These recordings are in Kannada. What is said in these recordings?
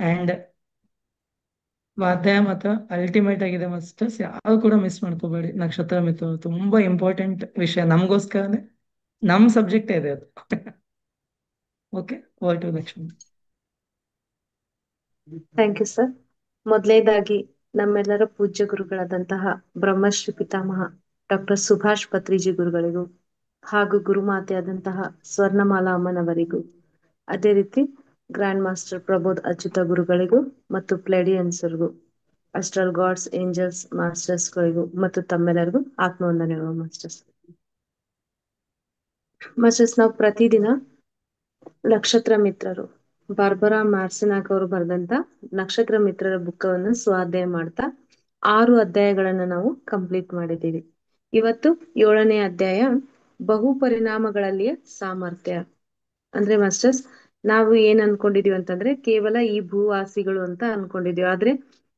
ಅಂಡ್ ಸ್ವಾಧ್ಯಾಯ ಮಾತ್ರ ಅಲ್ಟಿಮೇಟ್ ಆಗಿದೆ ಮಾಸ್ಟರ್ಸ್, ಯಾರು ಕೂಡ ಮಿಸ್ ಮಾಡ್ಕೋಬೇಡಿ. ನಕ್ಷತ್ರ ಮಿತ್ರ ತುಂಬಾ ಇಂಪಾರ್ಟೆಂಟ್ ವಿಷಯ ನಮಗೋಸ್ಕರನೇ, ನಮ್ ಸಬ್ಜೆಕ್ಟ್ ಇದೆ ಅದು. Okay, over to Lakshmi. Thank you sir. ಮೊದಲನೇದಾಗಿ ನಮ್ಮೆಲ್ಲರ ಪೂಜ್ಯ ಗುರುಗಳಾದಂತಹ ಬ್ರಹ್ಮಶ್ರೀ ಪಿತಾಮಹ ಡಾಕ್ಟರ್ ಸುಭಾಷ್ ಪತ್ರಿಜಿ ಗುರುಗಳಿಗೂ ಹಾಗೂ ಗುರುಮಾತೆಯಾದಂತಹ ಸ್ವರ್ಣಮಾಲಾ ಅಮ್ಮನವರಿಗೂ, ಅದೇ ರೀತಿ ಗ್ರ್ಯಾಂಡ್ ಮಾಸ್ಟರ್ ಪ್ರಬೋಧ್ ಅಚ್ಯುತ ಗುರುಗಳಿಗೂ ಮತ್ತು ಪ್ಲೇಡಿಯನ್ಸರ್ಗೂ, ಅಸ್ಟ್ರಲ್ ಗಾಡ್ಸ್, ಏಂಜಲ್ಸ್, ಮಾಸ್ಟರ್ಸ್ಗಳಿಗೂ ಮತ್ತು ತಮ್ಮೆಲ್ಲರಿಗೂ ಆತ್ಮವಂದನೆಗಳು ಮಾಸ್ಟರ್ಸ್. ಮಾಸ್ಟರ್ಸ್, ನಾವು ಪ್ರತಿದಿನ ನಕ್ಷತ್ರ ಮಿತ್ರರು ಬಾರ್ಬರಾ ಮಾರ್ಸಿನಾಕ್ ಅವರು ಬರೆದಂತ ನಕ್ಷತ್ರ ಮಿತ್ರರ ಬುಕ್ಕವನ್ನು ಸ್ವಾಧ್ಯಾಯ ಮಾಡ್ತಾ 6 ಅಧ್ಯಾಯಗಳನ್ನ ನಾವು ಕಂಪ್ಲೀಟ್ ಮಾಡಿದ್ದೀವಿ. ಇವತ್ತು 7ನೇ ಅಧ್ಯಾಯ, ಬಹು ಪರಿಣಾಮಗಳಲ್ಲಿಯ ಸಾಮರ್ಥ್ಯ. ಅಂದ್ರೆ ಮಾಸ್ಟರ್ಸ್, ನಾವು ಏನ್ ಅನ್ಕೊಂಡಿದೀವಿ ಅಂತಂದ್ರೆ ಕೇವಲ ಈ ಭೂವಾಸಿಗಳು ಅಂತ ಅನ್ಕೊಂಡಿದೀವಿ. ಆದ್ರೆ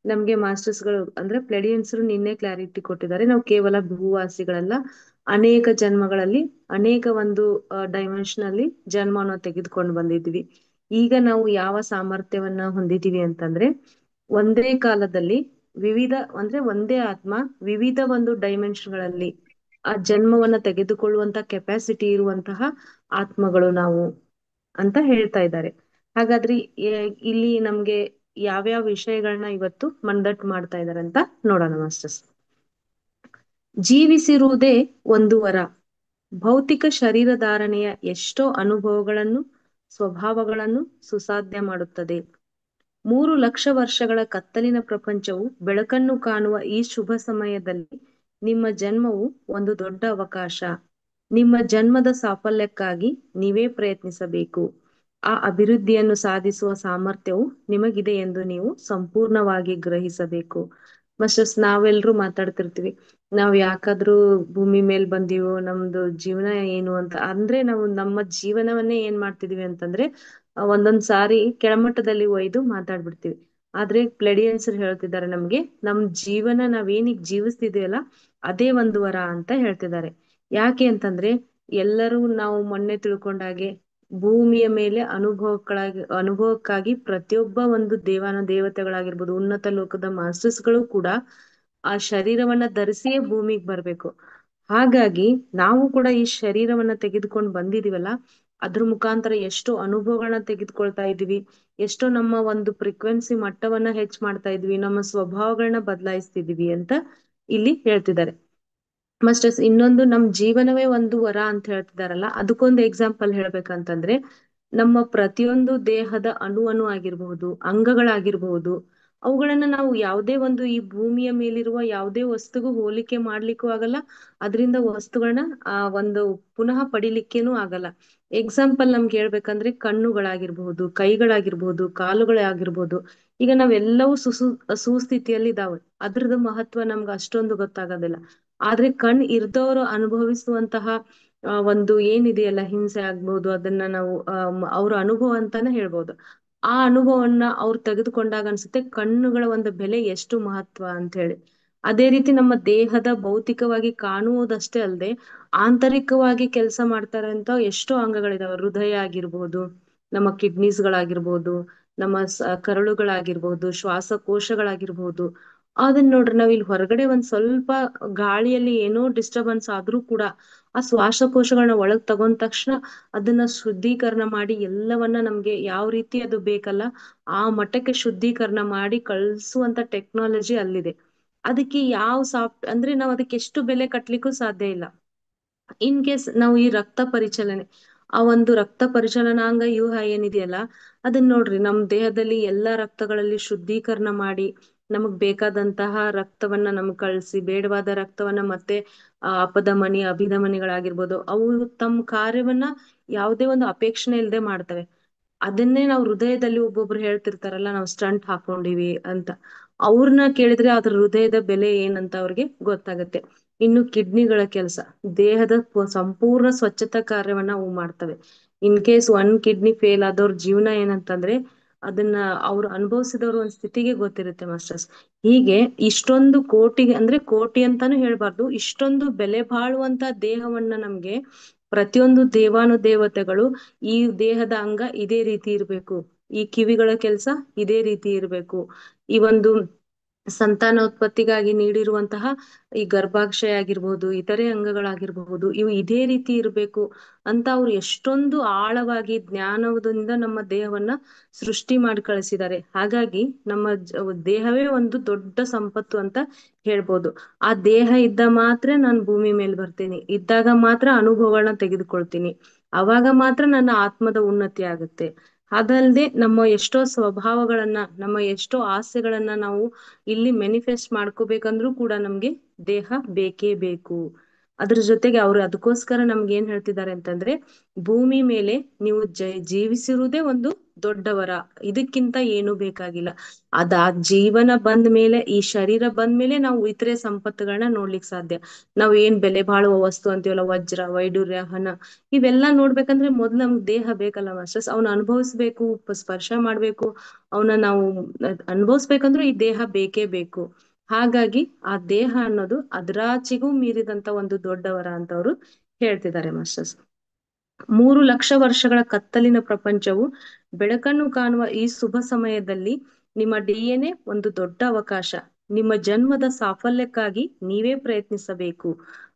ನಮ್ಗೆ ಮಾಸ್ಟರ್ಸ್ಗಳು ಅಂದ್ರೆ ಪ್ಲೆಡಿಯನ್ಸರು ನಿನ್ನೆ ಕ್ಲಾರಿಟಿ ಕೊಟ್ಟಿದ್ದಾರೆ, ನಾವು ಕೇವಲ ಭೂವಾಸಿಗಳಲ್ಲ, ಅನೇಕ ಜನ್ಮಗಳಲ್ಲಿ ಅನೇಕ ಒಂದು ಡೈಮೆನ್ಷನ್ ಅಲ್ಲಿ ಜನ್ಮವನ್ನು ತೆಗೆದುಕೊಂಡು ಬಂದಿದ್ವಿ. ಈಗ ನಾವು ಯಾವ ಸಾಮರ್ಥ್ಯವನ್ನ ಹೊಂದಿದೀವಿ ಅಂತಂದ್ರೆ, ಒಂದೇ ಕಾಲದಲ್ಲಿ ವಿವಿಧ ಅಂದ್ರೆ ಒಂದೇ ಆತ್ಮ ವಿವಿಧ ಒಂದು ಡೈಮೆನ್ಷನ್ಗಳಲ್ಲಿ ಆ ಜನ್ಮವನ್ನ ತೆಗೆದುಕೊಳ್ಳುವಂತ ಕೆಪಾಸಿಟಿ ಇರುವಂತಹ ಆತ್ಮಗಳು ನಾವು ಅಂತ ಹೇಳ್ತಾ ಇದ್ದಾರೆ. ಹಾಗಾದ್ರೆ ಇಲ್ಲಿ ನಮ್ಗೆ ಯಾವ್ಯಾವ ವಿಷಯಗಳನ್ನ ಇವತ್ತು ಮಂಡಟ್ ಮಾಡ್ತಾ ಇದಾರೆ ಅಂತ ನೋಡೋಣ ಮಾಸ್ಟರ್ಸ್. ಜೀವಿಸಿರುವುದೇ ಒಂದು ವರ. ಭೌತಿಕ ಶರೀರ ಧಾರಣೆಯ ಎಷ್ಟೋ ಅನುಭವಗಳನ್ನು, ಸ್ವಭಾವಗಳನ್ನು ಸುಸಾಧ್ಯ ಮಾಡುತ್ತದೆ. 3 ಲಕ್ಷ ವರ್ಷಗಳ ಕತ್ತಲಿನ ಪ್ರಪಂಚವು ಬೆಳಕನ್ನು ಕಾಣುವ ಈ ಶುಭ ಸಮಯದಲ್ಲಿ ನಿಮ್ಮ ಜನ್ಮವು ಒಂದು ದೊಡ್ಡ ಅವಕಾಶ. ನಿಮ್ಮ ಜನ್ಮದ ಸಾಫಲ್ಯಕ್ಕಾಗಿ ನೀವೇ ಪ್ರಯತ್ನಿಸಬೇಕು. ಆ ಅಭಿವೃದ್ಧಿಯನ್ನು ಸಾಧಿಸುವ ಸಾಮರ್ಥ್ಯವು ನಿಮಗಿದೆ ಎಂದು ನೀವು ಸಂಪೂರ್ಣವಾಗಿ ಗ್ರಹಿಸಬೇಕು. ಮಾಸ್ಟರ್ಸ್, ನಾವೆಲ್ಲರೂ ಮಾತಾಡ್ತಿರ್ತೀವಿ, ನಾವ್ ಯಾಕಾದ್ರೂ ಭೂಮಿ ಮೇಲ್ ಬಂದೀವೋ, ನಮ್ದು ಜೀವನ ಏನು ಅಂತ. ಅಂದ್ರೆ ನಾವು ನಮ್ಮ ಜೀವನವನ್ನೇ ಏನ್ ಮಾಡ್ತಿದೀವಿ ಅಂತಂದ್ರೆ ಒಂದೊಂದ್ ಸಾರಿ ಕೆಳಮಟ್ಟದಲ್ಲಿ ಒಯ್ದು ಮಾತಾಡ್ಬಿಡ್ತೀವಿ. ಆದ್ರೆ ಪ್ಲೆಡಿಯನ್ಸರ್ ಹೇಳ್ತಿದ್ದಾರೆ ನಮ್ಗೆ, ನಮ್ ಜೀವನ ನಾವೇನಿಗ್ ಜೀವಿಸ್ತಿದೀವಲ್ಲ ಅದೇ ಒಂದು ವರ ಅಂತ ಹೇಳ್ತಿದ್ದಾರೆ. ಯಾಕೆ ಅಂತಂದ್ರೆ ಎಲ್ಲರೂ ನಾವು ಮೊನ್ನೆ ತಿಳ್ಕೊಂಡಾಗೆ ಭೂಮಿಯ ಮೇಲೆ ಅನುಭವಕ್ಕಾಗಿ ಪ್ರತಿಯೊಬ್ಬ ಒಂದು ದೇವತೆಗಳಾಗಿರ್ಬೋದು, ಉನ್ನತ ಲೋಕದ ಮಾಸ್ಟರ್ಸ್ಗಳು ಕೂಡ ಆ ಶರೀರವನ್ನ ಧರಿಸಿಯೇ ಭೂಮಿಗೆ ಬರ್ಬೇಕು. ಹಾಗಾಗಿ ನಾವು ಕೂಡ ಈ ಶರೀರವನ್ನ ತೆಗೆದುಕೊಂಡು ಬಂದಿದೀವಲ್ಲ, ಅದ್ರ ಮುಖಾಂತರ ಎಷ್ಟೋ ಅನುಭವಗಳನ್ನ ತೆಗೆದುಕೊಳ್ತಾ ಇದೀವಿ, ಎಷ್ಟೋ ನಮ್ಮ ಒಂದು ಫ್ರೀಕ್ವೆನ್ಸಿ ಮಟ್ಟವನ್ನ ಹೆಚ್ಚು ಮಾಡ್ತಾ ಇದ್ವಿ, ನಮ್ಮ ಸ್ವಭಾವಗಳನ್ನ ಬದಲಾಯಿಸ್ತಿದೀವಿ ಅಂತ ಇಲ್ಲಿ ಹೇಳ್ತಿದ್ದಾರೆ ಮಾಸ್ಟರ್ಸ್. ಇನ್ನೊಂದು, ನಮ್ ಜೀವನವೇ ಒಂದು ವರ ಅಂತ ಹೇಳ್ತಿದಾರಲ್ಲ, ಅದಕ್ಕೊಂದು ಎಕ್ಸಾಂಪಲ್ ಹೇಳ್ಬೇಕಂತಂದ್ರೆ ನಮ್ಮ ಪ್ರತಿಯೊಂದು ದೇಹದ ಅಣು ಆಗಿರ್ಬಹುದು, ಅಂಗಗಳಾಗಿರ್ಬಹುದು, ಅವುಗಳನ್ನ ನಾವು ಯಾವುದೇ ಒಂದು ಈ ಭೂಮಿಯ ಮೇಲಿರುವ ಯಾವುದೇ ವಸ್ತುಗೂ ಹೋಲಿಕೆ ಮಾಡ್ಲಿಕ್ಕೂ ಆಗಲ್ಲ, ಅದರಿಂದ ವಸ್ತುಗಳನ್ನ ಒಂದು ಪುನಃ ಪಡಿಲಿಕ್ಕೇನೂ ಆಗಲ್ಲ. ಎಕ್ಸಾಂಪಲ್ ನಮ್ಗೆ ಹೇಳ್ಬೇಕಂದ್ರೆ ಕಣ್ಣುಗಳಾಗಿರ್ಬಹುದು, ಕೈಗಳಾಗಿರ್ಬಹುದು, ಕಾಲುಗಳಾಗಿರ್ಬಹುದು, ಈಗ ನಾವೆಲ್ಲವೂ ಸುಸ್ಥಿತಿಯಲ್ಲಿ ಇದಾವೆ, ಅದ್ರದ್ದು ಮಹತ್ವ ನಮ್ಗೆ ಅಷ್ಟೊಂದು ಗೊತ್ತಾಗೋದಿಲ್ಲ. ಆದ್ರೆ ಇರ್ದವರು ಅನುಭವಿಸುವಂತಹ ಒಂದು ಏನಿದೆಯಲ್ಲ, ಹಿಂಸೆ ಆಗ್ಬಹುದು, ಅದನ್ನ ನಾವು ಅವ್ರ ಅನುಭವ ಅಂತಾನೆ ಹೇಳ್ಬೋದು. ಆ ಅನುಭವವನ್ನ ಅವ್ರು ತೆಗೆದುಕೊಂಡಾಗ ಅನ್ಸುತ್ತೆ ಕಣ್ಣುಗಳ ಒಂದು ಬೆಲೆ ಎಷ್ಟು ಮಹತ್ವ ಅಂತ ಹೇಳಿ. ಅದೇ ರೀತಿ ನಮ್ಮ ದೇಹದ ಭೌತಿಕವಾಗಿ ಕಾಣುವುದಷ್ಟೇ ಅಲ್ಲದೆ ಆಂತರಿಕವಾಗಿ ಕೆಲಸ ಮಾಡ್ತಾರೆ ಅಂತ ಎಷ್ಟೋ ಅಂಗಗಳಿದಾವೆ. ಹೃದಯ ಆಗಿರ್ಬೋದು, ನಮ್ಮ ಕಿಡ್ನೀಸ್ಗಳಾಗಿರ್ಬೋದು, ನಮ್ಮ ಕರಳುಗಳಾಗಿರ್ಬೋದು, ಶ್ವಾಸಕೋಶಗಳಾಗಿರ್ಬೋದು. ಅದನ್ನ ನೋಡ್ರಿ, ನಾವ್ ಇಲ್ಲಿ ಹೊರಗಡೆ ಒಂದ್ ಸ್ವಲ್ಪ ಗಾಳಿಯಲ್ಲಿ ಏನೋ ಡಿಸ್ಟರ್ಬೆನ್ಸ್ ಆದ್ರೂ ಕೂಡ ಆ ಶ್ವಾಸಕೋಶಗಳನ್ನ ಒಳಗ್ ತಗೊಂಡ ತಕ್ಷಣ ಅದನ್ನ ಶುದ್ಧೀಕರಣ ಮಾಡಿ ಎಲ್ಲವನ್ನ ನಮ್ಗೆ ಯಾವ ರೀತಿ ಅದು ಬೇಕಲ್ಲ ಆ ಮಟ್ಟಕ್ಕೆ ಶುದ್ಧೀಕರಣ ಮಾಡಿ ಕಳ್ಸುವಂತ ಟೆಕ್ನಾಲಜಿ ಅಲ್ಲಿದೆ. ಅದಕ್ಕೆ ಯಾವ ಅಂದ್ರೆ ನಾವ್ ಅದಕ್ಕೆ ಎಷ್ಟು ಬೆಲೆ ಕಟ್ಲಿಕ್ಕೂ ಸಾಧ್ಯ ಇಲ್ಲ. ಇನ್ ಕೇಸ್ ನಾವು ಈ ರಕ್ತ ಪರಿಚಲನೆ, ಆ ಒಂದು ರಕ್ತ ಪರಿಚಲನಾಂಗ ವ್ಯೂಹ ಏನಿದೆಯಲ್ಲ, ಅದನ್ನ ನೋಡ್ರಿ, ನಮ್ ದೇಹದಲ್ಲಿ ಎಲ್ಲಾ ರಕ್ತಗಳಲ್ಲಿ ಶುದ್ಧೀಕರಣ ಮಾಡಿ ನಮಗ್ ಬೇಕಾದಂತಹ ರಕ್ತವನ್ನ ನಮ್ಗ್ ಕಳ್ಸಿ, ಬೇಡವಾದ ರಕ್ತವನ್ನ ಮತ್ತೆ ಅಪಧಮನಿ ಅಭಿಧಮನಿಗಳಾಗಿರ್ಬೋದು, ಅವು ತಮ್ಮ ಕಾರ್ಯವನ್ನ ಯಾವುದೇ ಒಂದು ಅಪೇಕ್ಷಣೆ ಇಲ್ಲದೆ ಮಾಡ್ತವೆ. ಅದನ್ನೇ ನಾವು ಹೃದಯದಲ್ಲಿ ಒಬ್ಬೊಬ್ರು ಹೇಳ್ತಿರ್ತಾರಲ್ಲ, ನಾವು ಸ್ಟಂಟ್ ಹಾಕೊಂಡಿವಿ ಅಂತ, ಅವ್ರನ್ನ ಕೇಳಿದ್ರೆ ಅದ್ರ ಹೃದಯದ ಬೆಲೆ ಏನಂತ ಅವ್ರಿಗೆ ಗೊತ್ತಾಗತ್ತೆ. ಇನ್ನು ಕಿಡ್ನಿಗಳ ಕೆಲಸ, ದೇಹದ ಸಂಪೂರ್ಣ ಸ್ವಚ್ಛತಾ ಕಾರ್ಯವನ್ನ ಅವು ಮಾಡ್ತವೆ. ಇನ್ ಕೇಸ್ ಒಂದ್ ಕಿಡ್ನಿ ಫೇಲ್ ಆದವ್ರ ಜೀವನ ಏನಂತಂದ್ರೆ ಅದನ್ನ ಅವ್ರು ಅನುಭವಿಸಿದವ್ರು ಒಂದ್ ಸ್ಥಿತಿಗೆ ಗೊತ್ತಿರುತ್ತೆ ಮಾಸ್ಟರ್ಸ್. ಹೀಗೆ ಇಷ್ಟೊಂದು ಕೋಟಿ, ಅಂದ್ರೆ ಕೋಟಿ ಅಂತಾನು ಹೇಳ್ಬಾರ್ದು, ಇಷ್ಟೊಂದು ಬೆಲೆ ಬಾಳುವಂತ ದೇಹವನ್ನ ನಮ್ಗೆ ಪ್ರತಿಯೊಂದು ದೇವಾನುದೇವತೆಗಳು ಈ ದೇಹದ ಅಂಗ ಇದೇ ರೀತಿ ಇರ್ಬೇಕು, ಈ ಕಿವಿಗಳ ಕೆಲಸ ಇದೇ ರೀತಿ ಇರಬೇಕು. ಈ ಒಂದು ಸಂತಾನೋತ್ಪತ್ತಿಗಾಗಿ ನೀಡಿರುವಂತಹ ಈ ಗರ್ಭಾಶಯ ಆಗಿರ್ಬಹುದು, ಇತರೆ ಅಂಗಗಳಾಗಿರಬಹುದು, ಇವು ಇದೇ ರೀತಿ ಇರಬೇಕು ಅಂತ ಅವ್ರು ಎಷ್ಟೊಂದು ಆಳವಾಗಿ ಜ್ಞಾನದಿಂದ ನಮ್ಮ ದೇಹವನ್ನ ಸೃಷ್ಟಿ ಮಾಡಿ ಕಳಿಸಿದ್ದಾರೆ. ಹಾಗಾಗಿ ನಮ್ಮ ದೇಹವೇ ಒಂದು ದೊಡ್ಡ ಸಂಪತ್ತು ಅಂತ ಹೇಳ್ಬೋದು. ಆ ದೇಹ ಇದ್ದ ಮಾತ್ರ ನಾನು ಭೂಮಿ ಮೇಲೆ ಬರ್ತೀನಿ, ಇದ್ದಾಗ ಮಾತ್ರ ಅನುಭವಗಳನ್ನ ತೆಗೆದುಕೊಳ್ತೀನಿ, ಅವಾಗ ಮಾತ್ರ ನನ್ನ ಆತ್ಮದ ಉನ್ನತಿ ಆಗುತ್ತೆ. ಅದಲ್ಲದೆ ನಮ್ಮ ಎಷ್ಟೋ ಸ್ವಭಾವಗಳನ್ನ, ನಮ್ಮ ಎಷ್ಟೋ ಆಸೆಗಳನ್ನ ನಾವು ಇಲ್ಲಿ ಮ್ಯಾನಿಫೆಸ್ಟ್ ಮಾಡ್ಕೋಬೇಕಂದ್ರೂ ಕೂಡ ನಮ್ಗೆ ದೇಹ ಬೇಕೇ ಬೇಕು. ಅದ್ರ ಜೊತೆಗೆ ಅವ್ರು ಅದಕ್ಕೋಸ್ಕರ ನಮ್ಗೆ ಏನ್ ಹೇಳ್ತಿದ್ದಾರೆ ಅಂತಂದ್ರೆ, ಭೂಮಿ ಮೇಲೆ ನೀವು ಜೀವಿಸಿರುವುದೇ ಒಂದು ದೊಡ್ಡವರ, ಇದಕ್ಕಿಂತ ಏನು ಬೇಕಾಗಿಲ್ಲ. ಆ ಜೀವನ ಬಂದ ಮೇಲೆ, ಈ ಶರೀರ ಬಂದ ಮೇಲೆ ನಾವು ಇತರೆ ಸಂಪತ್ತುಗಳನ್ನ ನೋಡ್ಲಿಕ್ ಸಾಧ್ಯ. ನಾವ್ ಏನ್ ಬೆಲೆ ಬಾಳುವ ವಸ್ತು ಅಂತೀವಲ್ಲ, ವಜ್ರ ವೈಡೂರ್ಯ ಹಣ, ಇವೆಲ್ಲಾ ನೋಡ್ಬೇಕಂದ್ರೆ ಮೊದ್ಲು ನಮ್ಗ್ ದೇಹ ಬೇಕಲ್ಲ ಮಾಸ್ಟರ್ಸ್. ಅವ್ನ ಅನುಭವಿಸ್ಬೇಕು, ಸ್ಪರ್ಶ ಮಾಡ್ಬೇಕು, ಅವನ ನಾವು ಅನುಭವಿಸ್ಬೇಕಂದ್ರೂ ಈ ದೇಹ ಬೇಕೇ ಬೇಕು. ಹಾಗಾಗಿ ಆ ದೇಹ ಅನ್ನೋದು ಅದ್ರಾಚಿಗೂ ಮೀರಿದಂತ ಒಂದು ದೊಡ್ಡವರ ಅಂತ ಅವರು ಹೇಳ್ತಿದ್ದಾರೆ ಮಾಸ್ಟರ್ಸ್. 3 ಲಕ್ಷ ವರ್ಷಗಳ ಕತ್ತಲಿನ ಪ್ರಪಂಚವು ಬೆಳಕನ್ನು ಕಾಣುವ ಈ ಶುಭ ಸಮಯದಲ್ಲಿ ನಿಮ್ಮ DNA ಒಂದು ದೊಡ್ಡ ಅವಕಾಶ. ನಿಮ್ಮ ಜನ್ಮದ ಸಾಫಲ್ಯಕ್ಕಾಗಿ ನೀವೇ ಪ್ರಯತ್ನಿಸಬೇಕು.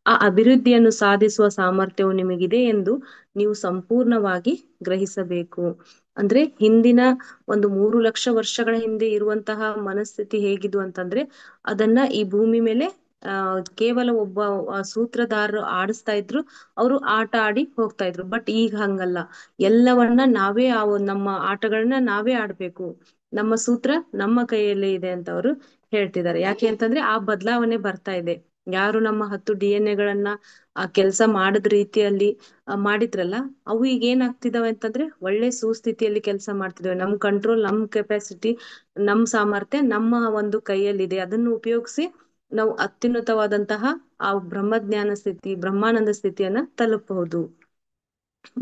ಆ ಅಭಿವೃದ್ಧಿಯನ್ನು ಸಾಧಿಸುವ ಸಾಮರ್ಥ್ಯವು ನಿಮಗಿದೆ ಎಂದು ನೀವು ಸಂಪೂರ್ಣವಾಗಿ ಗ್ರಹಿಸಬೇಕು. ಅಂದ್ರೆ ಹಿಂದಿನ ಒಂದು 3 ಲಕ್ಷ ವರ್ಷಗಳ ಹಿಂದೆ ಇರುವಂತಹ ಮನಸ್ಥಿತಿ ಹೇಗಿದು ಅಂತಂದ್ರೆ, ಅದನ್ನ ಈ ಭೂಮಿ ಮೇಲೆ ಕೇವಲ ಒಬ್ಬ ಸೂತ್ರಧಾರರು ಆಡಿಸ್ತಾ ಇದ್ರು, ಅವರು ಆಟ ಆಡಿ ಹೋಗ್ತಾ ಇದ್ರು. ಬಟ್ ಈಗ ಹಂಗಲ್ಲ, ಎಲ್ಲವನ್ನ ನಾವೇ ನಮ್ಮ ಆಟಗಳನ್ನ ನಾವೇ ಆಡ್ಬೇಕು, ನಮ್ಮ ಸೂತ್ರ ನಮ್ಮ ಕೈಯಲ್ಲೇ ಇದೆ ಅಂತ ಅವರು ಹೇಳ್ತಿದ್ದಾರೆ. ಯಾಕೆ ಅಂತಂದ್ರೆ ಆ ಬದಲಾವಣೆ ಬರ್ತಾ ಇದೆ. ಯಾರು ನಮ್ಮ 10 DNA ಆ ಕೆಲಸ ಮಾಡದ ರೀತಿಯಲ್ಲಿ ಮಾಡಿದ್ರಲ್ಲ, ಅವು ಈಗ ಏನಾಗ್ತಿದಾವೆ ಅಂತಂದ್ರೆ ಒಳ್ಳೆ ಸುಸ್ಥಿತಿಯಲ್ಲಿ ಕೆಲಸ ಮಾಡ್ತಿದಾವೆ. ನಮ್ ಕಂಟ್ರೋಲ್, ನಮ್ ಕೆಪಾಸಿಟಿ, ನಮ್ ಸಾಮರ್ಥ್ಯ ನಮ್ಮ ಒಂದು ಕೈಯಲ್ಲಿದೆ. ಅದನ್ನು ಉಪಯೋಗಿಸಿ ನಾವು ಅತ್ಯುನ್ನತವಾದಂತಹ ಆ ಬ್ರಹ್ಮಜ್ಞಾನ ಸ್ಥಿತಿ, ಬ್ರಹ್ಮಾನಂದ ಸ್ಥಿತಿಯನ್ನ ತಲುಪಬಹುದು.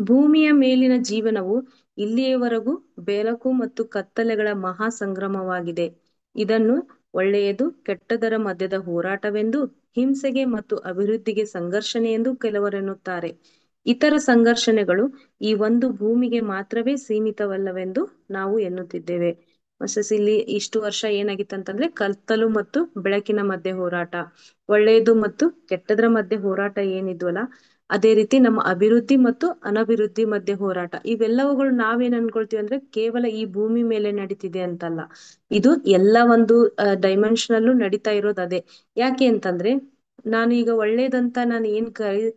ಭೂಮಿಯ ಮೇಲಿನ ಜೀವನವು ಇಲ್ಲಿಯವರೆಗೂ ಬೆಳಕು ಮತ್ತು ಕತ್ತಲೆಗಳ ಮಹಾ ಸಂಗ್ರಮವಾಗಿದೆ. ಇದನ್ನು ಒಳ್ಳೆಯದು ಕೆಟ್ಟದರ ಮಧ್ಯದ ಹೋರಾಟವೆಂದು, ಹಿಂಸೆಗೆ ಮತ್ತು ಅಭಿವೃದ್ಧಿಗೆ ಸಂಘರ್ಷಣೆ ಎಂದು ಕೆಲವರೆನ್ನುತ್ತಾರೆ. ಇತರ ಸಂಘರ್ಷಣೆಗಳು ಈ ಒಂದು ಭೂಮಿಗೆ ಮಾತ್ರವೇ ಸೀಮಿತವಲ್ಲವೆಂದು ನಾವು ಎನ್ನುತ್ತಿದ್ದೇವೆ. ಮಸಸ್ ಇಲ್ಲಿ ಇಷ್ಟು ವರ್ಷ ಏನಾಗಿತ್ತಂತಂದ್ರೆ, ಕತ್ತಲು ಮತ್ತು ಬೆಳಕಿನ ಮಧ್ಯೆ ಹೋರಾಟ, ಒಳ್ಳೆಯದು ಮತ್ತು ಕೆಟ್ಟದರ ಮಧ್ಯೆ ಹೋರಾಟ ಏನಿದ್ವಲ್ಲ, ಅದೇ ರೀತಿ ನಮ್ಮ ಅಭಿವೃದ್ಧಿ ಮತ್ತು ಅನಭಿವೃದ್ಧಿ ಮಧ್ಯೆ ಹೋರಾಟ. ಇವೆಲ್ಲವುಗಳು ನಾವೇನ್ ಅನ್ಕೊಳ್ತೀವಿ ಅಂದ್ರೆ ಕೇವಲ ಈ ಭೂಮಿ ಮೇಲೆ ನಡೀತಿದೆ ಅಂತಲ್ಲ, ಇದು ಎಲ್ಲ ಒಂದು ಡೈಮೆನ್ಷನಲ್ಲೂ ನಡೀತಾ ಇರೋದು ಅದೇ. ಯಾಕೆ ಅಂತಂದ್ರೆ, ನಾನು ಈಗ ಒಳ್ಳೇದಂತ ನಾನು ಏನ್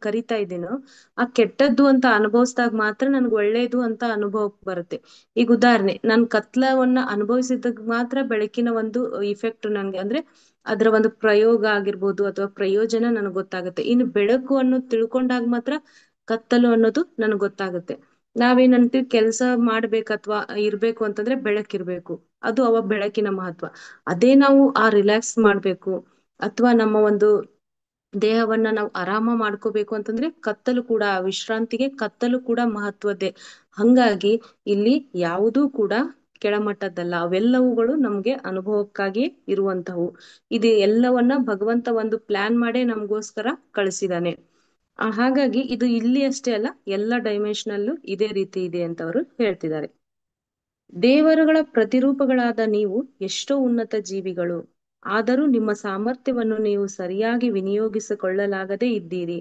ಕರಿತಾ ಇದ್ದೀನೋ, ಆ ಕೆಟ್ಟದ್ದು ಅಂತ ಅನುಭವಿಸಿದಾಗ ಮಾತ್ರ ನನ್ಗೆ ಒಳ್ಳೇದು ಅಂತ ಅನುಭವ ಬರುತ್ತೆ. ಈಗ ಉದಾಹರಣೆ, ನಾನ್ ಕತ್ಲವನ್ನ ಅನುಭವಿಸಿದಾಗ ಮಾತ್ರ ಬೆಳಕಿನ ಒಂದು ಇಫೆಕ್ಟ್ ನನ್ಗೆ, ಅಂದ್ರೆ ಅದರ ಒಂದು ಪ್ರಯೋಗ ಆಗಿರ್ಬೋದು ಅಥವಾ ಪ್ರಯೋಜನ ನನಗೆ ಗೊತ್ತಾಗುತ್ತೆ. ಇನ್ನು ಬೆಳಕು ಅನ್ನೋದು ತಿಳ್ಕೊಂಡಾಗ ಮಾತ್ರ ಕತ್ತಲು ಅನ್ನೋದು ನನಗೆ ಗೊತ್ತಾಗುತ್ತೆ. ನಾವೇನಂತೀವಿ, ಕೆಲಸ ಮಾಡ್ಬೇಕು ಅಥವಾ ಇರ್ಬೇಕು ಅಂತಂದ್ರೆ ಬೆಳಕಿರ್ಬೇಕು, ಅದು ಅವ ಬೆಳಕಿನ ಮಹತ್ವ. ಅದೇ ನಾವು ಆ ರಿಲ್ಯಾಕ್ಸ್ ಮಾಡ್ಬೇಕು ಅಥವಾ ನಮ್ಮ ಒಂದು ದೇಹವನ್ನ ನಾವು ಆರಾಮ ಮಾಡ್ಕೋಬೇಕು ಅಂತಂದ್ರೆ ಕತ್ತಲು ಕೂಡ, ವಿಶ್ರಾಂತಿಗೆ ಕತ್ತಲು ಕೂಡ ಮಹತ್ವದ್ದೇ. ಹಂಗಾಗಿ ಇಲ್ಲಿ ಯಾವುದೂ ಕೂಡ ಕೆಳಮಟ್ಟದ್ದಲ್ಲ, ಅವೆಲ್ಲವುಗಳು ನಮ್ಗೆ ಅನುಭವಕ್ಕಾಗಿ ಇರುವಂತವು. ಇದು ಎಲ್ಲವನ್ನ ಭಗವಂತ ಒಂದು ಪ್ಲಾನ್ ಮಾಡೇ ನಮಗೋಸ್ಕರ ಕಳಿಸಿದಾನೆ. ಹಾಗಾಗಿ ಇದು ಇಲ್ಲಿ ಅಷ್ಟೇ ಅಲ್ಲ, ಎಲ್ಲ ಡೈಮೆನ್ಷನಲ್ಲೂ ಇದೇ ರೀತಿ ಇದೆ ಅಂತ ಅವರು ಹೇಳ್ತಿದ್ದಾರೆ. ದೇವರುಗಳ ಪ್ರತಿರೂಪಗಳಾದ ನೀವು ಎಷ್ಟೋ ಉನ್ನತ ಜೀವಿಗಳು, ಆದರೂ ನಿಮ್ಮ ಸಾಮರ್ಥ್ಯವನ್ನು ನೀವು ಸರಿಯಾಗಿ ವಿನಿಯೋಗಿಸಿಕೊಳ್ಳಲಾಗದೇ ಇದ್ದೀರಿ.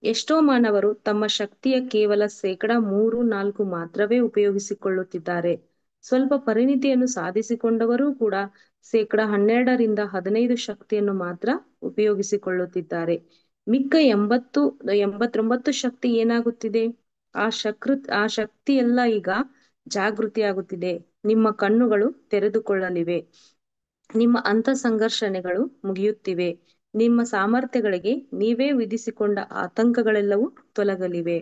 ಎಷ್ಟೋ ಮಾನವರು ತಮ್ಮ ಶಕ್ತಿಯ ಕೇವಲ 3-4% ಮಾತ್ರವೇ ಉಪಯೋಗಿಸಿಕೊಳ್ಳುತ್ತಿದ್ದಾರೆ. ಸ್ವಲ್ಪ ಪರಿಣಿತಿಯನ್ನು ಸಾಧಿಸಿಕೊಂಡವರೂ ಕೂಡ 12-15% ಶಕ್ತಿಯನ್ನು ಮಾತ್ರ ಉಪಯೋಗಿಸಿಕೊಳ್ಳುತ್ತಿದ್ದಾರೆ. ಮಿಕ್ಕ 89 ಶಕ್ತಿ ಏನಾಗುತ್ತಿದೆ? ಆ ಶಕ್ತಿ ಎಲ್ಲ ಈಗ ಜಾಗೃತಿಯಾಗುತ್ತಿದೆ. ನಿಮ್ಮ ಕಣ್ಣುಗಳು ತೆರೆದುಕೊಳ್ಳಲಿವೆ, ನಿಮ್ಮ ಅಂತ ಸಂಘರ್ಷಣೆಗಳು ಮುಗಿಯುತ್ತಿವೆ, ನಿಮ್ಮ ಸಾಮರ್ಥ್ಯಗಳಿಗೆ ನೀವೇ ವಿಧಿಸಿಕೊಂಡ ಆತಂಕಗಳೆಲ್ಲವೂ ತೊಲಗಲಿವೆ.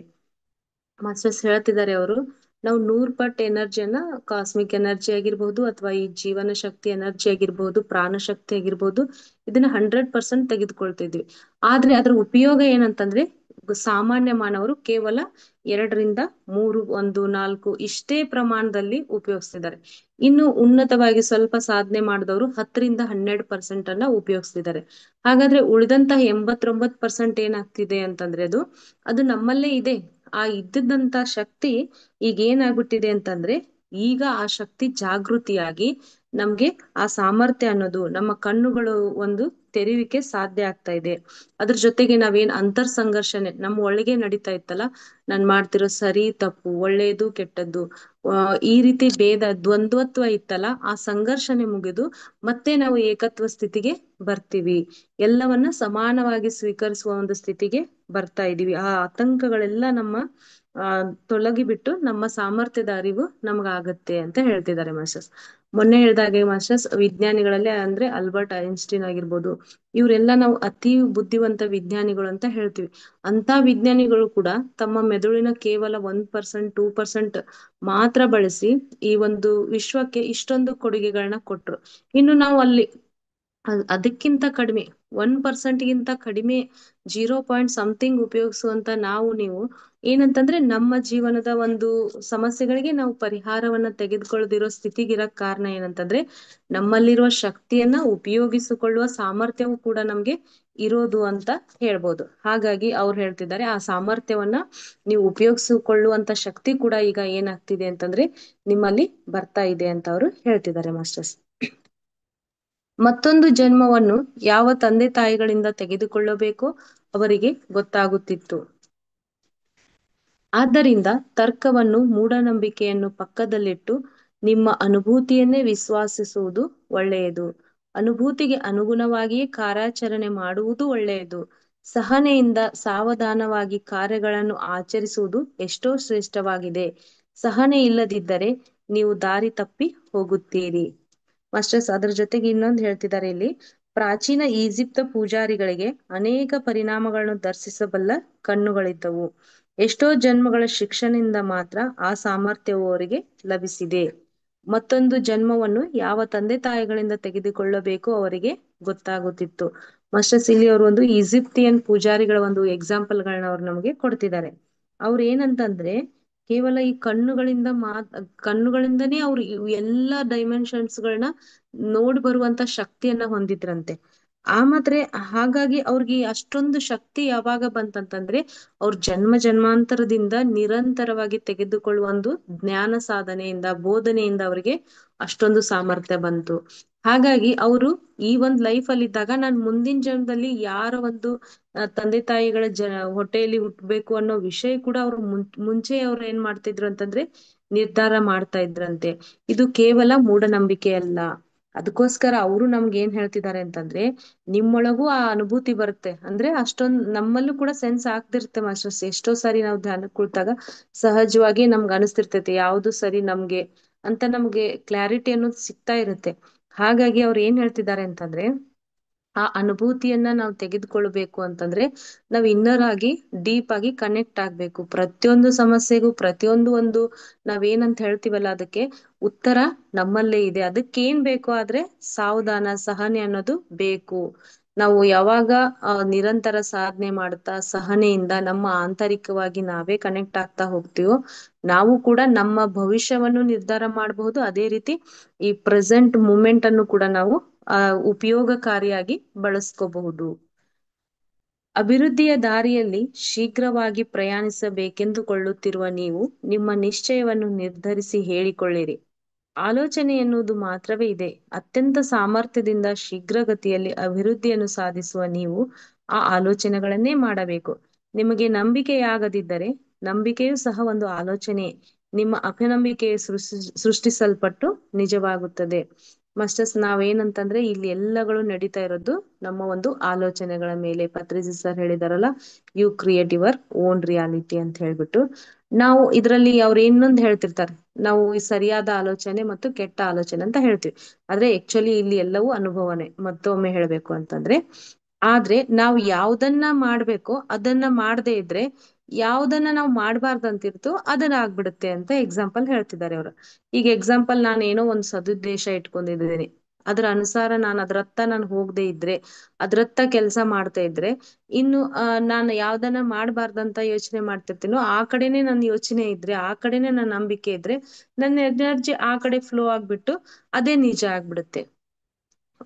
ಮಾಸ್ಟರ್ಸ್ ಹೇಳ್ತಿದ್ದಾರೆ ಅವರು, ನಾವು 100 ಪಟ್ಟು ಎನರ್ಜಿಯನ್ನ, ಕಾಸ್ಮಿಕ್ ಎನರ್ಜಿ ಆಗಿರ್ಬಹುದು ಅಥವಾ ಈ ಜೀವನ ಶಕ್ತಿ ಎನರ್ಜಿ ಆಗಿರ್ಬಹುದು, ಪ್ರಾಣ ಶಕ್ತಿ ಆಗಿರ್ಬಹುದು, ಇದನ್ನ 100% ತೆಗೆದುಕೊಳ್ತಿದ್ವಿ. ಆದ್ರೆ ಅದ್ರ ಉಪಯೋಗ ಏನಂತಂದ್ರೆ, ಸಾಮಾನ್ಯ ಮಾನವರು ಕೇವಲ 2-3, 1-4 ಇಷ್ಟೇ ಪ್ರಮಾಣದಲ್ಲಿ ಉಪಯೋಗಿಸ್ತಿದ್ದಾರೆ. ಇನ್ನು ಉನ್ನತವಾಗಿ ಸ್ವಲ್ಪ ಸಾಧನೆ ಮಾಡಿದವರು 10-12% ಅನ್ನ ಉಪಯೋಗಿಸ್ತಿದ್ದಾರೆ. ಹಾಗಾದ್ರೆ ಉಳಿದಂತಹ 89% ಏನಾಗ್ತಿದೆ ಅಂತಂದ್ರೆ, ಅದು ನಮ್ಮಲ್ಲೇ ಇದೆ. ಆ ಇದ್ದಂತ ಶಕ್ತಿ ಈಗ ಏನಾಗ್ಬಿಟ್ಟಿದೆ ಅಂತಂದ್ರೆ, ಈಗ ಆ ಶಕ್ತಿ ಜಾಗೃತಿಯಾಗಿ ನಮ್ಗೆ ಆ ಸಾಮರ್ಥ್ಯ ಅನ್ನೋದು ನಮ್ಮ ಕಣ್ಣುಗಳು ಒಂದು ತೆರೆಯುವಿಕೆ ಸಾಧ್ಯ ಆಗ್ತಾ ಇದೆ. ಅದ್ರ ಜೊತೆಗೆ ನಾವೇನ್ ಅಂತರ್ ಸಂಘರ್ಷಣೆ ನಮ್ಮ ಒಳಗೆ ನಡೀತಾ ಇತ್ತಲ್ಲ, ನಾನ್ ಮಾಡ್ತಿರೋ ಸರಿ ತಪ್ಪು, ಒಳ್ಳೇದು ಕೆಟ್ಟದ್ದು, ಈ ರೀತಿ ಭೇದ ದ್ವಂದ್ವತ್ವ ಇತ್ತಲ್ಲ, ಆ ಸಂಘರ್ಷಣೆ ಮುಗಿದು ಮತ್ತೆ ನಾವು ಏಕತ್ವ ಸ್ಥಿತಿಗೆ ಬರ್ತೀವಿ. ಎಲ್ಲವನ್ನ ಸಮಾನವಾಗಿ ಸ್ವೀಕರಿಸುವ ಒಂದು ಸ್ಥಿತಿಗೆ ಬರ್ತಾ ಇದೀವಿ. ಆ ಆತಂಕಗಳೆಲ್ಲ ನಮ್ಮ ತೊಲಗಿ ಬಿಟ್ಟು ನಮ್ಮ ಸಾಮರ್ಥ್ಯದ ಅರಿವು ನಮ್ಗಾಗತ್ತೆ ಅಂತ ಹೇಳ್ತಿದ್ದಾರೆ ಮಾಸ್ಟರ್ಸ್. ಮೊನ್ನೆ ಹೇಳ್ದಾಗೆ ಮಾಸ್ಟರ್ಸ್, ವಿಜ್ಞಾನಿಗಳಲ್ಲಿ ಅಂದ್ರೆ ಆಲ್ಬರ್ಟ್ ಐನ್ಸ್ಟೀನ್ ಆಗಿರ್ಬೋದು, ಇವರೆಲ್ಲ ನಾವು ಅತಿ ಬುದ್ಧಿವಂತ ವಿಜ್ಞಾನಿಗಳು ಅಂತ ಹೇಳ್ತೀವಿ. ಅಂತ ವಿಜ್ಞಾನಿಗಳು ಕೂಡ ತಮ್ಮ ಮೆದುಳಿನ ಕೇವಲ 1%, 2% ಮಾತ್ರ ಬಳಸಿ ಈ ಒಂದು ವಿಶ್ವಕ್ಕೆ ಇಷ್ಟೊಂದು ಕೊಡುಗೆಗಳನ್ನ ಕೊಟ್ರು. ಇನ್ನು ನಾವು ಅಲ್ಲಿ ಅದಕ್ಕಿಂತ ಕಡಿಮೆ, 1%ಗಿಂತ ಕಡಿಮೆ, 0 ಪಾಯಿಂಟ್ ಉಪಯೋಗಿಸುವಂತ ನಾವು ನೀವು ಏನಂತಂದ್ರೆ ನಮ್ಮ ಜೀವನದ ಒಂದು ಸಮಸ್ಯೆಗಳಿಗೆ ನಾವು ಪರಿಹಾರವನ್ನ ತೆಗೆದುಕೊಳ್ಳದಿರೋ ಸ್ಥಿತಿಗಿರಕ್ ಕಾರಣ ಏನಂತಂದ್ರೆ, ನಮ್ಮಲ್ಲಿರುವ ಶಕ್ತಿಯನ್ನ ಉಪಯೋಗಿಸಿಕೊಳ್ಳುವ ಸಾಮರ್ಥ್ಯವೂ ಕೂಡ ನಮ್ಗೆ ಇರೋದು ಅಂತ ಹೇಳ್ಬೋದು. ಹಾಗಾಗಿ ಅವ್ರು ಹೇಳ್ತಿದ್ದಾರೆ, ಆ ಸಾಮರ್ಥ್ಯವನ್ನ ನೀವು ಉಪಯೋಗಿಸಿಕೊಳ್ಳುವಂತ ಶಕ್ತಿ ಕೂಡ ಈಗ ಏನಾಗ್ತಿದೆ ಅಂತಂದ್ರೆ ನಿಮ್ಮಲ್ಲಿ ಬರ್ತಾ ಇದೆ ಅಂತ ಅವರು ಹೇಳ್ತಿದ್ದಾರೆ ಮಾಸ್ಟರ್ಸ್. ಮತ್ತೊಂದು ಜನ್ಮವನ್ನು ಯಾವ ತಂದೆ ತಾಯಿಗಳಿಂದ ತೆಗೆದುಕೊಳ್ಳಬೇಕೋ ಅವರಿಗೆ ಗೊತ್ತಾಗುತ್ತಿತ್ತು. ಆದ್ದರಿಂದ ತರ್ಕವನ್ನು, ಮೂಢನಂಬಿಕೆಯನ್ನು ಪಕ್ಕದಲ್ಲಿಟ್ಟು ನಿಮ್ಮ ಅನುಭೂತಿಯನ್ನೇ ವಿಶ್ವಾಸಿಸುವುದು ಒಳ್ಳೆಯದು. ಅನುಭೂತಿಗೆ ಅನುಗುಣವಾಗಿಯೇ ಕಾರ್ಯಾಚರಣೆ ಮಾಡುವುದು ಒಳ್ಳೆಯದು. ಸಹನೆಯಿಂದ ಸಾವಧಾನವಾಗಿ ಕಾರ್ಯಗಳನ್ನು ಆಚರಿಸುವುದು ಎಷ್ಟೋ ಶ್ರೇಷ್ಠವಾಗಿದೆ. ಸಹನೆ ಇಲ್ಲದಿದ್ದರೆ ನೀವು ದಾರಿ ತಪ್ಪಿ ಹೋಗುತ್ತೀರಿ. ಮಾಸ್ಟರ್ಸ್, ಅದ್ರ ಜೊತೆಗೆ ಇನ್ನೊಂದು ಹೇಳ್ತಿದ್ದಾರೆ ಇಲ್ಲಿ, ಪ್ರಾಚೀನ ಈಜಿಪ್ತ ಪೂಜಾರಿಗಳಿಗೆ ಅನೇಕ ಪರಿಣಾಮಗಳನ್ನು ದರ್ಶಿಸಬಲ್ಲ ಕಣ್ಣುಗಳಿದ್ದವು. ಎಷ್ಟೋ ಜನ್ಮಗಳ ಶಿಕ್ಷಣದಿಂದ ಮಾತ್ರ ಆ ಸಾಮರ್ಥ್ಯವು ಅವರಿಗೆ ಲಭಿಸಿದೆ. ಮತ್ತೊಂದು ಜನ್ಮವನ್ನು ಯಾವ ತಂದೆ ತಾಯಿಗಳಿಂದ ತೆಗೆದುಕೊಳ್ಳಬೇಕೋ ಅವರಿಗೆ ಗೊತ್ತಾಗುತ್ತಿತ್ತು. ಮಾಸ್ಟರ್ಸ್, ಇಲ್ಲಿ ಅವರು ಒಂದು ಈಜಿಪ್ತಿಯನ್ ಪೂಜಾರಿಗಳ ಒಂದು ಎಕ್ಸಾಂಪಲ್ ಗಳನ್ನ ಅವ್ರು ನಮಗೆ ಕೊಡ್ತಿದ್ದಾರೆ. ಅವ್ರು ಏನಂತಂದ್ರೆ, ಕೇವಲ ಈ ಕಣ್ಣುಗಳಿಂದನೇ ಅವ್ರು ಎಲ್ಲಾ ಡೈಮೆನ್ಷನ್ಸ್ ಗಳನ್ನ ನೋಡ್ ಬರುವಂತ ಶಕ್ತಿಯನ್ನ ಹೊಂದಿದ್ರಂತೆ. ಮಾತ್ರ ಹಾಗಾಗಿ ಅವ್ರಿಗೆ ಅಷ್ಟೊಂದು ಶಕ್ತಿ ಯಾವಾಗ ಬಂತಂತಂದ್ರೆ, ಅವ್ರ ಜನ್ಮ ಜನ್ಮಾಂತರದಿಂದ ನಿರಂತರವಾಗಿ ತೆಗೆದುಕೊಳ್ಳುವ ಒಂದು ಜ್ಞಾನ ಸಾಧನೆಯಿಂದ, ಬೋಧನೆಯಿಂದ ಅವ್ರಿಗೆ ಅಷ್ಟೊಂದು ಸಾಮರ್ಥ್ಯ ಬಂತು. ಹಾಗಾಗಿ ಅವರು ಈ ಒಂದ್ ಲೈಫ್ ಅಲ್ಲಿ ಇದ್ದಾಗ, ನಾನ್ ಮುಂದಿನ ಜನ್ಮದಲ್ಲಿ ಯಾರ ಒಂದು ತಂದೆ ತಾಯಿಗಳ ಹೊಟ್ಟೆಯಲ್ಲಿ ಹುಟ್ಟಬೇಕು ಅನ್ನೋ ವಿಷಯ ಕೂಡ ಅವ್ರು ಮುಂಚೆ ಅವ್ರು ಏನ್ ಮಾಡ್ತಿದ್ರು ಅಂತಂದ್ರೆ ನಿರ್ಧಾರ ಮಾಡ್ತಾ ಇದ್ರಂತೆ. ಇದು ಕೇವಲ ಮೂಢನಂಬಿಕೆ ಅಲ್ಲ. ಅದಕ್ಕೋಸ್ಕರ ಅವರು ನಮ್ಗೆ ಏನ್ ಹೇಳ್ತಿದ್ದಾರೆ ಅಂತಂದ್ರೆ, ನಿಮ್ಮೊಳಗೂ ಆ ಅನುಭೂತಿ ಬರುತ್ತೆ ಅಂದ್ರೆ, ಅಷ್ಟೊಂದ್ ನಮ್ಮಲ್ಲೂ ಕೂಡ ಸೆನ್ಸ್ ಆಗ್ತಿರುತ್ತೆ ಮಾಸ್ಟರ್ಸ್. ಎಷ್ಟೋ ಸಾರಿ ನಾವು ಧ್ಯಾನಕ್ಕೆ ಕುಳಿತಾಗ ಸಹಜವಾಗಿ ನಮ್ಗೆ ಅನಿಸ್ತಿರ್ತೈತೆ ಯಾವ್ದು ಸರಿ ನಮ್ಗೆ ಅಂತ, ನಮ್ಗೆ ಕ್ಲಾರಿಟಿ ಅನ್ನೋದು ಸಿಗ್ತಾ ಇರುತ್ತೆ. ಹಾಗಾಗಿ ಅವ್ರು ಏನ್ ಹೇಳ್ತಿದ್ದಾರೆ ಅಂತಂದ್ರೆ, ಆ ಅನುಭೂತಿಯನ್ನ ನಾವು ತೆಗೆದುಕೊಳ್ಬೇಕು ಅಂತಂದ್ರೆ ನಾವ್ ಇನ್ನರ್ ಆಗಿ ಡೀಪ್ ಆಗಿ ಕನೆಕ್ಟ್ ಆಗ್ಬೇಕು. ಪ್ರತಿಯೊಂದು ಸಮಸ್ಯೆಗೂ, ಪ್ರತಿಯೊಂದು ಒಂದು ನಾವೇನಂತ ಹೇಳ್ತೀವಲ್ಲ ಅದಕ್ಕೆ ಉತ್ತರ ನಮ್ಮಲ್ಲೇ ಇದೆ. ಅದಕ್ಕೇನ್ ಬೇಕು ಆದ್ರೆ ಸಾವಧಾನ, ಸಹನೆ ಅನ್ನೋದು ಬೇಕು. ನಾವು ಯಾವಾಗ ನಿರಂತರ ಸಾಧನೆ ಮಾಡ್ತಾ ಸಹನೆಯಿಂದ ನಮ್ಮ ಆಂತರಿಕವಾಗಿ ನಾವೇ ಕನೆಕ್ಟ್ ಆಗ್ತಾ ಹೋಗ್ತೀವೋ, ನಾವು ಕೂಡ ನಮ್ಮ ಭವಿಷ್ಯವನ್ನು ನಿರ್ಧಾರ ಮಾಡಬಹುದು. ಅದೇ ರೀತಿ ಈ ಪ್ರೆಸೆಂಟ್ ಮೂಮೆಂಟ್ ಅನ್ನು ಕೂಡ ನಾವು ಉಪಯೋಗಕಾರಿಯಾಗಿ ಬಳಸ್ಕೋಬಹುದು. ಅಭಿವೃದ್ಧಿಯ ದಾರಿಯಲ್ಲಿ ಶೀಘ್ರವಾಗಿ ಪ್ರಯಾಣಿಸಬೇಕೆಂದುಕೊಳ್ಳುತ್ತಿರುವ ನೀವು ನಿಮ್ಮ ನಿಶ್ಚಯವನ್ನು ನಿರ್ಧರಿಸಿ ಹೇಳಿಕೊಳ್ಳಿರಿ. ಆಲೋಚನೆ ಎನ್ನುವುದು ಮಾತ್ರವೇ ಇದೆ. ಅತ್ಯಂತ ಸಾಮರ್ಥ್ಯದಿಂದ ಶೀಘ್ರಗತಿಯಲ್ಲಿ ಅಭಿವೃದ್ಧಿಯನ್ನು ಸಾಧಿಸುವ ನೀವು ಆ ಆಲೋಚನೆಗಳನ್ನೇ ಮಾಡಬೇಕು. ನಿಮಗೆ ನಂಬಿಕೆಯಾಗದಿದ್ದರೆ ನಂಬಿಕೆಯೂ ಸಹ ಒಂದು ಆಲೋಚನೆ. ನಿಮ್ಮ ಅಪನಂಬಿಕೆಯು ಸೃಷ್ಟಿಸಲ್ಪಟ್ಟು ನಿಜವಾಗುತ್ತದೆ. ಮಾಸ್ಟರ್ಸ್, ನಾವೇನಂತಂದ್ರೆ ಇಲ್ಲಿ ಎಲ್ಲಗಳು ನಡೀತಾ ಇರೋದು ನಮ್ಮ ಒಂದು ಆಲೋಚನೆಗಳ ಮೇಲೆ. ಪತ್ರಿಜಿ ಸರ್ ಹೇಳಿದಾರಲ್ಲ, you create your own reality ಅಂತ ಹೇಳ್ಬಿಟ್ಟು. ನಾವು ಇದ್ರಲ್ಲಿ ಅವ್ರು ಇನ್ನೊಂದು ಹೇಳ್ತಿರ್ತಾರೆ, ನಾವು ಈ ಸರಿಯಾದ ಆಲೋಚನೆ ಮತ್ತು ಕೆಟ್ಟ ಆಲೋಚನೆ ಅಂತ ಹೇಳ್ತೀವಿ. ಆದ್ರೆ ಆಕ್ಚುಲಿ ಇಲ್ಲಿ ಎಲ್ಲವೂ ಅನುಭವನೆ. ಮತ್ತೊಮ್ಮೆ ಹೇಳ್ಬೇಕು ಅಂತಂದ್ರೆ, ಆದ್ರೆ ನಾವು ಯಾವ್ದನ್ನ ಮಾಡ್ಬೇಕೋ ಅದನ್ನ ಮಾಡದೇ ಇದ್ರೆ, ಯಾವ್ದನ್ನ ನಾವು ಮಾಡ್ಬಾರ್ದಂತಿರ್ತೋ ಅದನ್ನ ಆಗ್ಬಿಡುತ್ತೆ ಅಂತ ಎಕ್ಸಾಂಪಲ್ ಹೇಳ್ತಿದ್ದಾರೆ ಅವ್ರು. ಈಗ ಎಕ್ಸಾಂಪಲ್, ನಾನು ಏನೋ ಒಂದು ಸದುದ್ದೇಶ ಇಟ್ಕೊಂಡಿದ್ದೀನಿ, ಅದ್ರ ಅನುಸಾರ ನಾನು ಅದ್ರತ್ತ ನಾನು ಹೋಗದೆ ಇದ್ರೆ, ಅದ್ರತ್ತ ಕೆಲಸ ಮಾಡ್ತಾ ಇದ್ರೆ, ಇನ್ನು ನಾನು ಯಾವ್ದನ್ನ ಮಾಡ್ಬಾರ್ದಂತ ಯೋಚನೆ ಮಾಡ್ತಿರ್ತೀನೋ ಆ ಕಡೆನೆ ನನ್ನ ಯೋಚನೆ ಇದ್ರೆ, ಆ ಕಡೆನೆ ನನ್ನ ನಂಬಿಕೆ ಇದ್ರೆ, ನನ್ನ ಎನರ್ಜಿ ಆ ಕಡೆ ಫ್ಲೋ ಆಗ್ಬಿಟ್ಟು ಅದೇ ನಿಜ ಆಗ್ಬಿಡುತ್ತೆ.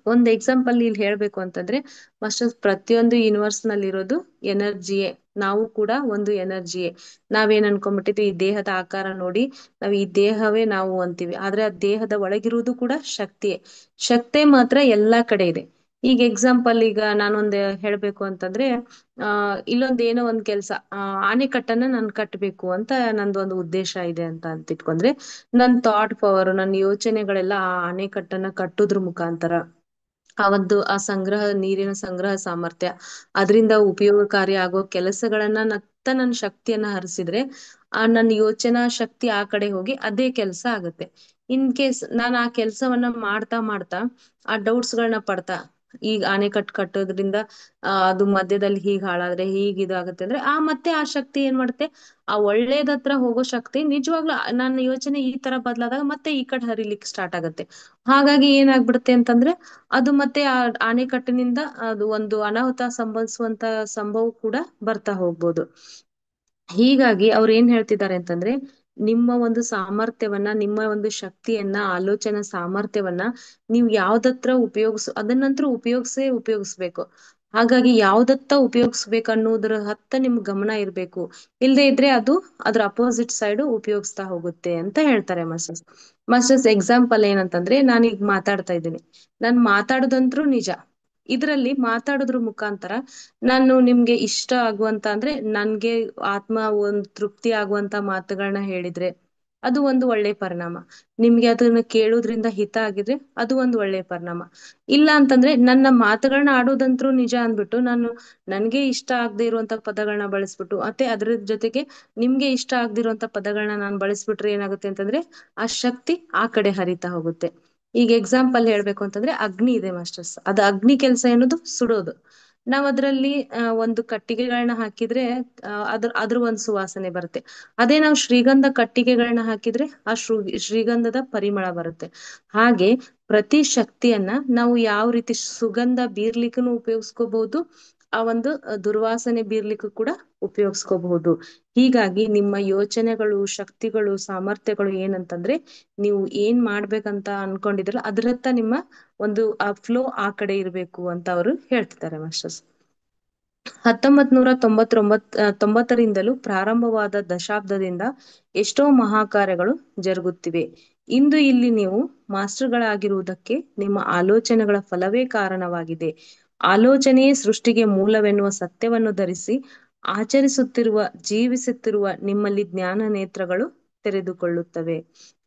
ಒಂದ್ ಎಕ್ಸಾಂಪಲ್ ಇಲ್ಲಿ ಹೇಳ್ಬೇಕು ಅಂತಂದ್ರೆ ಮಾಸ್ಟರ್ಸ್, ಪ್ರತಿಯೊಂದು ಯೂನಿವರ್ಸ್ ನಲ್ಲಿ ಇರೋದು ಎನರ್ಜಿಯೇ. ನಾವು ಕೂಡ ಒಂದು ಎನರ್ಜಿಯೇ. ನಾವೇನ್ ಅನ್ಕೊಂಡ್ಬಿಟ್ಟಿದ್ವಿ, ಈ ದೇಹದ ಆಕಾರ ನೋಡಿ ನಾವ್ ಈ ದೇಹವೇ ನಾವು ಅಂತೀವಿ, ಆದ್ರೆ ಆ ದೇಹದ ಒಳಗಿರುವುದು ಕೂಡ ಶಕ್ತಿಯೇ. ಶಕ್ತಿ ಮಾತ್ರ ಎಲ್ಲಾ ಕಡೆ ಇದೆ. ಈಗ ಎಕ್ಸಾಂಪಲ್, ಈಗ ನಾನೊಂದ್ ಹೇಳ್ಬೇಕು ಅಂತಂದ್ರೆ, ಇಲ್ಲೊಂದ್ ಏನೋ ಒಂದ್ ಕೆಲ್ಸ, ಆಣೆಕಟ್ಟನ್ನ ನಾನ್ ಕಟ್ಬೇಕು ಅಂತ ನಂದೊಂದು ಉದ್ದೇಶ ಇದೆ ಅಂತ ಇಟ್ಕೊಂಡ್ರೆ, ನನ್ ಥಾಟ್ ಪವರ್, ನನ್ನ ಯೋಚನೆಗಳೆಲ್ಲ ಆ ಅಣೆಕಟ್ಟನ್ನ ಕಟ್ಟೋದ್ರ ಮುಖಾಂತರ, ಆ ಸಂಗ್ರಹ, ನೀರಿನ ಸಂಗ್ರಹ ಸಾಮರ್ಥ್ಯ, ಅದರಿಂದ ಉಪಯೋಗಕಾರಿ ಆಗೋ ಕೆಲಸಗಳನ್ನ ನನ್ನ ಶಕ್ತಿಯನ್ನ ಹರಿಸಿದ್ರೆ, ನನ್ನ ಯೋಚನಾ ಶಕ್ತಿ ಆ ಕಡೆ ಹೋಗಿ ಅದೇ ಕೆಲಸ ಆಗುತ್ತೆ. ಇನ್ ಕೇಸ್ ನಾನು ಆ ಕೆಲ್ಸವನ್ನ ಮಾಡ್ತಾ ಮಾಡ್ತಾ ಆ ಡೌಟ್ಸ್ ಗಳನ್ನ ಪಡ್ತಾ, ಈಗ ಆಣೆಕಟ್ಟು ಕಟ್ಟೋದ್ರಿಂದ ಅದು ಮಧ್ಯದಲ್ಲಿ ಹೀಗ್ ಹಾಳಾದ್ರೆ ಹೀಗ್ ಇದಾಗುತ್ತೆ ಅಂದ್ರೆ, ಮತ್ತೆ ಆ ಶಕ್ತಿ ಏನ್ ಮಾಡುತ್ತೆ, ಆ ಒಳ್ಳೇದತ್ರ ಹೋಗೋ ಶಕ್ತಿ ನಿಜವಾಗ್ಲೂ ನನ್ನ ಯೋಚನೆ ಈ ತರ ಬದಲಾದಾಗ ಮತ್ತೆ ಈ ಕಡೆ ಹರಿಲಿಕ್ಕೆ ಸ್ಟಾರ್ಟ್ ಆಗುತ್ತೆ. ಹಾಗಾಗಿ ಏನಾಗ್ಬಿಡುತ್ತೆ ಅಂತಂದ್ರೆ, ಅದು ಮತ್ತೆ ಆ ಅಣೆಕಟ್ಟಿನಿಂದ ಅದು ಒಂದು ಅನಾಹುತ ಸಂಭವಿಸುವಂತ ಸಂಭವ ಕೂಡ ಬರ್ತಾ ಹೋಗ್ಬೋದು. ಹೀಗಾಗಿ ಅವ್ರು ಏನ್ ಹೇಳ್ತಿದ್ದಾರೆ ಅಂತಂದ್ರೆ, ನಿಮ್ಮ ಒಂದು ಸಾಮರ್ಥ್ಯವನ್ನ, ನಿಮ್ಮ ಒಂದು ಶಕ್ತಿಯನ್ನ, ಆಲೋಚನಾ ಸಾಮರ್ಥ್ಯವನ್ನ ನೀವು ಯಾವ್ದತ್ರ ಅದನ್ನಂತರೂ ಉಪಯೋಗಿಸ್ಬೇಕು. ಹಾಗಾಗಿ ಯಾವ್ದತ್ತ ಉಪಯೋಗಿಸ್ಬೇಕು ಅನ್ನೋದ್ರ ಹತ್ತ ನಿಮ್ ಗಮನ ಇರ್ಬೇಕು. ಇಲ್ದೇ ಇದ್ರೆ ಅದು ಅದ್ರ ಅಪೋಸಿಟ್ ಸೈಡ್ ಉಪಯೋಗಿಸ್ತಾ ಹೋಗುತ್ತೆ ಅಂತ ಹೇಳ್ತಾರೆ ಮಾಸ್ಟರ್ಸ್. ಎಕ್ಸಾಂಪಲ್ ಏನಂತಂದ್ರೆ, ನಾನೀಗ ಮಾತಾಡ್ತಾ ಇದ್ದೀನಿ, ನಾನ್ ಮಾತಾಡೋದಂತ್ರು ನಿಜ. ಇದ್ರಲ್ಲಿ ಮಾತಾಡೋದ್ರ ಮುಖಾಂತರ ನಾನು ನಿಮ್ಗೆ ಇಷ್ಟ ಆಗುವಂತ, ಅಂದ್ರೆ ನನ್ಗೆ ಆತ್ಮ ಒಂದ್ ತೃಪ್ತಿ ಆಗುವಂತ ಮಾತುಗಳನ್ನ ಹೇಳಿದ್ರೆ ಅದು ಒಂದು ಒಳ್ಳೆ ಪರಿಣಾಮ. ನಿಮ್ಗೆ ಅದನ್ನ ಕೇಳೋದ್ರಿಂದ ಹಿತ ಆಗಿದ್ರೆ ಅದು ಒಂದು ಒಳ್ಳೆ ಪರಿಣಾಮ. ಇಲ್ಲ ಅಂತಂದ್ರೆ, ನನ್ನ ಮಾತುಗಳನ್ನ ಆಡೋದಂತ್ರು ನಿಜ ಅಂದ್ಬಿಟ್ಟು ನಾನು ನನ್ಗೆ ಇಷ್ಟ ಆಗದೆ ಇರುವಂತ ಪದಗಳನ್ನ ಬಳಸ್ಬಿಟ್ಟು, ಮತ್ತೆ ಅದ್ರ ಜೊತೆಗೆ ನಿಮ್ಗೆ ಇಷ್ಟ ಆಗದಿರುವಂತ ಪದಗಳನ್ನ ನಾನು ಬಳಸ್ಬಿಟ್ರೆ ಏನಾಗುತ್ತೆ ಅಂತಂದ್ರೆ, ಆ ಶಕ್ತಿ ಆ ಕಡೆ ಹರಿತಾ ಹೋಗುತ್ತೆ. ಈಗ ಎಕ್ಸಾಂಪಲ್ ಹೇಳ್ಬೇಕು ಅಂತಂದ್ರೆ, ಅಗ್ನಿ ಇದೆ ಮಾಸ್ಟರ್ಸ್. ಅದು ಅಗ್ನಿ ಕೆಲಸ ಏನದು, ಸುಡೋದು. ನಾವ್ ಅದ್ರಲ್ಲಿ ಒಂದು ಕಟ್ಟಿಗೆಗಳನ್ನ ಹಾಕಿದ್ರೆ ಅದ್ರ ಒಂದ್ ಸುವಾಸನೆ ಬರುತ್ತೆ. ಅದೇ ನಾವು ಶ್ರೀಗಂಧ ಕಟ್ಟಿಗೆಗಳನ್ನ ಹಾಕಿದ್ರೆ ಆ ಶ್ರೀಗಂಧದ ಪರಿಮಳ ಬರುತ್ತೆ. ಹಾಗೆ ಪ್ರತಿ ಶಕ್ತಿಯನ್ನ ನಾವು ಯಾವ ರೀತಿ ಸುಗಂಧ ಬೀರ್ಲಿಕ್ಕೂ ಉಪಯೋಗಿಸ್ಕೋಬಹುದು, ಆ ಒಂದು ದುರ್ವಾಸನೆ ಬೀರ್ಲಿಕ್ಕೂ ಕೂಡ ಉಪಯೋಗಿಸ್ಕೋಬಹುದು. ಹೀಗಾಗಿ ನಿಮ್ಮ ಯೋಚನೆಗಳು, ಶಕ್ತಿಗಳು, ಸಾಮರ್ಥ್ಯಗಳು ಏನಂತಂದ್ರೆ, ನೀವು ಏನ್ ಮಾಡ್ಬೇಕಂತ ಅನ್ಕೊಂಡಿದ್ರಲ್ಲ ಅದ್ರತ್ತ ನಿಮ್ಮ ಒಂದು ಆ ಫ್ಲೋ ಆ ಕಡೆ ಇರ್ಬೇಕು ಅಂತ ಅವರು ಹೇಳ್ತಿದ್ದಾರೆ ಮಾಸ್ಟರ್ಸ್. 1990ರಿಂದಲೂ ಪ್ರಾರಂಭವಾದ ದಶಾಬ್ದದಿಂದ ಎಷ್ಟೋ ಮಹಾಕಾರ್ಯಗಳು ಜರುಗುತ್ತಿವೆ. ಇಂದು ಇಲ್ಲಿ ನೀವು ಮಾಸ್ಟರ್ಗಳಾಗಿರುವುದಕ್ಕೆ ನಿಮ್ಮ ಆಲೋಚನೆಗಳ ಫಲವೇ ಕಾರಣವಾಗಿದೆ. ಆಲೋಚನೆಯೇ ಸೃಷ್ಟಿಗೆ ಮೂಲವೆನ್ನುವ ಸತ್ಯವನ್ನು ಧರಿಸಿ ಆಚರಿಸುತ್ತಿರುವ, ಜೀವಿಸುತ್ತಿರುವ ನಿಮ್ಮಲ್ಲಿ ಜ್ಞಾನ ನೇತ್ರಗಳು ತೆರೆದುಕೊಳ್ಳುತ್ತವೆ.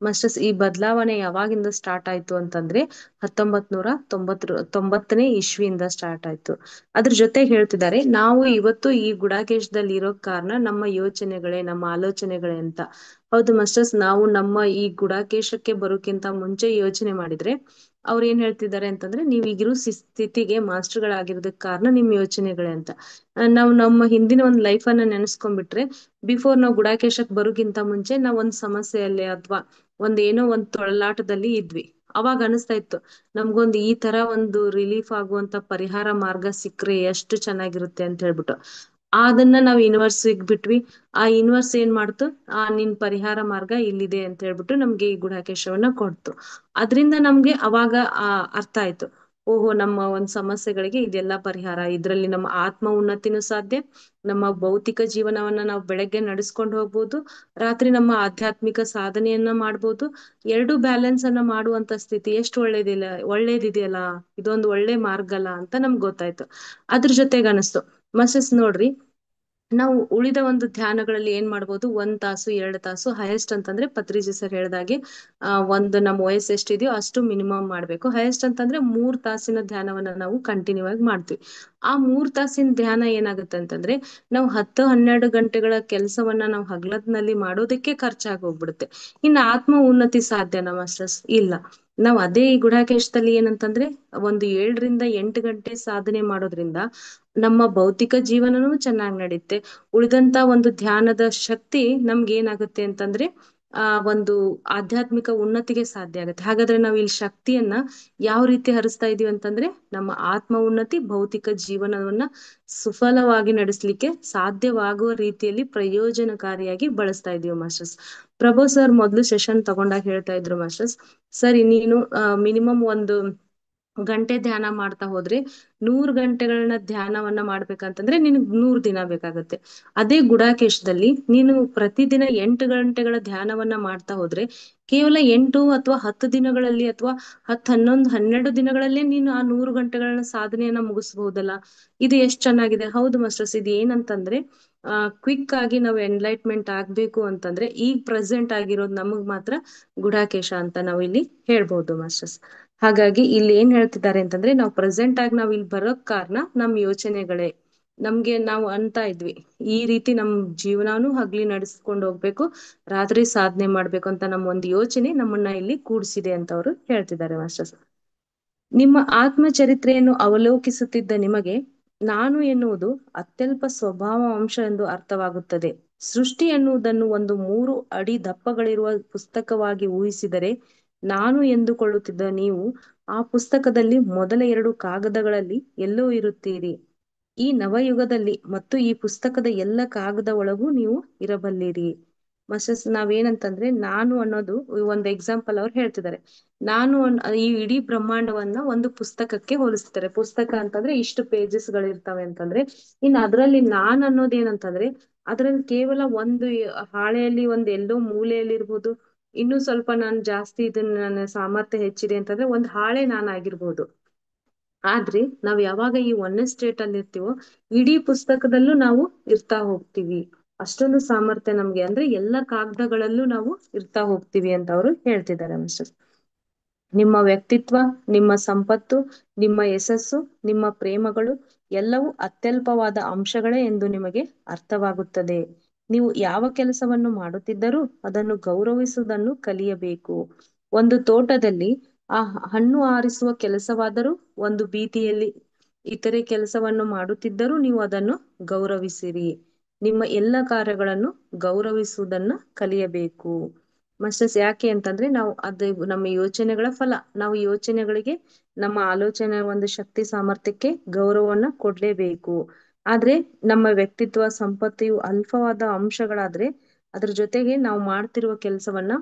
ಮಾಸ್ಟರ್ಸ್, ಈ ಬದಲಾವಣೆ ಯಾವಾಗಿಂದ ಸ್ಟಾರ್ಟ್ ಆಯ್ತು ಅಂತಂದ್ರೆ, 1990ನೇ ಇಸ್ವಿಯಿಂದ ಸ್ಟಾರ್ಟ್ ಆಯ್ತು. ಅದ್ರ ಜೊತೆ ಹೇಳ್ತಿದ್ದಾರೆ, ನಾವು ಇವತ್ತು ಈ ಗುಡಾಕೇಶದಲ್ಲಿ ಇರೋ ಕಾರಣ ನಮ್ಮ ಯೋಚನೆಗಳೇ, ನಮ್ಮ ಆಲೋಚನೆಗಳೇ ಅಂತ. ಹೌದು ಮಾಸ್ಟರ್ಸ್, ನಾವು ನಮ್ಮ ಈ ಗುಡಾಕೇಶಕ್ಕೆ ಬರೋಕ್ಕಿಂತ ಮುಂಚೆ ಯೋಚನೆ ಮಾಡಿದ್ರೆ ಅವ್ರು ಏನ್ ಹೇಳ್ತಿದ್ದಾರೆ ಅಂತಂದ್ರೆ, ನೀವ್ ಈಗಿರೋ ಸ್ಥಿತಿಗೆ ಮಾಸ್ಟರ್ಗಳಾಗಿರೋದಕ್ ಕಾರಣ ನಿಮ್ ಯೋಚನೆಗಳೇ ಅಂತ. ನಾವು ನಮ್ಮ ಹಿಂದಿನ ಒಂದ್ ಲೈಫ್ ಅನ್ನ ನೆನೆಸ್ಕೊಂಡ್ಬಿಟ್ರೆ, ಬಿಫೋರ್ ನಾವು ಗುಡಾಕೇಶಕ್ ಬರೋಕ್ಕಿಂತ ಮುಂಚೆ ನಾವ್ ಒಂದ್ ಸಮಸ್ಯೆಯಲ್ಲಿ ಅಥವಾ ಏನೋ ಒಂದ್ ತೊಳಲಾಟದಲ್ಲಿ ಇದ್ವಿ. ಅವಾಗ ಅನಿಸ್ತಾ ಇತ್ತು, ನಮ್ಗೊಂದು ಈ ತರ ಒಂದು ರಿಲೀಫ್ ಆಗುವಂತ ಪರಿಹಾರ ಮಾರ್ಗ ಸಿಕ್ಕ್ರೆ ಎಷ್ಟು ಚೆನ್ನಾಗಿರುತ್ತೆ ಅಂತ ಹೇಳ್ಬಿಟ್ಟು. ಅದನ್ನ ನಾವ್ ಯೂನಿವರ್ಸಿಗ್ ಬಿಟ್ವಿ. ಆ ಯೂನಿವರ್ಸ್ ಏನ್ ಮಾಡ್ತು, ನಿನ್ ಪರಿಹಾರ ಮಾರ್ಗ ಇಲ್ಲಿದೆ ಅಂತ ಹೇಳ್ಬಿಟ್ಟು ನಮ್ಗೆ ಈ ಗುಡಾಕೇಶವನ್ನ ಕೊಡ್ತು. ಅದ್ರಿಂದ ನಮ್ಗೆ ಅವಾಗ ಅರ್ಥ ಆಯ್ತು, ಓಹೋ, ನಮ್ಮ ಒಂದ್ ಸಮಸ್ಯೆಗಳಿಗೆ ಇದೆಲ್ಲ ಪರಿಹಾರ. ಇದ್ರಲ್ಲಿ ನಮ್ಮ ಆತ್ಮ ಉನ್ನತಿನೂ ಸಾಧ್ಯ, ನಮ್ಮ ಭೌತಿಕ ಜೀವನವನ್ನ ನಾವು ಬೆಳಗ್ಗೆ ನಡೆಸ್ಕೊಂಡು ಹೋಗ್ಬೋದು, ರಾತ್ರಿ ನಮ್ಮ ಆಧ್ಯಾತ್ಮಿಕ ಸಾಧನೆಯನ್ನ ಮಾಡ್ಬೋದು. ಎರಡು ಬ್ಯಾಲೆನ್ಸ್ ಅನ್ನ ಮಾಡುವಂತ ಸ್ಥಿತಿ ಎಷ್ಟು ಒಳ್ಳೇದಿದೆಯಲ್ಲ, ಇದೊಂದು ಒಳ್ಳೆ ಮಾರ್ಗ ಅಲ್ಲ ಅಂತ ನಮ್ಗೆ ಗೊತ್ತಾಯ್ತು. ಅದ್ರ ಜೊತೆಗೆ ಅನಿಸ್ತು ಮಸಸ್, ನೋಡ್ರಿ, ನಾವು ಉಳಿದ ಒಂದು ಧ್ಯಾನಗಳಲ್ಲಿ ಏನ್ ಮಾಡ್ಬೋದು, 1 ತಾಸು 2 ತಾಸು ಹೈಯೆಸ್ಟ್ ಅಂತಂದ್ರೆ, ಪತ್ರಿಜಿ ಸರ್ ಹೇಳ್ದಾಗೆ ಒಂದು ನಮ್ಮ ವಯಸ್ಸು ಎಷ್ಟಿದೆಯೋ ಅಷ್ಟು ಮಿನಿಮಮ್ ಮಾಡ್ಬೇಕು. ಹೈಯೆಸ್ಟ್ ಅಂತಂದ್ರೆ 3 ತಾಸಿನ ಧ್ಯಾನವನ್ನ ನಾವು ಕಂಟಿನ್ಯೂ ಆಗಿ ಮಾಡ್ತೀವಿ. ಆ 3 ತಾಸಿನ ಧ್ಯಾನ ಏನಾಗುತ್ತೆ ಅಂತಂದ್ರೆ, ನಾವು 10-12 ಗಂಟೆಗಳ ಕೆಲಸವನ್ನ ನಾವು ಹಗಲತ್ನಲ್ಲಿ ಮಾಡೋದಕ್ಕೆ ಖರ್ಚಾಗಿ ಹೋಗ್ಬಿಡುತ್ತೆ. ಇನ್ನು ಆತ್ಮ ಉನ್ನತಿ ಸಾಧ್ಯನಾ ಮಾಸ್ಟರ್ಸ್? ಇಲ್ಲ. ನಾವ್ ಅದೇ ಈ ಗುಡಾಕೇಶದಲ್ಲಿ ಏನಂತಂದ್ರೆ, ಒಂದು 7 ರಿಂದ 8 ಗಂಟೆ ಸಾಧನೆ ಮಾಡೋದ್ರಿಂದ ನಮ್ಮ ಭೌತಿಕ ಜೀವನನೂ ಚೆನ್ನಾಗಿ ನಡೆಯುತ್ತೆ. ಉಳಿದಂತ ಒಂದು ಧ್ಯಾನದ ಶಕ್ತಿ ನಮ್ಗೆ ಏನಾಗುತ್ತೆ ಅಂತಂದ್ರೆ, ಒಂದು ಆಧ್ಯಾತ್ಮಿಕ ಉನ್ನತಿಗೆ ಸಾಧ್ಯ ಆಗುತ್ತೆ. ಹಾಗಾದ್ರೆ ನಾವು ಇಲ್ಲಿ ಶಕ್ತಿಯನ್ನ ಯಾವ ರೀತಿ ಹರಿಸ್ತಾ ಇದೀವಿ ಅಂತಂದ್ರೆ, ನಮ್ಮ ಆತ್ಮ ಉನ್ನತಿ, ಭೌತಿಕ ಜೀವನವನ್ನ ಸುಫಲವಾಗಿ ನಡೆಸಲಿಕ್ಕೆ ಸಾಧ್ಯವಾಗುವ ರೀತಿಯಲ್ಲಿ ಪ್ರಯೋಜನಕಾರಿಯಾಗಿ ಬಳಸ್ತಾ ಇದೀವಿ ಮಾಸ್ಟರ್ಸ್. ಪ್ರಭು ಸರ್ ಮೊದಲು ಸೆಷನ್ ತಗೊಂಡಾಗ ಹೇಳ್ತಾ ಇದ್ರು ಮಾಸ್ಟರ್ಸ್, ಸರಿ ನೀನು ಮಿನಿಮಮ್ ಒಂದು ಗಂಟೆ ಧ್ಯಾನ ಮಾಡ್ತಾ ಹೋದ್ರೆ 100 ಗಂಟೆಗಳನ್ನ ಧ್ಯಾನವನ್ನ ಮಾಡ್ಬೇಕಂತಂದ್ರೆ ನಿನಗ್ 100 ದಿನ ಬೇಕಾಗತ್ತೆ. ಅದೇ ಗುಡಾಕೇಶದಲ್ಲಿ ನೀನು ಪ್ರತಿದಿನ 8 ಗಂಟೆಗಳ ಧ್ಯಾನವನ್ನ ಮಾಡ್ತಾ ಹೋದ್ರೆ ಕೇವಲ 8 ಅಥವಾ 10 ದಿನಗಳಲ್ಲಿ, ಅಥವಾ 10, 11, 12 ದಿನಗಳಲ್ಲೇ ನೀನು ಆ 100 ಗಂಟೆಗಳ ಸಾಧನೆಯನ್ನ ಮುಗಿಸಬಹುದಲ್ಲ. ಇದು ಎಷ್ಟ್ ಚೆನ್ನಾಗಿದೆ. ಹೌದು ಮಾಸ್ಟರ್ಸ್, ಇದು ಏನಂತಂದ್ರೆ ಕ್ವಿಕ್ ಆಗಿ ನಾವು ಎನ್ಲೈಟ್ಮೆಂಟ್ ಆಗ್ಬೇಕು ಅಂತಂದ್ರೆ ಈಗ ಪ್ರೆಸೆಂಟ್ ಆಗಿರೋದು ನಮಗ್ ಮಾತ್ರ ಗುಡಾಕೇಶ ಅಂತ ನಾವು ಇಲ್ಲಿ ಹೇಳ್ಬಹುದು ಮಾಸ್ಟರ್ಸ್. ಹಾಗಾಗಿ ಇಲ್ಲಿ ಏನ್ ಹೇಳ್ತಿದ್ದಾರೆ ಅಂತಂದ್ರೆ, ನಾವು ಪ್ರೆಸೆಂಟ್ ಆಗಿ ನಾವ್ ಇಲ್ಲಿ ಬರೋಕ್ ಕಾರಣ ನಮ್ ಯೋಚನೆಗಳೇ. ನಮ್ಗೆ ನಾವು ಅಂತ ಇದ್ವಿ ಈ ರೀತಿ ನಮ್ ಜೀವನಾನು ಹಗ್ಲಿ ನಡೆಸ್ಕೊಂಡು ಹೋಗ್ಬೇಕು, ರಾತ್ರಿ ಸಾಧನೆ ಮಾಡ್ಬೇಕು ಅಂತ ನಮ್ಮ ಒಂದು ಯೋಚನೆ ನಮ್ಮನ್ನ ಇಲ್ಲಿ ಕೂಡ್ಸಿದೆ ಅಂತ ಅವರು ಹೇಳ್ತಿದ್ದಾರೆ ಮಾಸ್ಟರ್ಸ್. ನಿಮ್ಮ ಆತ್ಮಚರಿತ್ರೆಯನ್ನು ಅವಲೋಕಿಸುತ್ತಿದ್ದ ನಿಮಗೆ ನಾನು ಎನ್ನುವುದು ಅತ್ಯಲ್ಪ ಸ್ವಭಾವ ಅಂಶ ಎಂದು ಅರ್ಥವಾಗುತ್ತದೆ. ಸೃಷ್ಟಿ ಎನ್ನುವುದನ್ನು ಒಂದು 3 ಅಡಿ ದಪ್ಪಗಳಿರುವ ಪುಸ್ತಕವಾಗಿ ಊಹಿಸಿದರೆ, ನಾನು ಎಂದುಕೊಳ್ಳುತ್ತಿದ್ದ ನೀವು ಆ ಪುಸ್ತಕದಲ್ಲಿ ಮೊದಲ 2 ಕಾಗದಗಳಲ್ಲಿ ಎಲ್ಲೋ ಇರುತ್ತೀರಿ. ಈ ನವಯುಗದಲ್ಲಿ ಮತ್ತು ಈ ಪುಸ್ತಕದ ಎಲ್ಲ ಕಾಗದ ಒಳಗೂ ನೀವು ಇರಬಲ್ಲಿರಿ. ಮಸಸ್ ನಾವೇನಂತಂದ್ರೆ, ನಾನು ಅನ್ನೋದು ಒಂದು ಎಕ್ಸಾಂಪಲ್ ಅವ್ರು ಹೇಳ್ತಿದ್ದಾರೆ. ಈ ಇಡೀ ಬ್ರಹ್ಮಾಂಡವನ್ನ ಒಂದು ಪುಸ್ತಕಕ್ಕೆ ಹೋಲಿಸ್ತಾರೆ. ಪುಸ್ತಕ ಅಂತಂದ್ರೆ ಇಷ್ಟು ಪೇಜಸ್ ಗಳಿರ್ತವೆ ಅಂತಂದ್ರೆ, ಇನ್ನು ಅದ್ರಲ್ಲಿ ನಾನ್ ಅನ್ನೋದು ಏನಂತಂದ್ರೆ, ಅದ್ರಲ್ಲಿ ಕೇವಲ ಒಂದು ಹಾಳೆಯಲ್ಲಿ ಒಂದು ಎಲ್ಲೋ ಮೂಲೆಯಲ್ಲಿ ಇರ್ಬೋದು. ಇನ್ನು ಸ್ವಲ್ಪ ನಾನು ಜಾಸ್ತಿ ಇದನ್ನ ನನ್ನ ಸಾಮರ್ಥ್ಯ ಹೆಚ್ಚಿದೆ ಅಂತಂದ್ರೆ ಒಂದ್ ಹಾಳೆ ನಾನಾಗಿರ್ಬೋದು. ಆದ್ರೆ ನಾವ್ ಯಾವಾಗ ಈ ಒಂದೇ ಸ್ಟೇಟ್ ಅಲ್ಲಿ ಇರ್ತೀವೋ ಇಡೀ ಪುಸ್ತಕದಲ್ಲೂ ನಾವು ಇರ್ತಾ ಹೋಗ್ತೀವಿ. ಅಷ್ಟೊಂದು ಸಾಮರ್ಥ್ಯ ನಮ್ಗೆ, ಅಂದ್ರೆ ಎಲ್ಲ ಕಾಗದಗಳಲ್ಲೂ ನಾವು ಇರ್ತಾ ಹೋಗ್ತೀವಿ ಅಂತ ಅವರು ಹೇಳ್ತಿದ್ದಾರೆ ಮಿಸ್ಟರ್. ನಿಮ್ಮ ವ್ಯಕ್ತಿತ್ವ, ನಿಮ್ಮ ಸಂಪತ್ತು, ನಿಮ್ಮ ಯಶಸ್ಸು, ನಿಮ್ಮ ಪ್ರೇಮಗಳು ಎಲ್ಲವೂ ಅತ್ಯಲ್ಪವಾದ ಅಂಶಗಳೇ ಎಂದು ನಿಮಗೆ ಅರ್ಥವಾಗುತ್ತದೆ. ನೀವು ಯಾವ ಕೆಲಸವನ್ನು ಮಾಡುತ್ತಿದ್ದರೂ ಅದನ್ನು ಗೌರವಿಸುವುದನ್ನು ಕಲಿಯಬೇಕು. ಒಂದು ತೋಟದಲ್ಲಿ ಆ ಹಣ್ಣು ಆರಿಸುವ ಕೆಲಸವಾದರೂ, ಒಂದು ಬೀದಿಯಲ್ಲಿ ಇತರೆ ಕೆಲಸವನ್ನು ಮಾಡುತ್ತಿದ್ದರೂ ನೀವು ಅದನ್ನು ಗೌರವಿಸಿರಿ. ನಿಮ್ಮ ಎಲ್ಲ ಕಾರ್ಯಗಳನ್ನು ಗೌರವಿಸುವುದನ್ನ ಕಲಿಯಬೇಕು. ಮಸ್ಟರ್ಸ್ ಯಾಕೆ ಅಂತಂದ್ರೆ, ನಾವು ಅದು ನಮ್ಮ ಯೋಚನೆಗಳ ಫಲ. ನಾವು ಯೋಚನೆಗಳಿಗೆ, ನಮ್ಮ ಆಲೋಚನೆ ಒಂದು ಶಕ್ತಿ ಸಾಮರ್ಥ್ಯಕ್ಕೆ ಗೌರವವನ್ನ ಕೊಡ್ಲೇಬೇಕು. ಆದ್ರೆ ನಮ್ಮ ವ್ಯಕ್ತಿತ್ವ, ಸಂಪತ್ತು ಇವು ಅಲ್ಪವಾದ ಅಂಶಗಳಾದ್ರೆ ಅದ್ರ ಜೊತೆಗೆ ನಾವು ಮಾಡ್ತಿರುವ ಕೆಲಸವನ್ನ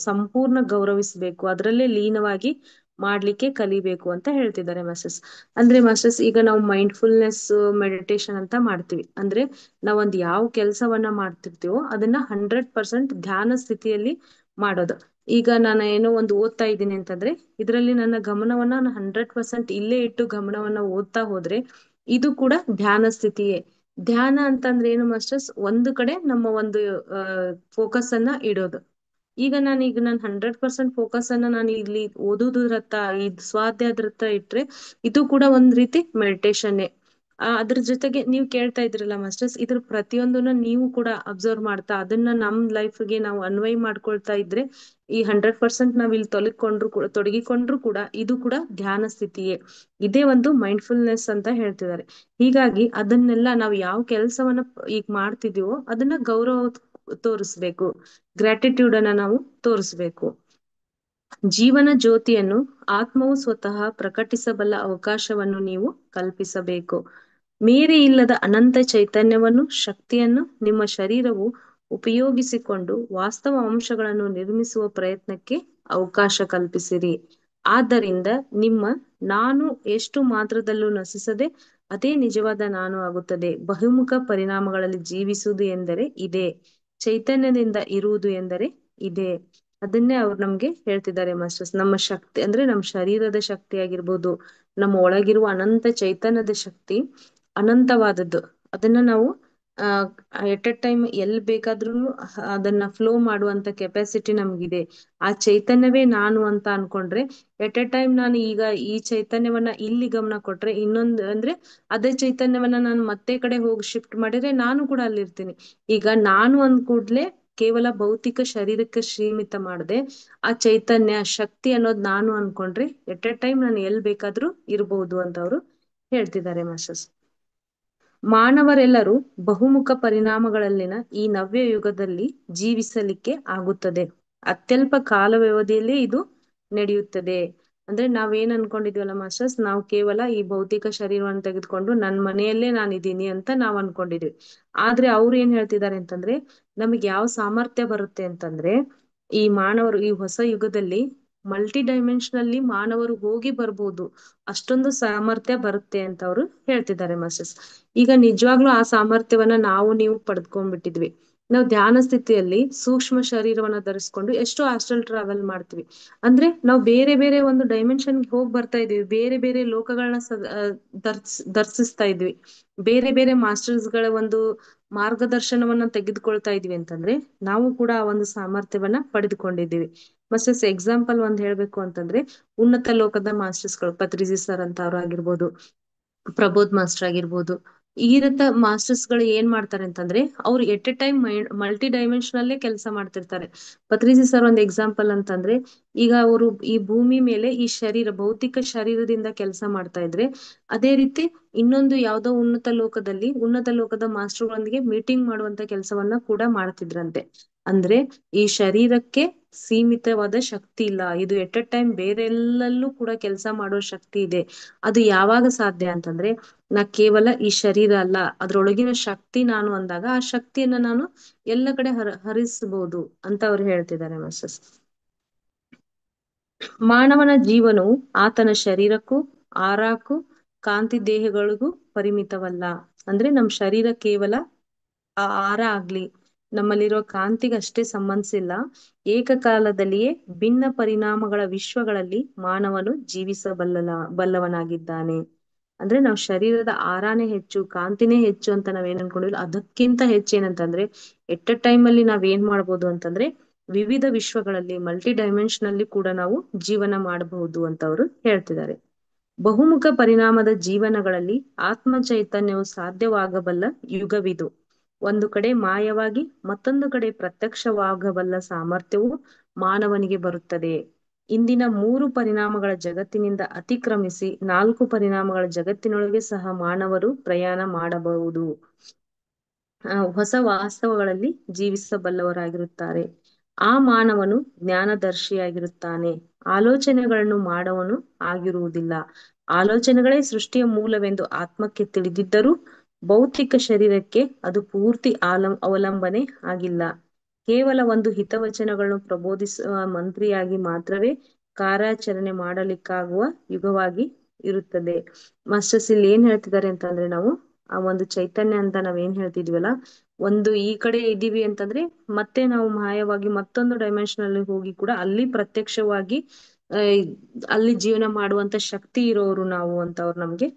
ಸಂಪೂರ್ಣ ಗೌರವಿಸಬೇಕು, ಅದರಲ್ಲೇ ಲೀನವಾಗಿ ಮಾಡ್ಲಿಕ್ಕೆ ಕಲಿಬೇಕು ಅಂತ ಹೇಳ್ತಿದ್ದಾರೆ ಮಾಸ್ಟರ್ಸ್. ಅಂದ್ರೆ ಮಾಸ್ಟರ್ಸ್, ಈಗ ನಾವು ಮೈಂಡ್ಫುಲ್ನೆಸ್ ಮೆಡಿಟೇಷನ್ ಅಂತ ಮಾಡ್ತೀವಿ. ಅಂದ್ರೆ ನಾವೊಂದ್ ಯಾವ ಕೆಲಸವನ್ನ ಮಾಡ್ತಿರ್ತೀವೋ ಅದನ್ನ 100% ಧ್ಯಾನ ಸ್ಥಿತಿಯಲ್ಲಿ ಮಾಡೋದು. ಈಗ ನಾನು ಏನೋ ಒಂದು ಓದ್ತಾ ಇದ್ದೀನಿ ಅಂತಂದ್ರೆ ಇದರಲ್ಲಿ ನನ್ನ ಗಮನವನ್ನ ನಾನು 100% ಇಲ್ಲೇ ಇಟ್ಟು ಗಮನವನ್ನ ಓದ್ತಾ ಹೋದ್ರೆ ಇದು ಕೂಡ ಧ್ಯಾನ ಸ್ಥಿತಿಯೇ. ಧ್ಯಾನ ಅಂತಂದ್ರೆ ಏನು ಮಾಸ್ಟರ್ಸ್, ಒಂದು ಕಡೆ ನಮ್ಮ ಒಂದು ಫೋಕಸ್ ಅನ್ನ ಇಡೋದು. ಈಗ ನಾನು 100% ಫೋಕಸ್ ಅನ್ನ ನಾನು ಇಲ್ಲಿ ಓದುವುದರತ್ತ, ಸ್ವಾಧ್ಯಾಯದತ್ತ ಇಟ್ರೆ ಇದು ಕೂಡ ಒಂದ್ ರೀತಿ ಮೆಡಿಟೇಷನ್ನೇ. ಅದ್ರ ಜೊತೆಗೆ ನೀವು ಕೇಳ್ತಾ ಇದ್ರಲ್ಲ ಮಾಸ್ಟರ್ಸ್, ಇದ್ರ ಪ್ರತಿಯೊಂದನ್ನ ನೀವು ಕೂಡ ಅಬ್ಸರ್ವ್ ಮಾಡ್ತಾ ಅದನ್ನ ನಮ್ ಲೈಫ್ಗೆ ನಾವು ಅನ್ವಯ ಮಾಡ್ಕೊಳ್ತಾ ಇದ್ರೆ ಈ 100% ನಾವ್ ಇಲ್ಲಿ ತೊಡಗಿಕೊಂಡ್ರು ಕೂಡ ಇದು ಕೂಡ ಧ್ಯಾನ ಸ್ಥಿತಿಯೇ. ಇದೇ ಒಂದು ಮೈಂಡ್ಫುಲ್ನೆಸ್ ಅಂತ ಹೇಳ್ತಿದ್ದಾರೆ. ಹೀಗಾಗಿ ಅದನ್ನೆಲ್ಲ ನಾವು ಯಾವ ಕೆಲಸವನ್ನ ಈಗ ಮಾಡ್ತಿದೀವೋ ಅದನ್ನ ಗೌರವ ತೋರಿಸ್ಬೇಕು, ಗ್ರಾಟಿಟ್ಯೂಡ್ ಅನ್ನ ನಾವು ತೋರಿಸ್ಬೇಕು. ಜೀವನ ಜ್ಯೋತಿಯನ್ನು ಆತ್ಮವು ಸ್ವತಃ ಪ್ರಕಟಿಸಬಲ್ಲ ಅವಕಾಶವನ್ನು ನೀವು ಕಲ್ಪಿಸಬೇಕು. ಮೇರೆ ಇಲ್ಲದ ಅನಂತ ಚೈತನ್ಯವನ್ನು, ಶಕ್ತಿಯನ್ನು ನಿಮ್ಮ ಶರೀರವು ಉಪಯೋಗಿಸಿಕೊಂಡು ವಾಸ್ತವ ಅಂಶಗಳನ್ನು ನಿರ್ಮಿಸುವ ಪ್ರಯತ್ನಕ್ಕೆ ಅವಕಾಶ ಕಲ್ಪಿಸಿರಿ. ಆದ್ದರಿಂದ ನಿಮ್ಮ ನಾನು ಎಷ್ಟು ಮಾತ್ರದಲ್ಲೂ ನಶಿಸದೆ ಅದೇ ನಿಜವಾದ ನಾನು ಆಗುತ್ತದೆ. ಬಹುಮುಖ ಪರಿಣಾಮಗಳಲ್ಲಿ ಜೀವಿಸುವುದು ಎಂದರೆ ಇದೇ. ಚೈತನ್ಯದಿಂದ ಇರುವುದು ಎಂದರೆ ಇದೇ. ಅದನ್ನೇ ಅವ್ರು ನಮ್ಗೆ ಹೇಳ್ತಿದ್ದಾರೆ ಮಾಸ್ಟರ್ಸ್. ನಮ್ಮ ಶಕ್ತಿ ಅಂದ್ರೆ ನಮ್ಮ ಶರೀರದ ಶಕ್ತಿ ಆಗಿರ್ಬೋದು, ನಮ್ಮ ಒಳಗಿರುವ ಅನಂತ ಚೈತನ್ಯದ ಶಕ್ತಿ ಅನಂತವಾದದ್ದು. ಅದನ್ನ ನಾವು ಎಟ್ ಎ ಟೈಮ್ ಎಲ್ ಬೇಕಾದ್ರೂ ಅದನ್ನ ಫ್ಲೋ ಮಾಡುವಂತ ಕೆಪಾಸಿಟಿ ನಮ್ಗಿದೆ. ಆ ಚೈತನ್ಯವೇ ನಾನು ಅಂತ ಅನ್ಕೊಂಡ್ರೆ ಎಟ್ ಎ ಟೈಮ್ ನಾನು ಈಗ ಈ ಚೈತನ್ಯವನ್ನ ಇಲ್ಲಿ ಗಮನ ಕೊಟ್ರೆ ಇನ್ನೊಂದು ಅಂದ್ರೆ ಅದೇ ಚೈತನ್ಯವನ್ನ ನಾನು ಮತ್ತೆ ಕಡೆ ಹೋಗಿ ಶಿಫ್ಟ್ ಮಾಡಿದ್ರೆ ನಾನು ಕೂಡ ಅಲ್ಲಿರ್ತೀನಿ. ಈಗ ನಾನು ಅಂದ್ ಕೂಡ್ಲೆ ಕೇವಲ ಭೌತಿಕ ಶರೀರಕ್ಕೆ ಸೀಮಿತ ಮಾಡದೆ ಆ ಚೈತನ್ಯ ಶಕ್ತಿ ಅನ್ನೋದು ನಾನು ಅನ್ಕೊಂಡ್ರೆ ಎಟ್ ಎ ಟೈಮ್ ನಾನು ಎಲ್ ಬೇಕಾದ್ರೂ ಇರಬಹುದು ಅಂತ ಅವರು ಹೇಳ್ತಿದ್ದಾರೆ ಮಾಸ್ಟರ್ಸ್. ಮಾನವರೆಲ್ಲರೂ ಬಹುಮುಖ ಪರಿಣಾಮಗಳಲ್ಲಿನ ಈ ನವ್ಯ ಯುಗದಲ್ಲಿ ಜೀವಿಸಲಿಕ್ಕೆ ಆಗುತ್ತದೆ. ಅತ್ಯಲ್ಪ ಕಾಲ ವ್ಯವಧಿಯಲ್ಲೇ ಇದು ನಡೆಯುತ್ತದೆ. ಅಂದ್ರೆ ನಾವೇನ್ ಅನ್ಕೊಂಡಿದ್ವಲ್ಲ ಮಾಸ್ಟರ್ಸ್, ನಾವು ಕೇವಲ ಈ ಭೌತಿಕ ಶರೀರವನ್ನು ತೆಗೆದುಕೊಂಡು ನನ್ ಮನೆಯಲ್ಲೇ ನಾನಿದ್ದೀನಿ ಅಂತ ನಾವ್ ಅನ್ಕೊಂಡಿದ್ವಿ. ಆದ್ರೆ ಅವ್ರು ಏನ್ ಹೇಳ್ತಿದ್ದಾರೆ ಅಂತಂದ್ರೆ, ನಮಗೆ ಯಾವ ಸಾಮರ್ಥ್ಯ ಬರುತ್ತೆ ಅಂತಂದ್ರೆ, ಈ ಮಾನವರು ಈ ಹೊಸ ಯುಗದಲ್ಲಿ ಮಲ್ಟಿ ಡೈಮೆನ್ಷನಲ್ಲಿ ಮಾನವರು ಹೋಗಿ ಬರ್ಬೋದು, ಅಷ್ಟೊಂದು ಸಾಮರ್ಥ್ಯ ಬರುತ್ತೆ ಅಂತ ಅವರು ಹೇಳ್ತಿದ್ದಾರೆ ಮಾಸ್ಟರ್ಸ್. ಈಗ ನಿಜವಾಗ್ಲೂ ಆ ಸಾಮರ್ಥ್ಯವನ್ನ ನಾವು ನೀವು ಪಡೆದ್ಕೊಂಡ್ಬಿಟ್ಟಿದ್ವಿ. ನಾವು ಧ್ಯಾನ ಸ್ಥಿತಿಯಲ್ಲಿ ಸೂಕ್ಷ್ಮ ಶರೀರವನ್ನ ಧರಿಸ್ಕೊಂಡು ಎಷ್ಟೋ ಆಸ್ಟ್ರಲ್ ಟ್ರಾವೆಲ್ ಮಾಡ್ತೀವಿ. ಅಂದ್ರೆ ನಾವು ಬೇರೆ ಬೇರೆ ಒಂದು ಡೈಮೆನ್ಷನ್ಗೆ ಹೋಗಿ ಬರ್ತಾ ಇದೀವಿ, ಬೇರೆ ಬೇರೆ ಲೋಕಗಳನ್ನ ದರ್ಶಿಸ್ತಾ ಇದ್ವಿ, ಬೇರೆ ಬೇರೆ ಮಾಸ್ಟರ್ಸ್ ಗಳ ಒಂದು ಮಾರ್ಗದರ್ಶನವನ್ನ ತೆಗೆದುಕೊಳ್ತಾ ಇದೀವಿ ಅಂತಂದ್ರೆ ನಾವು ಕೂಡ ಆ ಒಂದು ಸಾಮರ್ಥ್ಯವನ್ನ ಪಡೆದುಕೊಂಡಿದ್ದೀವಿ. ಮಾಸ್ಟರ್ಸ್ ಎಕ್ಸಾಂಪಲ್ ಒಂದ್ ಹೇಳ್ಬೇಕು ಅಂತಂದ್ರೆ, ಉನ್ನತ ಲೋಕದ ಮಾಸ್ಟರ್ಸ್ ಗಳು ಪತ್ರಿಜಿ ಸರ್ ಅಂತ ಅವ್ರು ಆಗಿರ್ಬೋದು, ಪ್ರಬೋಧ್ ಮಾಸ್ಟರ್ ಆಗಿರ್ಬೋದು, ಈ ರೀತ ಮಾಸ್ಟರ್ಸ್ ಗಳು ಏನ್ ಮಾಡ್ತಾರೆ ಅಂತಂದ್ರೆ ಅವ್ರು ಎಟ್ ಎ ಟೈಮ್ ಮಲ್ಟಿ ಡೈಮೆನ್ಷನಲ್ಲೇ ಕೆಲಸ ಮಾಡ್ತಿರ್ತಾರೆ. ಪತ್ರಿಜಿ ಸರ್ ಒಂದ್ ಎಕ್ಸಾಂಪಲ್ ಅಂತಂದ್ರೆ, ಈಗ ಅವರು ಈ ಭೂಮಿ ಮೇಲೆ ಈ ಶರೀರ ಭೌತಿಕ ಶರೀರದಿಂದ ಕೆಲಸ ಮಾಡ್ತಾ ಇದ್ರೆ, ಅದೇ ರೀತಿ ಇನ್ನೊಂದು ಯಾವ್ದೋ ಉನ್ನತ ಲೋಕದ ಮಾಸ್ಟರ್ಗಳೊಂದಿಗೆ ಮೀಟಿಂಗ್ ಮಾಡುವಂತ ಕೆಲಸವನ್ನ ಕೂಡ ಮಾಡ್ತಿದ್ರಂತೆ. ಅಂದ್ರೆ ಈ ಶರೀರಕ್ಕೆ ಸೀಮಿತವಾದ ಶಕ್ತಿ ಇಲ್ಲ, ಇದು ಎಟ್ ಎ ಟೈಮ್ ಬೇರೆ ಎಲ್ಲಲ್ಲೂ ಕೂಡ ಕೆಲಸ ಮಾಡೋ ಶಕ್ತಿ ಇದೆ. ಅದು ಯಾವಾಗ ಸಾಧ್ಯ ಅಂತಂದ್ರೆ, ನಾ ಕೇವಲ ಈ ಶರೀರ ಅಲ್ಲ, ಅದ್ರೊಳಗಿನ ಶಕ್ತಿ ನಾನು ಅಂದಾಗ ಆ ಶಕ್ತಿಯನ್ನ ನಾನು ಎಲ್ಲ ಕಡೆ ಹರಿಸಬಹುದು ಅಂತ ಅವ್ರು ಹೇಳ್ತಿದ್ದಾರೆ ಮಾಸ್ಟರ್ಸ್. ಮಾನವನ ಜೀವನವು ಆತನ ಶರೀರಕ್ಕೂ ಆರಾಕ್ಕೂ ಕಾಂತಿ ದೇಹಗಳಿಗೂ ಪರಿಮಿತವಲ್ಲ. ಅಂದ್ರೆ ನಮ್ ಶರೀರ ಕೇವಲ ಆ ಆರ ಆಗ್ಲಿ ನಮ್ಮಲ್ಲಿರೋ ಕಾಂತಿಗಷ್ಟೇ ಸಂಬಂಧಿಸಿಲ್ಲ. ಏಕಕಾಲದಲ್ಲಿಯೇ ಭಿನ್ನ ಪರಿಣಾಮಗಳ ವಿಶ್ವಗಳಲ್ಲಿ ಮಾನವನು ಬಲ್ಲವನಾಗಿದ್ದಾನೆ. ಅಂದ್ರೆ ನಾವ್ ಶರೀರದ ಆರಾನೇ ಹೆಚ್ಚು, ಕಾಂತಿನೇ ಹೆಚ್ಚು ಅಂತ ನಾವೇನ್ ಅನ್ಕೊಂಡಿಲ್ಲ, ಅದಕ್ಕಿಂತ ಹೆಚ್ಚೇನಂತಂದ್ರೆ ಎಟ್ ಅ ಟೈಮ್ ಅಲ್ಲಿ ನಾವ್ ಏನ್ ಮಾಡ್ಬೋದು ಅಂತಂದ್ರೆ ವಿವಿಧ ವಿಶ್ವಗಳಲ್ಲಿ ಮಲ್ಟಿ ಡೈಮೆನ್ಷನಲ್ಲಿ ಕೂಡ ನಾವು ಜೀವನ ಮಾಡಬಹುದು ಅಂತ ಅವರು ಹೇಳ್ತಿದ್ದಾರೆ. ಬಹುಮುಖ ಪರಿಣಾಮದ ಜೀವನಗಳಲ್ಲಿ ಆತ್ಮ ಚೈತನ್ಯವು ಸಾಧ್ಯವಾಗಬಲ್ಲ ಯುಗವಿದು. ಒಂದು ಕಡೆ ಮಾಯವಾಗಿ ಮತ್ತೊಂದು ಕಡೆ ಪ್ರತ್ಯಕ್ಷವಾಗಬಲ್ಲ ಸಾಮರ್ಥ್ಯವು ಮಾನವನಿಗೆ ಬರುತ್ತದೆ. ಇಂದಿನ 3 ಪರಿಣಾಮಗಳ ಜಗತ್ತಿನಿಂದ ಅತಿಕ್ರಮಿಸಿ 4 ಪರಿಣಾಮಗಳ ಜಗತ್ತಿನೊಳಗೆ ಸಹ ಮಾನವರು ಪ್ರಯಾಣ ಮಾಡಬಹುದು. ಹೊಸ ವಾಸ್ತವಗಳಲ್ಲಿ ಜೀವಿಸಬಲ್ಲವರಾಗಿರುತ್ತಾರೆ. ಆ ಮಾನವನು ಜ್ಞಾನದರ್ಶಿಯಾಗಿರುತ್ತಾನೆ, ಆಲೋಚನೆಗಳನ್ನು ಮಾಡವನು ಆಗಿರುವುದಿಲ್ಲ. ಆಲೋಚನೆಗಳೇ ಸೃಷ್ಟಿಯ ಮೂಲವೆಂದು ಆತ್ಮಕ್ಕೆ ತಿಳಿದಿದ್ದರೂ ಭೌತಿಕ ಶರೀರಕ್ಕೆ ಅದು ಪೂರ್ತಿ ಅವಲಂಬನೆ ಆಗಿಲ್ಲ. ಕೇವಲ ಒಂದು ಹಿತವಚನಗಳನ್ನು ಪ್ರಬೋಧಿಸುವ ಮಂತ್ರಿಯಾಗಿ ಮಾತ್ರವೇ ಕಾರ್ಯಾಚರಣೆ ಮಾಡಲಿಕ್ಕಾಗುವ ಯುಗವಾಗಿ ಇರುತ್ತದೆ. ಮಾಸ್ಟರ್ಸ್ ಇಲ್ಲಿ ಏನ್ ಹೇಳ್ತಿದ್ದಾರೆ ಅಂತಂದ್ರೆ, ನಾವು ಆ ಒಂದು ಚೈತನ್ಯ ಅಂತ ನಾವೇನ್ ಹೇಳ್ತಿದ್ವಲ್ಲ, ಒಂದು ಈ ಕಡೆ ಇದೀವಿ ಅಂತಂದ್ರೆ ಮತ್ತೆ ನಾವು ಮಾಯವಾಗಿ ಮತ್ತೊಂದು ಡೈಮೆನ್ಷನ್ ಅಲ್ಲಿ ಹೋಗಿ ಕೂಡ ಅಲ್ಲಿ ಪ್ರತ್ಯಕ್ಷವಾಗಿ ಅಲ್ಲಿ ಜೀವನ ಮಾಡುವಂತ ಶಕ್ತಿ ಇರೋರು ನಾವು ಅಂತ ಅವ್ರು ನಮ್ಗೆ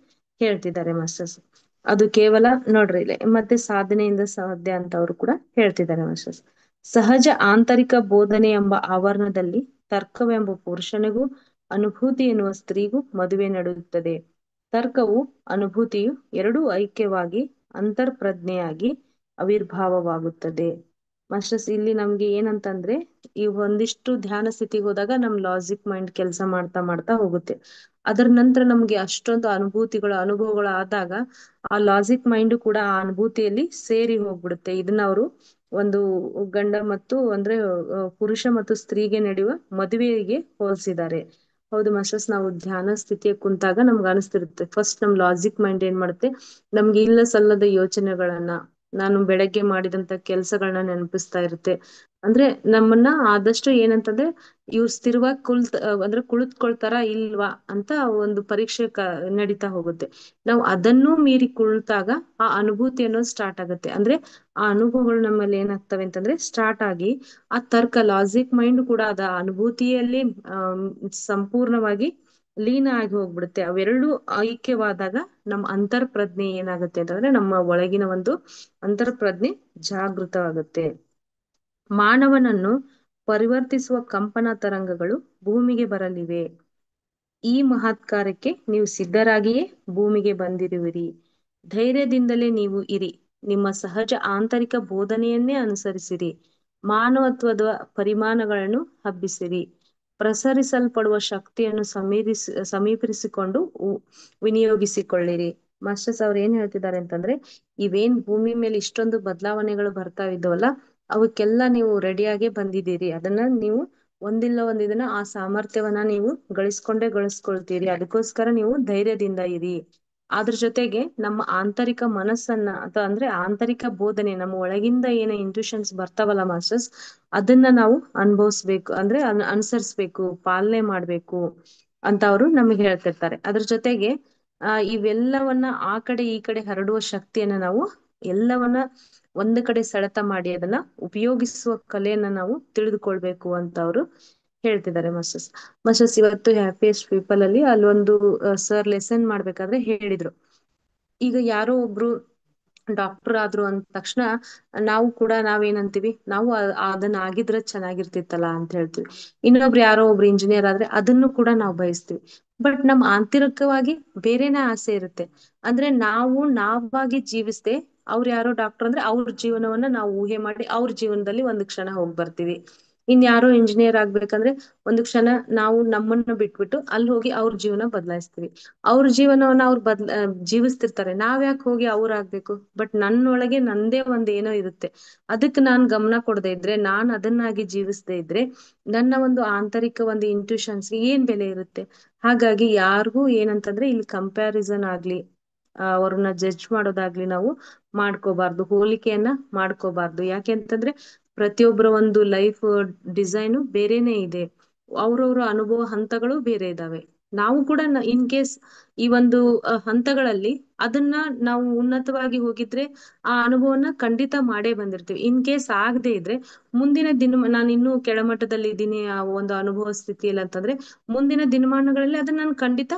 ಹೇಳ್ತಿದ್ದಾರೆ ಮಾಸ್ಟರ್ಸ್. ಅದು ಕೇವಲ ನೋಡ್ರಿ ಮತ್ತೆ ಸಾಧನೆಯಿಂದ ಸಾಧ್ಯ ಅಂತ ಅವರು ಕೂಡ ಹೇಳ್ತಿದ್ದಾರೆ ಮಾಸ್ಟರ್ಸ್. ಸಹಜ ಆಂತರಿಕ ಬೋಧನೆ ಎಂಬ ಆವರಣದಲ್ಲಿ ತರ್ಕವೆಂಬ ಪುರುಷನಿಗೂ ಅನುಭೂತಿ ಎನ್ನುವ ಸ್ತ್ರೀಗೂ ಮದುವೆ ನಡೆಯುತ್ತದೆ. ತರ್ಕವು ಅನುಭೂತಿಯು ಎರಡೂ ಐಕ್ಯವಾಗಿ ಅಂತರ್ಪ್ರಜ್ಞೆಯಾಗಿ ಆವಿರ್ಭಾವವಾಗುತ್ತದೆ. ಮಾಸ್ಟರ್ಸ್ ಇಲ್ಲಿ ನಮ್ಗೆ ಏನಂತಂದ್ರೆ, ಈ ಒಂದಿಷ್ಟು ಧ್ಯಾನ ಸ್ಥಿತಿಗೆ ಹೋದಾಗ ನಮ್ ಲಾಜಿಕ್ ಮೈಂಡ್ ಕೆಲಸ ಮಾಡ್ತಾ ಮಾಡ್ತಾ ಹೋಗುತ್ತೆ. ಅದರ ನಂತರ ನಮ್ಗೆ ಅಷ್ಟೊಂದು ಅನುಭವಗಳು ಆದಾಗ ಆ ಲಾಜಿಕ್ ಮೈಂಡ್ ಕೂಡ ಆ ಅನುಭೂತಿಯಲ್ಲಿ ಸೇರಿ ಹೋಗ್ಬಿಡುತ್ತೆ. ಇದನ್ನ ಅವರು ಒಂದು ಗಂಡ ಮತ್ತು ಅಂದ್ರೆ ಪುರುಷ ಮತ್ತು ಸ್ತ್ರೀಗೆ ನಡೆಯುವ ಮದುವೆಗೆ ಹೋಲಿಸಿದ್ದಾರೆ. ಹೌದು ಮಾಸ್ಟರ್ಸ್, ನಾವು ಧ್ಯಾನ ಸ್ಥಿತಿಯ ಕುಂತಾಗ ನಮ್ಗೆ ಅನಿಸ್ತಿರುತ್ತೆ, ಫಸ್ಟ್ ನಮ್ ಲಾಜಿಕ್ ಮೈಂಡ್ ಏನ್ ಮಾಡುತ್ತೆ, ನಮ್ಗೆ ಇಲ್ಲ ಸಲ್ಲದ ಯೋಚನೆಗಳನ್ನ, ನಾನು ಬೆಳಗ್ಗೆ ಮಾಡಿದಂತ ಕೆಲ್ಸಗಳನ್ನ ನೆನಪಿಸ್ತಾ ಇರುತ್ತೆ. ಅಂದ್ರೆ ನಮ್ಮನ್ನ ಆದಷ್ಟು ಏನಂತಂದ್ರೆ ಇವ್ರು ಸ್ಥಿರವಾಗಿ ಅಂದ್ರೆ ಕುಳಿತುಕೊಳ್ತಾರ ಇಲ್ವಾ ಅಂತ ಒಂದು ಪರೀಕ್ಷೆ ನಡೀತಾ ಹೋಗುತ್ತೆ. ನಾವು ಅದನ್ನೂ ಮೀರಿ ಕುಳಿತಾಗ ಆ ಅನುಭೂತಿ ಅನ್ನೋದು ಸ್ಟಾರ್ಟ್ ಆಗುತ್ತೆ. ಅಂದ್ರೆ ಆ ಅನುಭವಗಳು ನಮ್ಮಲ್ಲಿ ಏನಾಗ್ತವೆ ಅಂತಂದ್ರೆ ಸ್ಟಾರ್ಟ್ ಆಗಿ ಆ ತರ್ಕ ಲಾಜಿಕ್ ಮೈಂಡ್ ಕೂಡ ಅದ ಅನುಭೂತಿಯಲ್ಲಿ ಸಂಪೂರ್ಣವಾಗಿ ಲೀನ ಆಗಿ ಹೋಗ್ಬಿಡುತ್ತೆ. ಅವೆರಡು ಐಕ್ಯವಾದಾಗ ನಮ್ಮ ಅಂತರ್ಪ್ರಜ್ಞೆ ಏನಾಗುತ್ತೆ ಅಂತಂದ್ರೆ ನಮ್ಮ ಒಳಗಿನ ಒಂದು ಅಂತರ್ಪ್ರಜ್ಞೆ ಜಾಗೃತವಾಗುತ್ತೆ. ಮಾನವನನ್ನು ಪರಿವರ್ತಿಸುವ ಕಂಪನ ತರಂಗಗಳು ಭೂಮಿಗೆ ಬರಲಿವೆ. ಈ ಮಹತ್ ಕಾರ್ಯಕ್ಕೆ ನೀವು ಸಿದ್ಧರಾಗಿಯೇ ಭೂಮಿಗೆ ಬಂದಿರುವಿರಿ. ಧೈರ್ಯದಿಂದಲೇ ನೀವು ಇರಿ. ನಿಮ್ಮ ಸಹಜ ಆಂತರಿಕ ಬೋಧನೆಯನ್ನೇ ಅನುಸರಿಸಿರಿ. ಮಾನವತ್ವದ ಪರಿಮಾಣಗಳನ್ನು ಹಬ್ಬಿಸಿರಿ. ಪ್ರಸರಿಸಲ್ಪಡುವ ಶಕ್ತಿಯನ್ನು ಸಮೀಪಿಸಿಕೊಂಡು ವಿನಿಯೋಗಿಸಿಕೊಳ್ಳಿರಿ. ಮಾಸ್ಟರ್ಸ್ ಅವ್ರು ಏನ್ ಹೇಳ್ತಿದ್ದಾರೆ ಅಂತಂದ್ರೆ, ಇವೇನ್ ಭೂಮಿ ಮೇಲೆ ಇಷ್ಟೊಂದು ಬದಲಾವಣೆಗಳು ಬರ್ತಾ ಇದ್ದವಲ್ಲ, ಅವಕ್ಕೆಲ್ಲ ನೀವು ರೆಡಿಯಾಗೇ ಬಂದಿದ್ದೀರಿ. ಅದನ್ನ ನೀವು ಒಂದಿಲ್ಲ ಒಂದಿನ ಆ ಸಾಮರ್ಥ್ಯವನ್ನ ನೀವು ಗಳಿಸ್ಕೊಳ್ತೀರಿ. ಅದಕ್ಕೋಸ್ಕರ ನೀವು ಧೈರ್ಯದಿಂದ ಇರಿ. ಅದ್ರ ಜೊತೆಗೆ ನಮ್ಮ ಆಂತರಿಕ ಮನಸ್ಸನ್ನ ಅಥವಾ ಅಂದ್ರೆ ಆಂತರಿಕ ಬೋಧನೆ, ನಮ್ಮ ಒಳಗಿಂದ ಏನ ಇಂಟ್ಯೂಷನ್ಸ್ ಬರ್ತಾವಲ್ಲ ಮಾಸ್ಟರ್ಸ್, ಅದನ್ನ ನಾವು ಅನುಭವಿಸ್ಬೇಕು, ಅಂದ್ರೆ ಅನುಸರಿಸ್ಬೇಕು, ಪಾಲನೆ ಮಾಡ್ಬೇಕು ಅಂತ ಅವರು ನಮಗೆ ಹೇಳ್ತಿರ್ತಾರೆ. ಅದ್ರ ಜೊತೆಗೆ ಇವೆಲ್ಲವನ್ನ ಆ ಕಡೆ ಈ ಕಡೆ ಹರಡುವ ಶಕ್ತಿಯನ್ನ ನಾವು ಎಲ್ಲವನ್ನ ಒಂದು ಕಡೆ ಸೆಳೆತ ಮಾಡಿ ಅದನ್ನ ಉಪಯೋಗಿಸುವ ಕಲೆಯನ್ನ ನಾವು ತಿಳಿದುಕೊಳ್ಬೇಕು ಅಂತ ಅವರು ಹೇಳ್ತಿದ್ದಾರೆ ಮಾಸ್ಟರ್ಸ್. ಮಾಸ್ಟರ್ಸ್, ಇವತ್ತು ಹ್ಯಾಪಿಯೆಸ್ಟ್ ಪೀಪಲ್ ಅಲ್ಲಿ ಅಲ್ಲೊಂದು ಸರ್ ಲೆಸನ್ ಮಾಡ್ಬೇಕಾದ್ರೆ ಹೇಳಿದ್ರು, ಈಗ ಯಾರೋ ಒಬ್ರು ಡಾಕ್ಟರ್ ಆದ್ರು ಅಂದ ತಕ್ಷಣ ನಾವು ಕೂಡ ನಾವೇನಂತೀವಿ, ನಾವು ಅದನ್ನ ಆಗಿದ್ರೆ ಚೆನ್ನಾಗಿರ್ತಿತ್ತಲ್ಲ ಅಂತ ಹೇಳ್ತೀವಿ. ಇನ್ನೊಬ್ರು ಯಾರೋ ಒಬ್ರು ಇಂಜಿನಿಯರ್ ಆದ್ರೆ ಅದನ್ನು ಕೂಡ ನಾವು ಬಯಸ್ತೀವಿ. ಬಟ್ ನಮ್ ಆಂತರಿಕವಾಗಿ ಬೇರೆನೇ ಆಸೆ ಇರುತ್ತೆ. ಅಂದ್ರೆ ನಾವು ನಾವಾಗಿ ಜೀವಿಸ್ದೆ ಅವ್ರು ಯಾರೋ ಡಾಕ್ಟರ್ ಅಂದ್ರೆ ಅವ್ರ ಜೀವನವನ್ನ ನಾವು ಊಹೆ ಮಾಡಿ ಅವ್ರ ಜೀವನದಲ್ಲಿ ಒಂದು ಕ್ಷಣ ಹೋಗಿ ಬರ್ತೀವಿ. ಇನ್ ಯಾರೋ ಇಂಜಿನಿಯರ್ ಆಗ್ಬೇಕಂದ್ರೆ ಒಂದು ಕ್ಷಣ ನಾವು ನಮ್ಮನ್ನ ಬಿಟ್ಬಿಟ್ಟು ಅಲ್ಲಿ ಹೋಗಿ ಅವ್ರ ಜೀವನ ಬದಲಾಯಿಸ್ತೀವಿ. ಅವ್ರ ಜೀವನವನ್ನ ಅವ್ರು ಜೀವಿಸ್ತಿರ್ತಾರೆ, ನಾವ್ ಯಾಕೆ ಹೋಗಿ ಅವ್ರ ಆಗ್ಬೇಕು? ಬಟ್ ನನ್ನೊಳಗೆ ನಂದೇ ಒಂದ್ ಏನೋ ಇರುತ್ತೆ, ಅದಕ್ಕೆ ನಾನ್ ಗಮನ ಕೊಡದೆ ಇದ್ರೆ, ನಾನ್ ಅದನ್ನಾಗಿ ಜೀವಿಸದೇ ಇದ್ರೆ ನನ್ನ ಒಂದು ಆಂತರಿಕ ಒಂದು ಇಂಟ್ಯೂಷನ್ಸ್ ಏನ್ ಬೆಲೆ ಇರುತ್ತೆ? ಹಾಗಾಗಿ ಯಾರಿಗೂ ಏನಂತಂದ್ರೆ ಇಲ್ಲಿ ಕಂಪ್ಯಾರಿಸನ್ ಆಗ್ಲಿ, ಅವ್ರನ್ನ ಜಡ್ಜ್ ಮಾಡೋದಾಗ್ಲಿ ನಾವು ಮಾಡ್ಕೋಬಾರ್ದು, ಹೋಲಿಕೆಯನ್ನ ಮಾಡ್ಕೋಬಾರ್ದು. ಯಾಕೆಂತಂದ್ರೆ ಪ್ರತಿಯೊಬ್ಬರ ಒಂದು ಲೈಫ್ ಡಿಸೈನು ಬೇರೆನೆ ಇದೆ, ಅವ್ರವ್ರ ಅನುಭವ ಹಂತಗಳು ಬೇರೆ ಇದಾವೆ. ನಾವು ಕೂಡ ಇನ್ ಕೇಸ್ ಈ ಒಂದು ಹಂತಗಳಲ್ಲಿ ಅದನ್ನ ನಾವು ಉನ್ನತವಾಗಿ ಹೋಗಿದ್ರೆ ಆ ಅನುಭವನ ಖಂಡಿತ ಮಾಡೇ ಬಂದಿರ್ತೀವಿ. ಇನ್ ಕೇಸ್ ಆಗದೆ ಇದ್ರೆ ಮುಂದಿನ ದಿನ ನಾನು ಇನ್ನೂ ಕೆಳಮಟ್ಟದಲ್ಲಿ ಇದ್ದೀನಿ ಆ ಒಂದು ಅನುಭವ ಸ್ಥಿತಿಯಲ್ಲಿ ಅಂತಂದ್ರೆ ಮುಂದಿನ ದಿನಮಾನಗಳಲ್ಲಿ ಅದನ್ನ ನಾನು ಖಂಡಿತ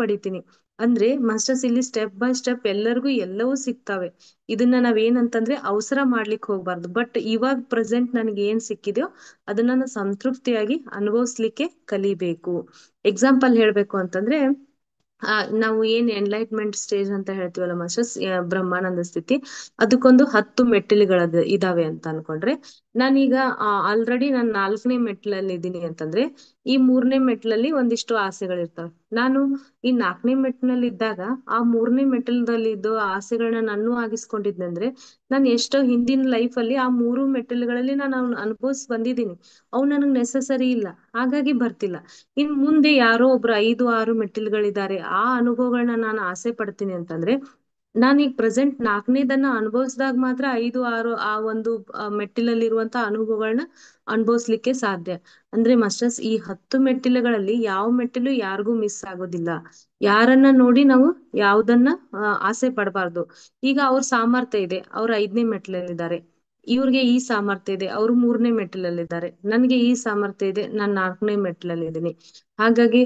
ಪಡಿತೀನಿ. ಅಂದ್ರೆ ಮಾಸ್ಟರ್ಸ್, ಇಲ್ಲಿ ಸ್ಟೆಪ್ ಬೈ ಸ್ಟೆಪ್ ಎಲ್ಲರಿಗೂ ಎಲ್ಲವೂ ಸಿಗ್ತವೆ. ಇದನ್ನ ನಾವೇನಂತಂದ್ರೆ ಅವಸರ ಮಾಡ್ಲಿಕ್ಕೆ ಹೋಗ್ಬಾರ್ದು. ಬಟ್ ಇವಾಗ ಪ್ರೆಸೆಂಟ್ ನನಗೆ ಏನ್ ಸಿಕ್ಕಿದೆಯೋ ಅದನ್ನ ನಾನು ಸಂತೃಪ್ತಿಯಾಗಿ ಅನುಭವಿಸ್ಲಿಕ್ಕೆ ಕಲಿಬೇಕು. ಎಕ್ಸಾಂಪಲ್ ಹೇಳ್ಬೇಕು ಅಂತಂದ್ರೆ ನಾವು ಏನ್ ಎನ್ಲೈಟ್ಮೆಂಟ್ ಸ್ಟೇಜ್ ಅಂತ ಹೇಳ್ತೀವಲ್ಲ ಮಾಸ್ಟರ್ಸ್, ಬ್ರಹ್ಮಾನಂದ ಸ್ಥಿತಿ, ಅದಕ್ಕೊಂದು 10 ಮೆಟ್ಟಿಲುಗಳದ ಇದಾವೆ ಅಂತ ಅನ್ಕೊಂಡ್ರೆ, ನಾನೀಗ ಆಲ್ರೆಡಿ ನಾನು 4ನೇ ಮೆಟ್ಲಲ್ಲಿ ಇದ್ದೀನಿ ಅಂತಂದ್ರೆ ಈ 3ನೇ ಮೆಟ್ಲಲ್ಲಿ ಒಂದಿಷ್ಟು ಆಸೆಗಳಿರ್ತವೆ. ನಾನು ಈ 4ನೇ ಮೆಟ್ಲಲ್ಲಿ ಇದ್ದಾಗ ಆ 3ನೇ ಮೆಟ್ಟಲದಲ್ಲಿ ಇದ್ದು ಆಸೆಗಳನ್ನ ನಾನು ಆಗಿಸ್ಕೊಂಡಿದ್ನಂದ್ರೆ ನಾನು ಎಷ್ಟೋ ಹಿಂದಿನ ಲೈಫ್ ಅಲ್ಲಿ ಆ 3 ಮೆಟ್ಟಿಲುಗಳಲ್ಲಿ ನಾನು ಅವ್ನ ಅನುಭವಿಸ್ ಬಂದಿದ್ದೀನಿ, ಅವು ನನಗ್ ನೆಸಸರಿ ಇಲ್ಲ, ಹಾಗಾಗಿ ಬರ್ತಿಲ್ಲ. ಇನ್ ಮುಂದೆ ಯಾರೋ ಒಬ್ರು 5-6 ಮೆಟ್ಟಿಲುಗಳಿದ್ದಾರೆ, ಆ ಅನುಭವಗಳನ್ನ ನಾನು ಆಸೆ ಪಡ್ತೀನಿ ಅಂತಂದ್ರೆ ನಾನೀಗ ಪ್ರೆಸೆಂಟ್ 4ನೇದನ್ನ ಅನುಭವಿಸಿದಾಗ ಮಾತ್ರ 5-6 ಆ ಒಂದು ಮೆಟ್ಟಿಲಲ್ಲಿರುವಂತ ಅನುಭವಗಳನ್ನ ಅನುಭವಿಸ್ಲಿಕ್ಕೆ ಸಾಧ್ಯ. ಅಂದ್ರೆ ಮಾಸ್ಟರ್ಸ್, ಈ 10 ಮೆಟ್ಟಿಲುಗಳಲ್ಲಿ ಯಾವ ಮೆಟ್ಟಿಲು ಯಾರಿಗೂ ಮಿಸ್ ಆಗೋದಿಲ್ಲ. ಯಾರನ್ನ ನೋಡಿ ನಾವು ಯಾವ್ದನ್ನ ಆಸೆ ಪಡಬಾರ್ದು. ಈಗ ಅವ್ರ ಸಾಮರ್ಥ್ಯ ಇದೆ, ಅವ್ರ 5ನೇ ಮೆಟ್ಟಿಲಲ್ಲಿದ್ದಾರೆ, ಇವ್ರಿಗೆ ಈ ಸಾಮರ್ಥ್ಯ ಇದೆ, ಅವ್ರು 3ನೇ ಮೆಟ್ಟಿಲಲ್ಲಿದ್ದಾರೆ, ನನ್ಗೆ ಈ ಸಾಮರ್ಥ್ಯ ಇದೆ, ನಾನ್ 4ನೇ ಮೆಟ್ಟಿಲಲ್ಲಿ ಇದ್ದೀನಿ. ಹಾಗಾಗಿ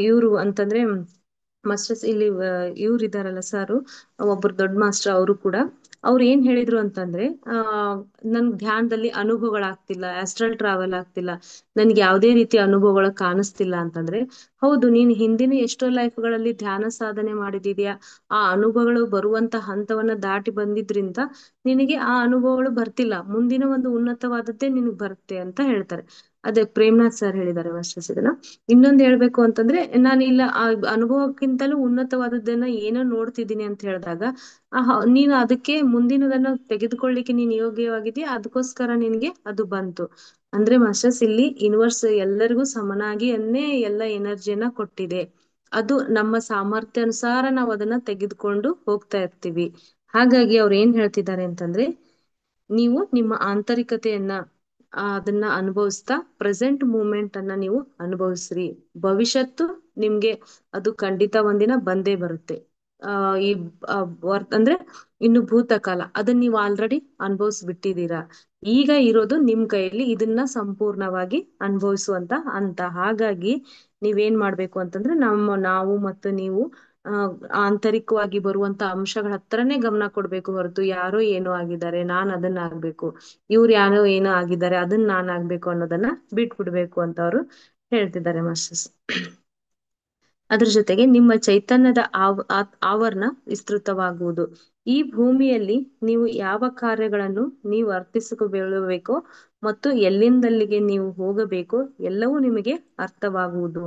ಇವ್ರು ಅಂತಂದ್ರೆ ಮಾಸ್ಟರ್ಸ್, ಇಲ್ಲಿ ಇವ್ರು ಇದಾರಲ್ಲ ಸಾರು, ಒಬ್ರು ದೊಡ್ಡ ಮಾಸ್ಟರ್, ಅವರು ಕೂಡ ಅವ್ರು ಏನ್ ಹೇಳಿದ್ರು ಅಂತಂದ್ರೆ ನನ್ ಧ್ಯಾನದಲ್ಲಿ ಅನುಭವಗಳಾಗ್ತಿಲ್ಲ, ಆಸ್ಟ್ರಲ್ ಟ್ರಾವೆಲ್ ಆಗ್ತಿಲ್ಲ, ನನ್ಗೆ ಯಾವ್ದೇ ರೀತಿಯ ಅನುಭವಗಳು ಕಾಣಿಸ್ತಿಲ್ಲ ಅಂತಂದ್ರೆ, ಹೌದು, ನೀನ್ ಹಿಂದಿನ ಎಷ್ಟೋ ಲೈಫ್ಗಳಲ್ಲಿ ಧ್ಯಾನ ಸಾಧನೆ ಮಾಡಿದೀಯಾ, ಆ ಅನುಭವಗಳು ಬರುವಂತ ಹಂತವನ್ನ ದಾಟಿ ಬಂದಿದ್ರಿಂದ ನಿನಗೆ ಆ ಅನುಭವಗಳು ಬರ್ತಿಲ್ಲ, ಮುಂದಿನ ಒಂದು ಉನ್ನತವಾದದ್ದೇ ನಿನಗ್ ಬರುತ್ತೆ ಅಂತ ಹೇಳ್ತಾರೆ. ಅದೇ ಪ್ರೇಮ್ನಾಥ್ ಸರ್ ಹೇಳಿದ್ದಾರೆ ಮಾಸ್ಟರ್ಸ್ ಇದನ್ನ. ಇನ್ನೊಂದ್ ಹೇಳ್ಬೇಕು ಅಂತಂದ್ರೆ, ನಾನು ಇಲ್ಲ ಆ ಅನುಭವಕ್ಕಿಂತಲೂ ಉನ್ನತವಾದದ್ದನ್ನ ಏನೋ ನೋಡ್ತಿದ್ದೀನಿ ಅಂತ ಹೇಳಿದಾಗ ನೀನು ಅದಕ್ಕೆ ಮುಂದಿನದನ್ನ ತೆಗೆದುಕೊಳ್ಳಿಕ್ಕೆ ನೀನ್ ಯೋಗ್ಯವಾಗಿದೆಯಾ, ಅದಕ್ಕೋಸ್ಕರ ನಿನ್ಗೆ ಅದು ಬಂತು. ಅಂದ್ರೆ ಮಾಸ್ಟರ್ಸ್, ಇಲ್ಲಿ ಯೂನಿವರ್ಸ್ ಎಲ್ಲರಿಗೂ ಸಮನಾಗಿ ಅನ್ನೇ ಎಲ್ಲ ಎನರ್ಜಿಯನ್ನ ಕೊಟ್ಟಿದೆ. ಅದು ನಮ್ಮ ಸಾಮರ್ಥ್ಯ ಅನುಸಾರ ನಾವು ಅದನ್ನ ತೆಗೆದುಕೊಂಡು ಹೋಗ್ತಾ ಇರ್ತೀವಿ. ಹಾಗಾಗಿ ಅವ್ರು ಏನ್ ಹೇಳ್ತಿದ್ದಾರೆ ಅಂತಂದ್ರೆ, ನೀವು ನಿಮ್ಮ ಆಂತರಿಕತೆಯನ್ನ ಅದನ್ನ ಅನುಭವಿಸ್ತಾ ಪ್ರೆಸೆಂಟ್ ಮೂಮೆಂಟ್ ಅನ್ನ ನೀವು ಅನುಭವಿಸ್ರಿ. ಭವಿಷ್ಯತ್ತು ನಿಮ್ಗೆ ಅದು ಖಂಡಿತ ಒಂದಿನ ಬಂದೇ ಬರುತ್ತೆ. ಈ ಅಂದ್ರೆ ಇನ್ನು ಭೂತಕಾಲ ಅದನ್ನ ನೀವು ಆಲ್ರೆಡಿ ಅನುಭವಿಸ್ಬಿಟ್ಟಿದೀರಾ. ಈಗ ಇರೋದು ನಿಮ್ ಕೈಯಲ್ಲಿ ಇದನ್ನ ಸಂಪೂರ್ಣವಾಗಿ ಅನುಭವಿಸುವಂತ ಅಂತ. ಹಾಗಾಗಿ ನೀವೇನ್ ಮಾಡ್ಬೇಕು ಅಂತಂದ್ರೆ ನಾವು ಮತ್ತು ನೀವು ಆಂತರಿಕವಾಗಿ ಬರುವಂತ ಅಂಶಗಳ ಹತ್ರನೇ ಗಮನ ಕೊಡ್ಬೇಕು ಹೊರತು ಯಾರೋ ಏನೋ ಆಗಿದ್ದಾರೆ ನಾನ್ ಅದನ್ನ ಆಗ್ಬೇಕು, ಇವ್ರು ಯಾರೋ ಏನೋ ಆಗಿದ್ದಾರೆ ಅದನ್ನ ನಾನ್ ಆಗ್ಬೇಕು ಅನ್ನೋದನ್ನ ಬಿಟ್ಬಿಡ್ಬೇಕು ಅಂತ ಅವ್ರು ಹೇಳ್ತಿದ್ದಾರೆ ಮಾಸ್ಟರ್ಸ್. ಅದ್ರ ಜೊತೆಗೆ ನಿಮ್ಮ ಚೈತನ್ಯದ ಆವರಣ ವಿಸ್ತೃತವಾಗುವುದು. ಈ ಭೂಮಿಯಲ್ಲಿ ನೀವು ಯಾವ ಕಾರ್ಯಗಳನ್ನು ನೀವು ಅರ್ಪಿಸಿಕೊಳ್ಳಬೇಕೋ ಮತ್ತು ಎಲ್ಲಿಂದಲ್ಲಿಗೆ ನೀವು ಹೋಗಬೇಕೋ ಎಲ್ಲವೂ ನಿಮಗೆ ಅರ್ಥವಾಗುವುದು.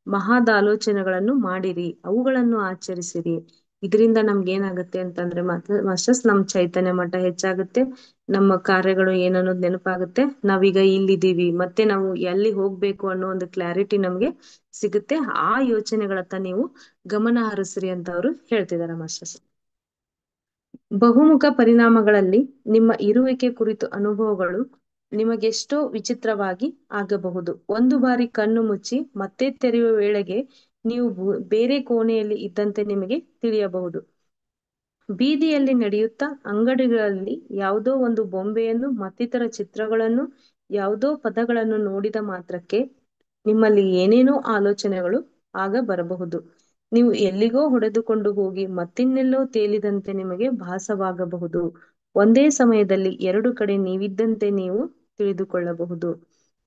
ಮಹಾದಾಲೋಚನೆಗಳನ್ನು ಮಾಡಿರಿ, ಅವುಗಳನ್ನು ಆಚರಿಸಿರಿ. ಇದರಿಂದ ನಮ್ಗೆ ಏನಾಗುತ್ತೆ ಅಂತಂದ್ರೆ ಮಾಸ್ಟರ್ಸ್ ನಮ್ ಚೈತನ್ಯ ಮಟ್ಟ ಹೆಚ್ಚಾಗುತ್ತೆ, ನಮ್ಮ ಕಾರ್ಯಗಳು ಏನನ್ನೋದು ನೆನಪಾಗುತ್ತೆ, ನಾವೀಗ ಇಲ್ಲಿದ್ದೀವಿ ಮತ್ತೆ ನಾವು ಎಲ್ಲಿ ಹೋಗ್ಬೇಕು ಅನ್ನೋ ಒಂದು ಕ್ಲಾರಿಟಿ ನಮ್ಗೆ ಸಿಗುತ್ತೆ. ಆ ಯೋಚನೆಗಳತ್ತ ನೀವು ಗಮನ ಹರಿಸ್ರಿ ಅಂತ ಅವರು ಹೇಳ್ತಿದಾರೆ ಮಾಸ್ಟರ್ಸ್. ಬಹುಮುಖ ಪರಿಣಾಮಗಳಲ್ಲಿ ನಿಮ್ಮ ಇರುವಿಕೆ ಕುರಿತು ಅನುಭವಗಳು ನಿಮಗೆಷ್ಟೋ ವಿಚಿತ್ರವಾಗಿ ಆಗಬಹುದು. ಒಂದು ಬಾರಿ ಕಣ್ಣು ಮುಚ್ಚಿ ಮತ್ತೆ ತೆರೆಯುವ ವೇಳೆಗೆ ನೀವು ಬೇರೆ ಕೋಣೆಯಲ್ಲಿ ಇದ್ದಂತೆ ನಿಮಗೆ ತಿಳಿಯಬಹುದು. ಬೀದಿಯಲ್ಲಿ ನಡೆಯುತ್ತಾ ಅಂಗಡಿಗಳಲ್ಲಿ ಯಾವುದೋ ಒಂದು ಬೊಂಬೆಯನ್ನು ಮತ್ತಿತರ ಚಿತ್ರಗಳನ್ನು, ಯಾವುದೋ ಪದಗಳನ್ನು ನೋಡಿದ ಮಾತ್ರಕ್ಕೆ ನಿಮ್ಮಲ್ಲಿ ಏನೇನೋ ಆಲೋಚನೆಗಳು ಆಗ ಬರಬಹುದು. ನೀವು ಎಲ್ಲಿಗೋ ಹೊಡೆದುಕೊಂಡು ಹೋಗಿ ಮತ್ತಿನ್ನೆಲ್ಲೋ ತೇಲಿದಂತೆ ನಿಮಗೆ ಭಾಸವಾಗಬಹುದು. ಒಂದೇ ಸಮಯದಲ್ಲಿ ಎರಡು ಕಡೆ ನೀವಿದ್ದಂತೆ ನೀವು ತಿಳಿದುಕೊಳ್ಳಬಹುದು.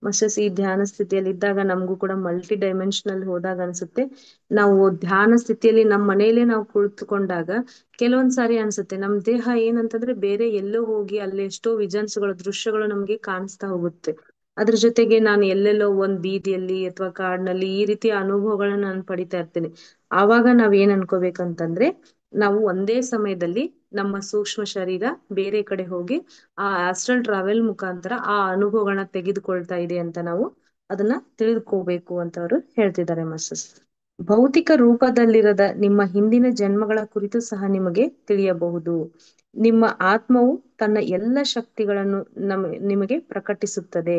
ಮಸ್ಟರ್ಸ್, ಈ ಧ್ಯಾನ ಸ್ಥಿತಿಯಲ್ಲಿ ಇದ್ದಾಗ ನಮಗೂ ಕೂಡ ಮಲ್ಟಿ ಡೈಮೆನ್ಷನಲ್ ಹೋದಾಗ ಅನ್ಸುತ್ತೆ, ನಾವು ಧ್ಯಾನ ಸ್ಥಿತಿಯಲ್ಲಿ ನಮ್ಮ ಮನೆಯಲ್ಲೇ ನಾವು ಕುಳಿತುಕೊಂಡಾಗ ಕೆಲವೊಂದ್ಸಾರಿ ಅನ್ಸುತ್ತೆ ನಮ್ ದೇಹ ಏನಂತಂದ್ರೆ ಬೇರೆ ಎಲ್ಲೋ ಹೋಗಿ ಅಲ್ಲಿ ಎಷ್ಟೋ ವಿಜನ್ಸ್ಗಳು ದೃಶ್ಯಗಳು ನಮ್ಗೆ ಕಾಣಿಸ್ತಾ ಹೋಗುತ್ತೆ. ಅದ್ರ ಜೊತೆಗೆ ನಾನು ಎಲ್ಲೆಲ್ಲೋ ಒಂದ್ ಬೀದಿಯಲ್ಲಿ ಅಥವಾ ಕಾಡಿನಲ್ಲಿ ಈ ರೀತಿಯ ಅನುಭವಗಳನ್ನ ನಾನು ಪಡಿತಾ ಇರ್ತೇನೆ. ಆವಾಗ ನಾವ್ ಏನ್ ಅನ್ಕೋಬೇಕಂತಂದ್ರೆ, ನಾವು ಒಂದೇ ಸಮಯದಲ್ಲಿ ನಮ್ಮ ಸೂಕ್ಷ್ಮ ಶರೀರ ಬೇರೆ ಕಡೆ ಹೋಗಿ ಆ ಆಸ್ಟ್ರಲ್ ಟ್ರಾವೆಲ್ ಮುಖಾಂತರ ಆ ಅನುಭವಗಳನ್ನ ತೆಗೆದುಕೊಳ್ತಾ ಇದೆ ಅಂತ ನಾವು ಅದನ್ನ ತಿಳಿದುಕೋಬೇಕು ಅಂತ ಅವರು ಹೇಳ್ತಿದ್ದಾರೆ ಮಾಸ್ಟರ್ಸ್. ಭೌತಿಕ ರೂಪದಲ್ಲಿರದ ನಿಮ್ಮ ಹಿಂದಿನ ಜನ್ಮಗಳ ಕುರಿತು ಸಹ ನಿಮಗೆ ತಿಳಿಯಬಹುದು. ನಿಮ್ಮ ಆತ್ಮವು ತನ್ನ ಎಲ್ಲ ಶಕ್ತಿಗಳನ್ನು ನಿಮಗೆ ಪ್ರಕಟಿಸುತ್ತದೆ.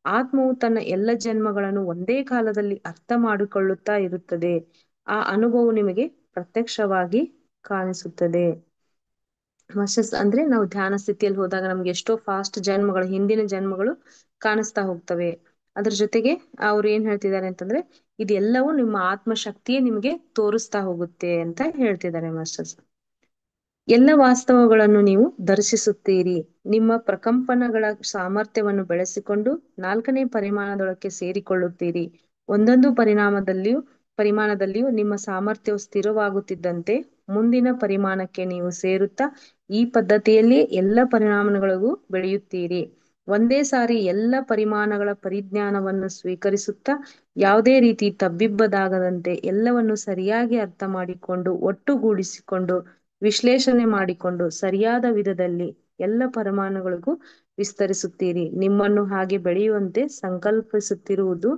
ಆತ್ಮವು ತನ್ನ ಎಲ್ಲ ಜನ್ಮಗಳನ್ನು ಒಂದೇ ಕಾಲದಲ್ಲಿ ಅರ್ಥ ಮಾಡಿಕೊಳ್ಳುತ್ತಾ ಇರುತ್ತದೆ. ಆ ಅನುಭವ ನಿಮಗೆ ಪ್ರತ್ಯಕ್ಷವಾಗಿ ಕಾಣಿಸುತ್ತದೆ. ಮಾಸ್ಟರ್ಸ್, ಅಂದ್ರೆ ನಾವು ಧ್ಯಾನ ಸ್ಥಿತಿಯಲ್ಲಿ ಹೋದಾಗ ನಮ್ಗೆ ಎಷ್ಟೋ ಫಾಸ್ಟ್ ಜನ್ಮಗಳು, ಹಿಂದಿನ ಜನ್ಮಗಳು ಕಾಣಿಸ್ತಾ ಹೋಗ್ತವೆ. ಅದ್ರ ಜೊತೆಗೆ ಅವ್ರು ಏನ್ ಹೇಳ್ತಿದ್ದಾರೆ ಅಂತಂದ್ರೆ, ಇದೆಲ್ಲವೂ ನಿಮ್ಮ ಆತ್ಮಶಕ್ತಿಯೇ ನಿಮಗೆ ತೋರಿಸ್ತಾ ಹೋಗುತ್ತೆ ಅಂತ ಹೇಳ್ತಿದ್ದಾರೆ ಮಾಸ್ಟರ್ಸ್. ಎಲ್ಲ ವಾಸ್ತವಗಳನ್ನು ನೀವು ದರ್ಶಿಸುತ್ತೀರಿ. ನಿಮ್ಮ ಪ್ರಕಂಪನಗಳ ಸಾಮರ್ಥ್ಯವನ್ನು ಬೆಳೆಸಿಕೊಂಡು ನಾಲ್ಕನೇ ಪರಿಮಾಣದೊಳಕ್ಕೆ ಸೇರಿಕೊಳ್ಳುತ್ತೀರಿ. ಒಂದೊಂದು ಪರಿಮಾಣದಲ್ಲಿಯೂ ನಿಮ್ಮ ಸಾಮರ್ಥ್ಯವು ಸ್ಥಿರವಾಗುತ್ತಿದ್ದಂತೆ ಮುಂದಿನ ಪರಿಮಾಣಕ್ಕೆ ನೀವು ಸೇರುತ್ತಾ ಈ ಪದ್ಧತಿಯಲ್ಲಿ ಎಲ್ಲ ಪರಿಣಾಮಗಳಿಗೂ ಬೆಳೆಯುತ್ತೀರಿ. ಒಂದೇ ಸಾರಿ ಎಲ್ಲ ಪರಿಮಾಣಗಳ ಪರಿಜ್ಞಾನವನ್ನು ಸ್ವೀಕರಿಸುತ್ತಾ ಯಾವುದೇ ರೀತಿ ತಬ್ಬಿಬ್ಬದಾಗದಂತೆ ಎಲ್ಲವನ್ನು ಸರಿಯಾಗಿ ಅರ್ಥ ಮಾಡಿಕೊಂಡು ಒಟ್ಟುಗೂಡಿಸಿಕೊಂಡು ವಿಶ್ಲೇಷಣೆ ಮಾಡಿಕೊಂಡು ಸರಿಯಾದ ವಿಧದಲ್ಲಿ ಎಲ್ಲ ಪರಿಮಾಣಗಳಿಗೂ ವಿಸ್ತರಿಸುತ್ತೀರಿ. ನಿಮ್ಮನ್ನು ಹಾಗೆ ಬೆಳೆಯುವಂತೆ ಸಂಕಲ್ಪಿಸುತ್ತಿರುವುದು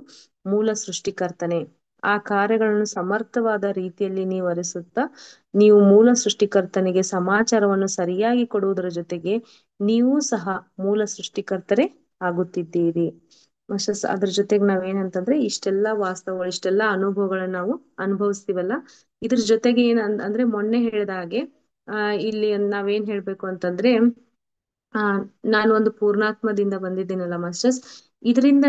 ಮೂಲ ಸೃಷ್ಟಿಕರ್ತನೆ. ಆ ಕಾರ್ಯಗಳನ್ನು ಸಮರ್ಥವಾದ ರೀತಿಯಲ್ಲಿ ನೀವು ಅರಿಸುತ್ತಾ ನೀವು ಮೂಲ ಸೃಷ್ಟಿಕರ್ತನಿಗೆ ಸಮಾಚಾರವನ್ನು ಸರಿಯಾಗಿ ಕೊಡುವುದರ ಜೊತೆಗೆ ನೀವು ಸಹ ಮೂಲ ಸೃಷ್ಟಿಕರ್ತರೇ ಆಗುತ್ತಿದ್ದೀರಿ. ಅದ್ರ ಜೊತೆಗೆ ನಾವೇನಂತಂದ್ರೆ, ಇಷ್ಟೆಲ್ಲಾ ವಾಸ್ತವಗಳು, ಇಷ್ಟೆಲ್ಲಾ ಅನುಭವಗಳನ್ನ ನಾವು ಅನುಭವಿಸ್ತೀವಲ್ಲ, ಇದ್ರ ಜೊತೆಗೆ ಅಂದ್ರೆ ಮೊನ್ನೆ ಹೇಳಿದ ಹಾಗೆ ಇಲ್ಲಿ ನಾವೇನ್ ಹೇಳ್ಬೇಕು ಅಂತಂದ್ರೆ, ಆ ನಾನು ಒಂದು ಪೂರ್ಣಾತ್ಮದಿಂದ ಬಂದಿದ್ದೀನಲ್ಲ ಮಾಸ್ಟರ್ಸ್, ಇದರಿಂದ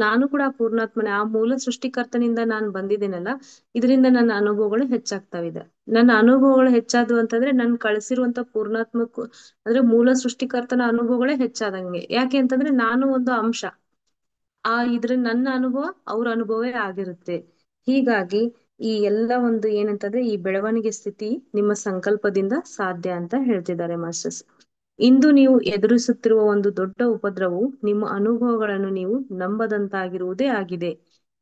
ನಾನು ಕೂಡ ಪೂರ್ಣಾತ್ಮನೆ, ಆ ಮೂಲ ಸೃಷ್ಟಿಕರ್ತನಿಂದ ನಾನು ಬಂದಿದ್ದೀನಲ್ಲ, ಇದರಿಂದ ನನ್ನ ಅನುಭವಗಳು ಹೆಚ್ಚಾಗ್ತಾವಿದೆ. ನನ್ನ ಅನುಭವಗಳು ಹೆಚ್ಚಾದವು ಅಂತಂದ್ರೆ ನನ್ ಕಳಿಸಿರುವಂತ ಪೂರ್ಣಾತ್ಮಕ್ಕೂ ಅಂದ್ರೆ ಮೂಲ ಸೃಷ್ಟಿಕರ್ತನ ಅನುಭವಗಳೇ ಹೆಚ್ಚಾದಂಗೆ. ಯಾಕೆ ಅಂತಂದ್ರೆ ನಾನು ಒಂದು ಅಂಶ, ನನ್ನ ಅನುಭವ ಅವ್ರ ಅನುಭವವೇ ಆಗಿರುತ್ತೆ. ಹೀಗಾಗಿ ಈ ಎಲ್ಲ ಒಂದು ಏನಂತಂದ್ರೆ ಈ ಬೆಳವಣಿಗೆ ಸ್ಥಿತಿ ನಿಮ್ಮ ಸಂಕಲ್ಪದಿಂದ ಸಾಧ್ಯ ಅಂತ ಹೇಳ್ತಿದ್ದಾರೆ ಮಾಸ್ಟರ್ಸ್. ಇಂದು ನೀವು ಎದುರಿಸುತ್ತಿರುವ ಒಂದು ದೊಡ್ಡ ಉಪದ್ರವವು ನಿಮ್ಮ ಅನುಭವಗಳನ್ನು ನೀವು ನಂಬದಂತಾಗಿರುವುದೇ ಆಗಿದೆ.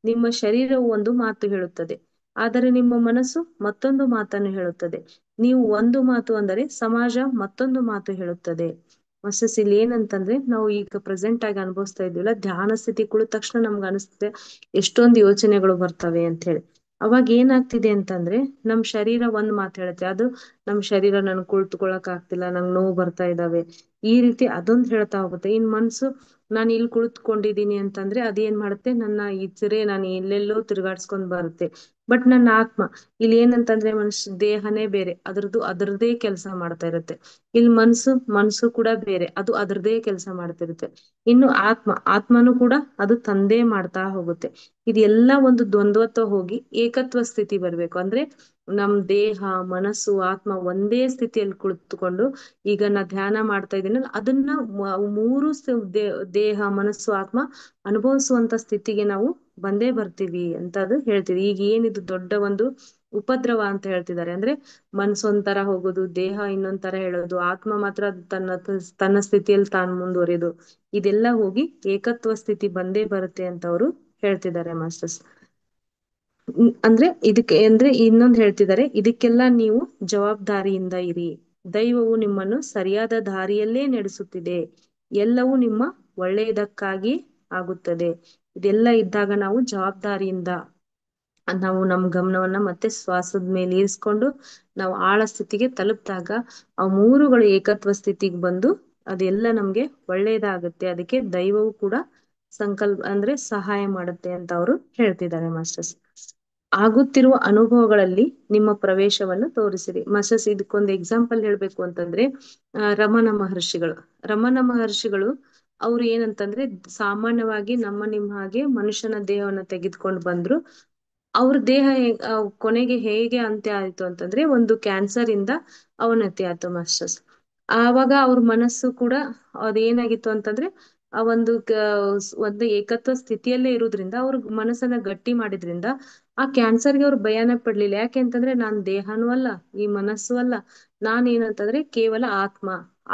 ನಿಮ್ಮ ಶರೀರವು ಒಂದು ಮಾತು ಹೇಳುತ್ತದೆ, ಆದರೆ ನಿಮ್ಮ ಮನಸ್ಸು ಮತ್ತೊಂದು ಮಾತನ್ನು ಹೇಳುತ್ತದೆ. ನೀವು ಒಂದು ಮಾತು ಅಂದರೆ ಸಮಾಜ ಮತ್ತೊಂದು ಮಾತು ಹೇಳುತ್ತದೆ. ಮಾಸ್ಟರ್ಸ್, ಇಲ್ಲಿ ಏನಂತಂದ್ರೆ ನಾವು ಈಗ ಪ್ರೆಸೆಂಟ್ ಆಗಿ ಅನುಭವಿಸ್ತಾ ಇದೀವಲ್ಲ, ಧ್ಯಾನ ಸ್ಥಿತಿ ಕುಳಿತ ತಕ್ಷಣ ನಮ್ಗೆ ಅನಿಸ್ತದೆ ಎಷ್ಟೊಂದು ಯೋಚನೆಗಳು ಬರ್ತವೆ ಅಂತ ಹೇಳಿ. ಅವಾಗ ಏನಾಗ್ತಿದೆ ಅಂತಂದ್ರೆ, ನಮ್ ಶರೀರ ಒಂದ್ ಮಾತು ಹೇಳುತ್ತೆ, ಅದು ನಮ್ ಶರೀರ ನನ್ ಕುಳಿತುಕೊಳ್ಳಕ್ ಆಗ್ತಿಲ್ಲ, ನಂಗ್ ನೋವು ಬರ್ತಾ ಇದಾವೆ, ಈ ರೀತಿ ಅದೊಂದು ಹೇಳ್ತಾ ಹೋಗುತ್ತೆ. ಇನ್ ಮನ್ಸು ನಾನು ಇಲ್ಲಿ ಕುಳಿತುಕೊಂಡಿದ್ದೀನಿ ಅಂತಂದ್ರೆ ಅದೇನ್ ಮಾಡುತ್ತೆ, ನನ್ನ ಇಚ್ಛರೆ ನಾನು ಎಲ್ಲೆಲ್ಲೋ ತಿರುಗಾಡ್ಸ್ಕೊಂಡ್ ಬರುತ್ತೆ. ಬಟ್ ನನ್ನ ಆತ್ಮ ಇಲ್ಲಿ ಏನಂತಂದ್ರೆ, ದೇಹನೇ ಬೇರೆ, ಅದ್ರದ್ದೇ ಕೆಲಸ ಮಾಡ್ತಾ ಇರುತ್ತೆ. ಇಲ್ಲಿ ಮನ್ಸು ಕೂಡ ಬೇರೆ, ಅದು ಅದ್ರದ್ದೇ ಕೆಲಸ ಮಾಡ್ತಿರುತ್ತೆ. ಇನ್ನು ಆತ್ಮನು ಕೂಡ ಅದು ತಂದೇ ಮಾಡ್ತಾ ಹೋಗುತ್ತೆ. ಇದೆಲ್ಲ ಒಂದು ದ್ವಂದ್ವತ್ವ ಹೋಗಿ ಏಕತ್ವ ಸ್ಥಿತಿ ಬರ್ಬೇಕು. ಅಂದ್ರೆ ನಮ್ ದೇಹ, ಮನಸ್ಸು, ಆತ್ಮ ಒಂದೇ ಸ್ಥಿತಿಯಲ್ಲಿ ಕುಳಿತುಕೊಂಡು, ಈಗ ನಾ ಧ್ಯಾನ ಮಾಡ್ತಾ ಇದ್ದೀನಲ್ಲ, ಅದನ್ನ ಮೂರು ದೇಹ, ಮನಸ್ಸು, ಆತ್ಮ ಅನುಭವಿಸುವಂತ ಸ್ಥಿತಿಗೆ ನಾವು ಬಂದೇ ಬರ್ತೀವಿ ಅಂತ ಅದು ಹೇಳ್ತೀವಿ. ಈಗ ಏನಿದು ದೊಡ್ಡ ಒಂದು ಉಪದ್ರವ ಅಂತ ಹೇಳ್ತಿದ್ದಾರೆ. ಅಂದ್ರೆ ಮನ್ಸು ಒಂಥರ ಹೋಗೋದು, ದೇಹ ಇನ್ನೊಂದ್ ತರ ಹೇಳೋದು, ಆತ್ಮ ಮಾತ್ರ ತನ್ನ ಸ್ಥಿತಿಯಲ್ಲಿ ತಾನು ಮುಂದುವರಿಯೋದು, ಇದೆಲ್ಲ ಹೋಗಿ ಏಕತ್ವ ಸ್ಥಿತಿ ಬಂದೇ ಬರುತ್ತೆ ಅಂತ ಅವರು ಹೇಳ್ತಿದ್ದಾರೆ ಮಾಸ್ಟರ್ಸ್. ಅಂದ್ರೆ ಇದಕ್ಕೆ ಅಂದ್ರೆ ಇನ್ನೊಂದು ಹೇಳ್ತಿದ್ದಾರೆ, ಇದಕ್ಕೆಲ್ಲ ನೀವು ಜವಾಬ್ದಾರಿಯಿಂದ ಇರಿ. ದೈವವು ನಿಮ್ಮನ್ನು ಸರಿಯಾದ ದಾರಿಯಲ್ಲೇ ನಡೆಸುತ್ತಿದೆ. ಎಲ್ಲವೂ ನಿಮ್ಮ ಒಳ್ಳೆಯದಕ್ಕಾಗಿ ಆಗುತ್ತದೆ. ಇದೆಲ್ಲ ಇದ್ದಾಗ ನಾವು ಜವಾಬ್ದಾರಿಯಿಂದ ನಾವು ನಮ್ಮ ಗಮನವನ್ನ ಮತ್ತೆ ಶ್ವಾಸದ ಮೇಲೆ ಇರಿಸ್ಕೊಂಡು ನಾವು ಆಳ ಸ್ಥಿತಿಗೆ ತಲುಪಿದಾಗ ಆ ಮೂರುಗಳು ಏಕತ್ವ ಸ್ಥಿತಿಗೆ ಬಂದು ಅದೆಲ್ಲ ನಮ್ಗೆ ಒಳ್ಳೇದಾಗುತ್ತೆ. ಅದಕ್ಕೆ ದೈವವು ಕೂಡ ಸಂಕಲ್ಪ ಅಂದ್ರೆ ಸಹಾಯ ಮಾಡುತ್ತೆ ಅಂತ ಅವರು ಹೇಳ್ತಿದ್ದಾರೆ ಮಾಸ್ಟರ್ಸ್. ಆಗುತ್ತಿರುವ ಅನುಭವಗಳಲ್ಲಿ ನಿಮ್ಮ ಪ್ರವೇಶವನ್ನು ತೋರಿಸಿರಿ. ಮಾಸ್ಟರ್ಸ್, ಇದಕ್ಕೊಂದು ಎಕ್ಸಾಂಪಲ್ ಹೇಳ್ಬೇಕು ಅಂತಂದ್ರೆ ರಮಣ ಮಹರ್ಷಿಗಳು. ರಮಣ ಮಹರ್ಷಿಗಳು ಅವ್ರು ಏನಂತಂದ್ರೆ ಸಾಮಾನ್ಯವಾಗಿ ನಿಮ್ಮ ಹಾಗೆ ಮನುಷ್ಯನ ದೇಹವನ್ನ ತೆಗೆದುಕೊಂಡು ಬಂದ್ರು. ಅವ್ರ ದೇಹ ಕೊನೆಗೆ ಹೇಗೆ ಅಂತ್ಯ ಆಯ್ತು ಅಂತಂದ್ರೆ ಒಂದು ಕ್ಯಾನ್ಸರ್ ಇಂದ ಅವನತಿ ಆಯ್ತು ಮಾಸ್ಟರ್ಸ್. ಆವಾಗ ಅವ್ರ ಮನಸ್ಸು ಕೂಡ ಅದೇನಾಗಿತ್ತು ಅಂತಂದ್ರೆ ಆ ಒಂದು ಏಕತ್ವ ಸ್ಥಿತಿಯಲ್ಲೇ ಇರೋದ್ರಿಂದ ಅವ್ರ ಮನಸ್ಸನ್ನ ಗಟ್ಟಿ ಮಾಡಿದ್ರಿಂದ ಆ ಕ್ಯಾನ್ಸರ್ಗೆ ಅವ್ರು ಭಯನೇ ಪಡ್ಲಿಲ್ಲ. ಯಾಕೆ ಅಂತಂದ್ರೆ ನಾನ್ ದೇಹನೂ ಅಲ್ಲ, ಈ ಮನಸ್ಸು ಅಲ್ಲ, ನಾನ್ ಏನಂತಂದ್ರೆ ಕೇವಲ ಆತ್ಮ.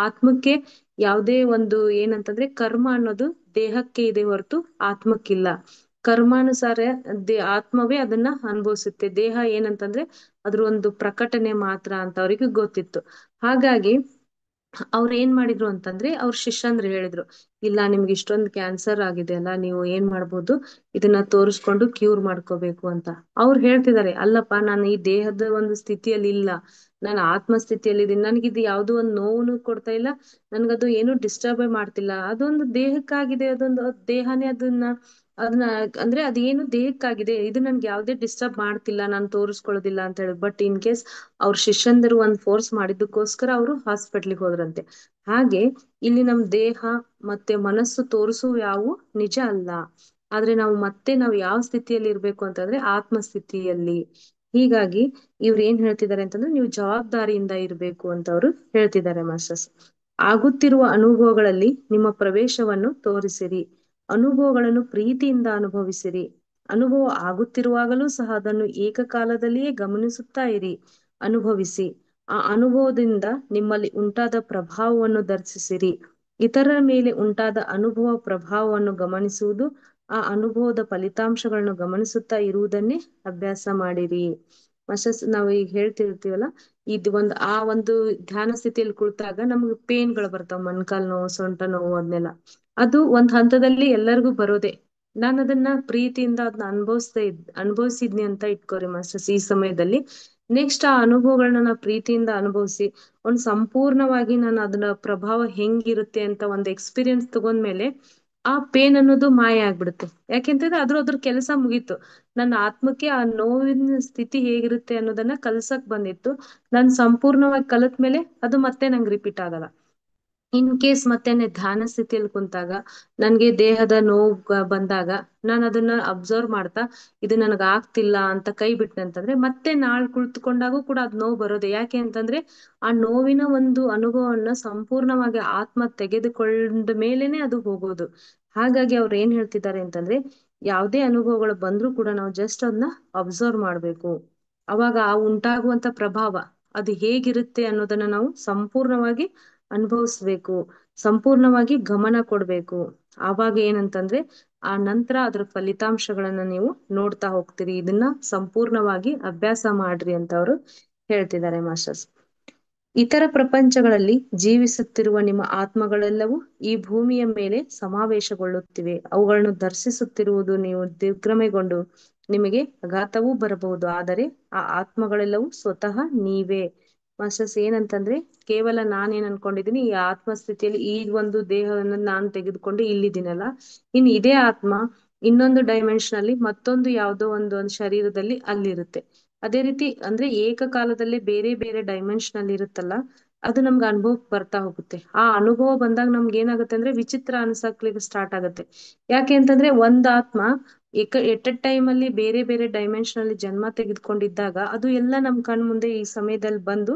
ಆತ್ಮಕ್ಕೆ ಯಾವುದೇ ಒಂದು ಏನಂತಂದ್ರೆ ಕರ್ಮ ಅನ್ನೋದು ದೇಹಕ್ಕೆ ಇದೆ ಹೊರತು ಆತ್ಮಕ್ಕಿಲ್ಲ. ಕರ್ಮಾನುಸಾರ ಆತ್ಮವೇ ಅದನ್ನ ಅನುಭವಿಸುತ್ತೆ. ದೇಹ ಏನಂತಂದ್ರೆ ಅದ್ರ ಒಂದು ಪ್ರಕಟಣೆ ಮಾತ್ರ ಅಂತ ಅವ್ರಿಗೆ ಗೊತ್ತಿತ್ತು. ಹಾಗಾಗಿ ಅವ್ರ ಏನ್ ಮಾಡಿದ್ರು ಅಂತಂದ್ರೆ ಅವ್ರ ಶಿಷ್ಯಂದ್ರು ಹೇಳಿದ್ರು, ಇಲ್ಲ ನಿಮ್ಗೆ ಇಷ್ಟೊಂದು ಕ್ಯಾನ್ಸರ್ ಆಗಿದೆ ಅಲ್ಲ, ನೀವು ಏನ್ ಮಾಡ್ಬೋದು, ಇದನ್ನ ತೋರಿಸ್ಕೊಂಡು ಕ್ಯೂರ್ ಮಾಡ್ಕೋಬೇಕು ಅಂತ. ಅವ್ರು ಹೇಳ್ತಿದ್ದಾರೆ, ಅಲ್ಲಪ್ಪ ನಾನು ಈ ದೇಹದ ಒಂದು ಸ್ಥಿತಿಯಲ್ಲಿ ಇಲ್ಲ, ನಾನು ಆತ್ಮ ಸ್ಥಿತಿಯಲ್ಲಿ ಇದೀನಿ. ನನ್ಗಿದು ಯಾವ್ದೋ ಒಂದು ನೋವನ್ನು ಕೊಡ್ತಾ ಇಲ್ಲ, ನನ್ಗದು ಏನು ಡಿಸ್ಟರ್ಬ್ ಮಾಡ್ತಿಲ್ಲ. ಅದೊಂದು ದೇಹಕ್ಕಾಗಿದೆ, ಅದೊಂದು ದೇಹನೇ ಅದನ್ನ ಅಂದ್ರೆ ಅದೇನು ದೇಹಕ್ಕಾಗಿದೆ, ಇದು ನನ್ಗೆ ಯಾವ್ದೇ ಡಿಸ್ಟರ್ಬ್ ಮಾಡ್ತಿಲ್ಲ, ನಾನು ತೋರಿಸ್ಕೊಳ್ಳೋದಿಲ್ಲ ಅಂತ ಹೇಳಿ. ಬಟ್ ಇನ್ ಕೇಸ್ ಅವ್ರ ಶಿಷ್ಯಂದರು ಒಂದ್ ಫೋರ್ಸ್ ಮಾಡಿದ್ದಕ್ಕೋಸ್ಕರ ಅವರು ಹಾಸ್ಪಿಟ್ಲಿಗೆ ಹೋದ್ರಂತೆ. ಹಾಗೆ ಇಲ್ಲಿ ನಮ್ ದೇಹ ಮತ್ತೆ ಮನಸ್ಸು ತೋರಿಸುವ ಯಾವು ನಿಜ ಅಲ್ಲ. ಆದ್ರೆ ನಾವು ಯಾವ ಸ್ಥಿತಿಯಲ್ಲಿ ಇರ್ಬೇಕು ಅಂತಂದ್ರೆ ಆತ್ಮ ಸ್ಥಿತಿಯಲ್ಲಿ. ಹೀಗಾಗಿ ಇವ್ರು ಏನ್ ಹೇಳ್ತಿದ್ದಾರೆ ಅಂತಂದ್ರೆ ನೀವು ಜವಾಬ್ದಾರಿಯಿಂದ ಇರ್ಬೇಕು ಅಂತ ಅವ್ರು ಹೇಳ್ತಿದ್ದಾರೆ ಮಾಸ್ಟರ್ಸ್. ಆಗುತ್ತಿರುವ ಅನುಭವಗಳಲ್ಲಿ ನಿಮ್ಮ ಪ್ರವೇಶವನ್ನು ತೋರಿಸಿರಿ. ಅನುಭವಗಳನ್ನು ಪ್ರೀತಿಯಿಂದ ಅನುಭವಿಸಿರಿ. ಅನುಭವ ಆಗುತ್ತಿರುವಾಗಲೂ ಸಹ ಅದನ್ನು ಏಕಕಾಲದಲ್ಲಿಯೇ ಗಮನಿಸುತ್ತಾ ಇರಿ. ಅನುಭವಿಸಿ. ಆ ಅನುಭವದಿಂದ ನಿಮ್ಮಲ್ಲಿ ಉಂಟಾದ ಪ್ರಭಾವವನ್ನು ದರ್ಶಿಸಿರಿ. ಇತರರ ಮೇಲೆ ಉಂಟಾದ ಅನುಭವ ಪ್ರಭಾವವನ್ನು ಗಮನಿಸುವುದು, ಆ ಅನುಭವದ ಫಲಿತಾಂಶಗಳನ್ನು ಗಮನಿಸುತ್ತಾ ಇರುವುದನ್ನೇ ಅಭ್ಯಾಸ ಮಾಡಿರಿ. ಮಾಸ್ಟರ್ಸ್, ನಾವು ಈಗ ಹೇಳ್ತಿರ್ತೀವಲ್ಲ, ಇದು ಒಂದು ಧ್ಯಾನ ಸ್ಥಿತಿಯಲ್ಲಿ ಕುಳಿತಾಗ ನಮ್ಗೆ ಪೇನ್ಗಳು ಬರ್ತಾವ, ಮೊಣಕಾಲ್ ನೋವು, ಸೊಂಟ ನೋವು, ಅದನ್ನೆಲ್ಲ. ಅದು ಒಂದ್ ಹಂತದಲ್ಲಿ ಎಲ್ಲರಿಗೂ ಬರೋದೆ. ನಾನು ಅದನ್ನ ಪ್ರೀತಿಯಿಂದ ಅದನ್ನ ಅನುಭವಿಸಿದ್ನಿ ಅಂತ ಇಟ್ಕೋರಿ ಮಾಸ್ಟರ್ಸ್ ಈ ಸಮಯದಲ್ಲಿ. ನೆಕ್ಸ್ಟ್ ಆ ಅನುಭವಗಳನ್ನ ನಾ ಪ್ರೀತಿಯಿಂದ ಅನುಭವಿಸಿ ಸಂಪೂರ್ಣವಾಗಿ ನಾನು ಅದನ್ನ ಪ್ರಭಾವ ಹೆಂಗಿರುತ್ತೆ ಅಂತ ಒಂದು ಎಕ್ಸ್ಪೀರಿಯನ್ಸ್ ತಗೊಂಡ್ಮೇಲೆ ಆ ಪೇನ್ ಅನ್ನೋದು ಮಾಯ ಆಗ್ಬಿಡುತ್ತೆ. ಯಾಕೆಂತಂದ್ರೆ ಅದ್ರ ಕೆಲಸ ಮುಗೀತು. ನನ್ನ ಆತ್ಮಕ್ಕೆ ಆ ನೋವಿನ ಸ್ಥಿತಿ ಹೇಗಿರುತ್ತೆ ಅನ್ನೋದನ್ನ ಕಲ್ಸಕ್ ಬಂದಿತ್ತು. ನಾನ್ ಸಂಪೂರ್ಣವಾಗಿ ಕಲತ್ಮೇಲೆ ಅದು ಮತ್ತೆ ನಂಗೆ ರಿಪೀಟ್ ಆಗಲ್ಲ. ಇನ್ ಕೇಸ್ ಮತ್ತೆ ಧ್ಯಾನ ಸ್ಥಿತಿಯಲ್ಲಿ ಕುಂತಾಗ ನನ್ಗೆ ದೇಹದ ನೋವು ಬಂದಾಗ ನಾನು ಅದನ್ನ ಅಬ್ಸರ್ವ್ ಮಾಡ್ತಾ ಇದು ನನಗ್ ಆಗ್ತಿಲ್ಲ ಅಂತ ಕೈ ಬಿಟ್ಟೆ ಅಂತಂದ್ರೆ ಮತ್ತೆ ನಾಳೆ ಕುಳಿತುಕೊಂಡಾಗೂ ಕೂಡ ಅದ್ ನೋವು ಬರೋದೆ. ಯಾಕೆ ಅಂತಂದ್ರೆ ಆ ನೋವಿನ ಒಂದು ಅನುಭವವನ್ನ ಸಂಪೂರ್ಣವಾಗಿ ಆತ್ಮ ತೆಗೆದುಕೊಂಡ ಮೇಲೇನೆ ಅದು ಹೋಗೋದು. ಹಾಗಾಗಿ ಅವ್ರು ಏನ್ ಹೇಳ್ತಿದ್ದಾರೆ ಅಂತಂದ್ರೆ ಯಾವ್ದೇ ಅನುಭವಗಳು ಬಂದ್ರೂ ಕೂಡ ನಾವು ಜಸ್ಟ್ ಅದನ್ನ ಅಬ್ಸರ್ವ್ ಮಾಡ್ಬೇಕು. ಅವಾಗ ಆ ಉಂಟಾಗುವಂತ ಪ್ರಭಾವ ಅದು ಹೇಗಿರುತ್ತೆ ಅನ್ನೋದನ್ನ ನಾವು ಸಂಪೂರ್ಣವಾಗಿ ಅನುಭವಿಸ್ಬೇಕು, ಸಂಪೂರ್ಣವಾಗಿ ಗಮನ ಕೊಡ್ಬೇಕು. ಆವಾಗ ಏನಂತಂದ್ರೆ ಆ ನಂತರ ಅದ್ರ ಫಲಿತಾಂಶಗಳನ್ನ ನೀವು ನೋಡ್ತಾ ಹೋಗ್ತೀರಿ. ಇದನ್ನ ಸಂಪೂರ್ಣವಾಗಿ ಅಭ್ಯಾಸ ಮಾಡ್ರಿ ಅಂತ ಅವರು ಹೇಳ್ತಿದ್ದಾರೆ ಮಾಸ್ಟರ್ಸ್. ಇತರ ಪ್ರಪಂಚಗಳಲ್ಲಿ ಜೀವಿಸುತ್ತಿರುವ ನಿಮ್ಮ ಆತ್ಮಗಳೆಲ್ಲವೂ ಈ ಭೂಮಿಯ ಮೇಲೆ ಸಮಾವೇಶಗೊಳ್ಳುತ್ತಿವೆ. ಅವುಗಳನ್ನು ದರ್ಶಿಸುತ್ತಿರುವುದು ನೀವು ದಿಗ್ಭ್ರಮೆಗೊಂಡು ನಿಮಗೆ ಆಘಾತವೂ ಬರಬಹುದು. ಆದರೆ ಆ ಆತ್ಮಗಳೆಲ್ಲವೂ ಸ್ವತಃ ನೀವೇ. ಮಾಸ್ಟರ್ಸ್, ಏನಂತಂದ್ರೆ ಕೇವಲ ನಾನೇನ್ ಅನ್ಕೊಂಡಿದೀನಿ, ಈ ಆತ್ಮ ಸ್ಥಿತಿಯಲ್ಲಿ ಈ ಒಂದು ದೇಹವನ್ನು ನಾನು ತೆಗೆದುಕೊಂಡು ಇಲ್ಲಿದ್ದೀನಲ್ಲ, ಇನ್ ಇದೇ ಆತ್ಮ ಇನ್ನೊಂದು ಡೈಮೆನ್ಷನ್ ಅಲ್ಲಿ ಮತ್ತೊಂದು ಯಾವ್ದೋ ಒಂದು ಶರೀರದಲ್ಲಿ ಅಲ್ಲಿರುತ್ತೆ. ಅದೇ ರೀತಿ ಅಂದ್ರೆ ಏಕಕಾಲದಲ್ಲೇ ಬೇರೆ ಬೇರೆ ಡೈಮೆನ್ಷನ್ ಅಲ್ಲಿ ಇರುತ್ತಲ್ಲ, ಅದು ನಮ್ಗೆ ಅನುಭವಕ್ಕೆ ಬರ್ತಾ ಹೋಗುತ್ತೆ. ಆ ಅನುಭವ ಬಂದಾಗ ನಮ್ಗೆ ಏನಾಗುತ್ತೆ ಅಂದ್ರೆ ವಿಚಿತ್ರ ಅನ್ಸಕ್ಲಿಕ್ಕೆ ಸ್ಟಾರ್ಟ್ ಆಗುತ್ತೆ. ಯಾಕೆ ಅಂತಂದ್ರೆ ಒಂದ್ ಆತ್ಮ ಎಟ್ ಎ ಟೈಮ್ ಅಲ್ಲಿ ಬೇರೆ ಬೇರೆ ಡೈಮೆನ್ಷನ್ ಅಲ್ಲಿ ಜನ್ಮ ತೆಗೆದುಕೊಂಡಿದ್ದಾಗ ಅದು ಎಲ್ಲ ನಮ್ ಕಣ್ ಮುಂದೆ ಈ ಸಮಯದಲ್ಲಿ ಬಂದು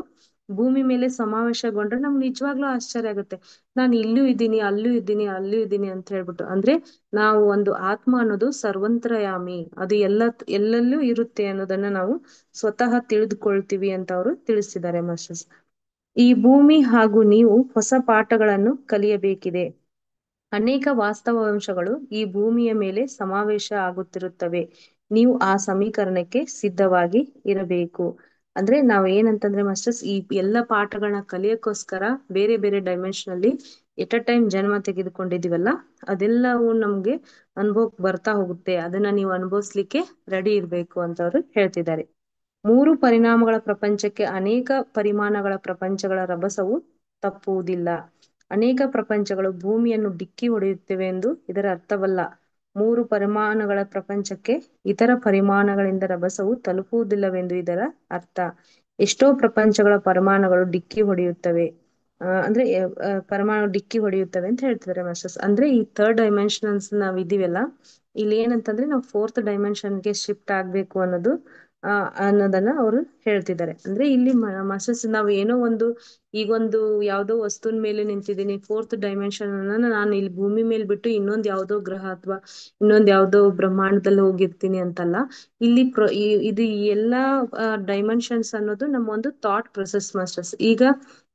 ಭೂಮಿ ಮೇಲೆ ಸಮಾವೇಶಗೊಂಡ್ರೆ ನಮ್ಗೆ ನಿಜವಾಗ್ಲೂ ಆಶ್ಚರ್ಯ ಆಗುತ್ತೆ. ನಾನು ಇಲ್ಲೂ ಇದ್ದೀನಿ, ಅಲ್ಲೂ ಇದ್ದೀನಿ, ಅಲ್ಲೂ ಇದ್ದೀನಿ ಅಂತ ಹೇಳ್ಬಿಟ್ಟು. ಅಂದ್ರೆ ನಾವು ಒಂದು ಆತ್ಮ ಅನ್ನೋದು ಸರ್ವಂತ್ರಯಾಮಿ, ಅದು ಎಲ್ಲಲ್ಲೂ ಇರುತ್ತೆ ಅನ್ನೋದನ್ನ ನಾವು ಸ್ವತಃ ತಿಳಿದುಕೊಳ್ತೀವಿ ಅಂತ ಅವರು ತಿಳಿಸಿದ್ದಾರೆ ಮಾಸ್ಟರ್ಸ್. ಈ ಭೂಮಿ ಹಾಗೂ ನೀವು ಹೊಸ ಪಾಠಗಳನ್ನು ಕಲಿಯಬೇಕಿದೆ. ಅನೇಕ ವಾಸ್ತವಾಂಶಗಳು ಈ ಭೂಮಿಯ ಮೇಲೆ ಸಮಾವೇಶ ಆಗುತ್ತಿರುತ್ತವೆ. ನೀವು ಆ ಸಮೀಕರಣಕ್ಕೆ ಸಿದ್ಧವಾಗಿ ಇರಬೇಕು. ಅಂದ್ರೆ ನಾವ್ ಏನಂತಂದ್ರೆ ಮಾಸ್ಟರ್ಸ್, ಈ ಎಲ್ಲ ಪಾಠಗಳನ್ನ ಕಲಿಯಕ್ಕೋಸ್ಕರ ಬೇರೆ ಬೇರೆ ಡೈಮೆನ್ಷನ್ ಅಲ್ಲಿ ಎಟ್ ಅ ಟೈಮ್ ಜನ್ಮ ತೆಗೆದುಕೊಂಡಿದೀವಲ್ಲ, ಅದೆಲ್ಲವೂ ನಮ್ಗೆ ಅನುಭವಕ್ಕೆ ಬರ್ತಾ ಹೋಗುತ್ತೆ. ಅದನ್ನ ನೀವು ಅನುಭವಿಸ್ಲಿಕ್ಕೆ ರೆಡಿ ಇರ್ಬೇಕು ಅಂತ ಅವ್ರು ಹೇಳ್ತಿದ್ದಾರೆ. ಮೂರು ಪರಿಣಾಮಗಳ ಪ್ರಪಂಚಕ್ಕೆ ಅನೇಕ ಪರಿಮಾಣಗಳ ಪ್ರಪಂಚಗಳ ರಭಸವು ತಪ್ಪುವುದಿಲ್ಲ. ಅನೇಕ ಪ್ರಪಂಚಗಳು ಭೂಮಿಯನ್ನು ಡಿಕ್ಕಿ ಹೊಡೆಯುತ್ತವೆ ಎಂದು ಇದರ ಅರ್ಥವಲ್ಲ. ಮೂರು ಪರಿಮಾಣಗಳ ಪ್ರಪಂಚಕ್ಕೆ ಇತರ ಪರಿಮಾಣಗಳಿಂದ ರಭಸವು ತಲುಪುವುದಿಲ್ಲವೆಂದು ಇದರ ಅರ್ಥ. ಎಷ್ಟೋ ಪ್ರಪಂಚಗಳ ಪರಮಾಣುಗಳು ಡಿಕ್ಕಿ ಹೊಡೆಯುತ್ತವೆ. ಅಂದ್ರೆ ಪರಮಾಣು ಡಿಕ್ಕಿ ಹೊಡೆಯುತ್ತವೆ ಅಂತ ಹೇಳ್ತಿದ್ದಾರೆ ಮಾಸ್ಟರ್ಸ್. ಅಂದ್ರೆ ಈ ಥರ್ಡ್ ಡೈಮೆನ್ಷನ್ಸ್ ನಾವ್ ಇದೀವಲ್ಲ, ಇಲ್ಲಿ ಏನಂತಂದ್ರೆ ನಾವು ಫೋರ್ತ್ ಡೈಮೆನ್ಷನ್ಗೆ ಶಿಫ್ಟ್ ಆಗ್ಬೇಕು ಅನ್ನೋದನ್ನ ಅವರು ಹೇಳ್ತಿದ್ದಾರೆ. ಅಂದ್ರೆ ಇಲ್ಲಿ ಮಾಸ್ಟರ್ಸ್ ನಾವ್ ಏನೋ ಒಂದು, ಈಗೊಂದು ಯಾವ್ದೋ ವಸ್ತುವಿನ ಮೇಲೆ ನಿಂತಿದ್ದೀನಿ, ಫೋರ್ತ್ ಡೈಮೆನ್ಷನ್ ಅನ್ನ ನಾನು ಇಲ್ಲಿ ಭೂಮಿ ಮೇಲೆ ಬಿಟ್ಟು ಇನ್ನೊಂದ್ ಯಾವ್ದೋ ಗ್ರಹ ಅಥವಾ ಇನ್ನೊಂದ್ ಯಾವ್ದೋ ಬ್ರಹ್ಮಾಂಡದಲ್ಲಿ ಹೋಗಿರ್ತೀನಿ ಅಂತಲ್ಲ. ಇಲ್ಲಿ ಇದು ಈ ಎಲ್ಲಾ ಡೈಮೆನ್ಷನ್ಸ್ ಅನ್ನೋದು ನಮ್ಮ ಒಂದು ಥಾಟ್ ಪ್ರೊಸೆಸ್ ಮಾಸ್ಟರ್ಸ್. ಈಗ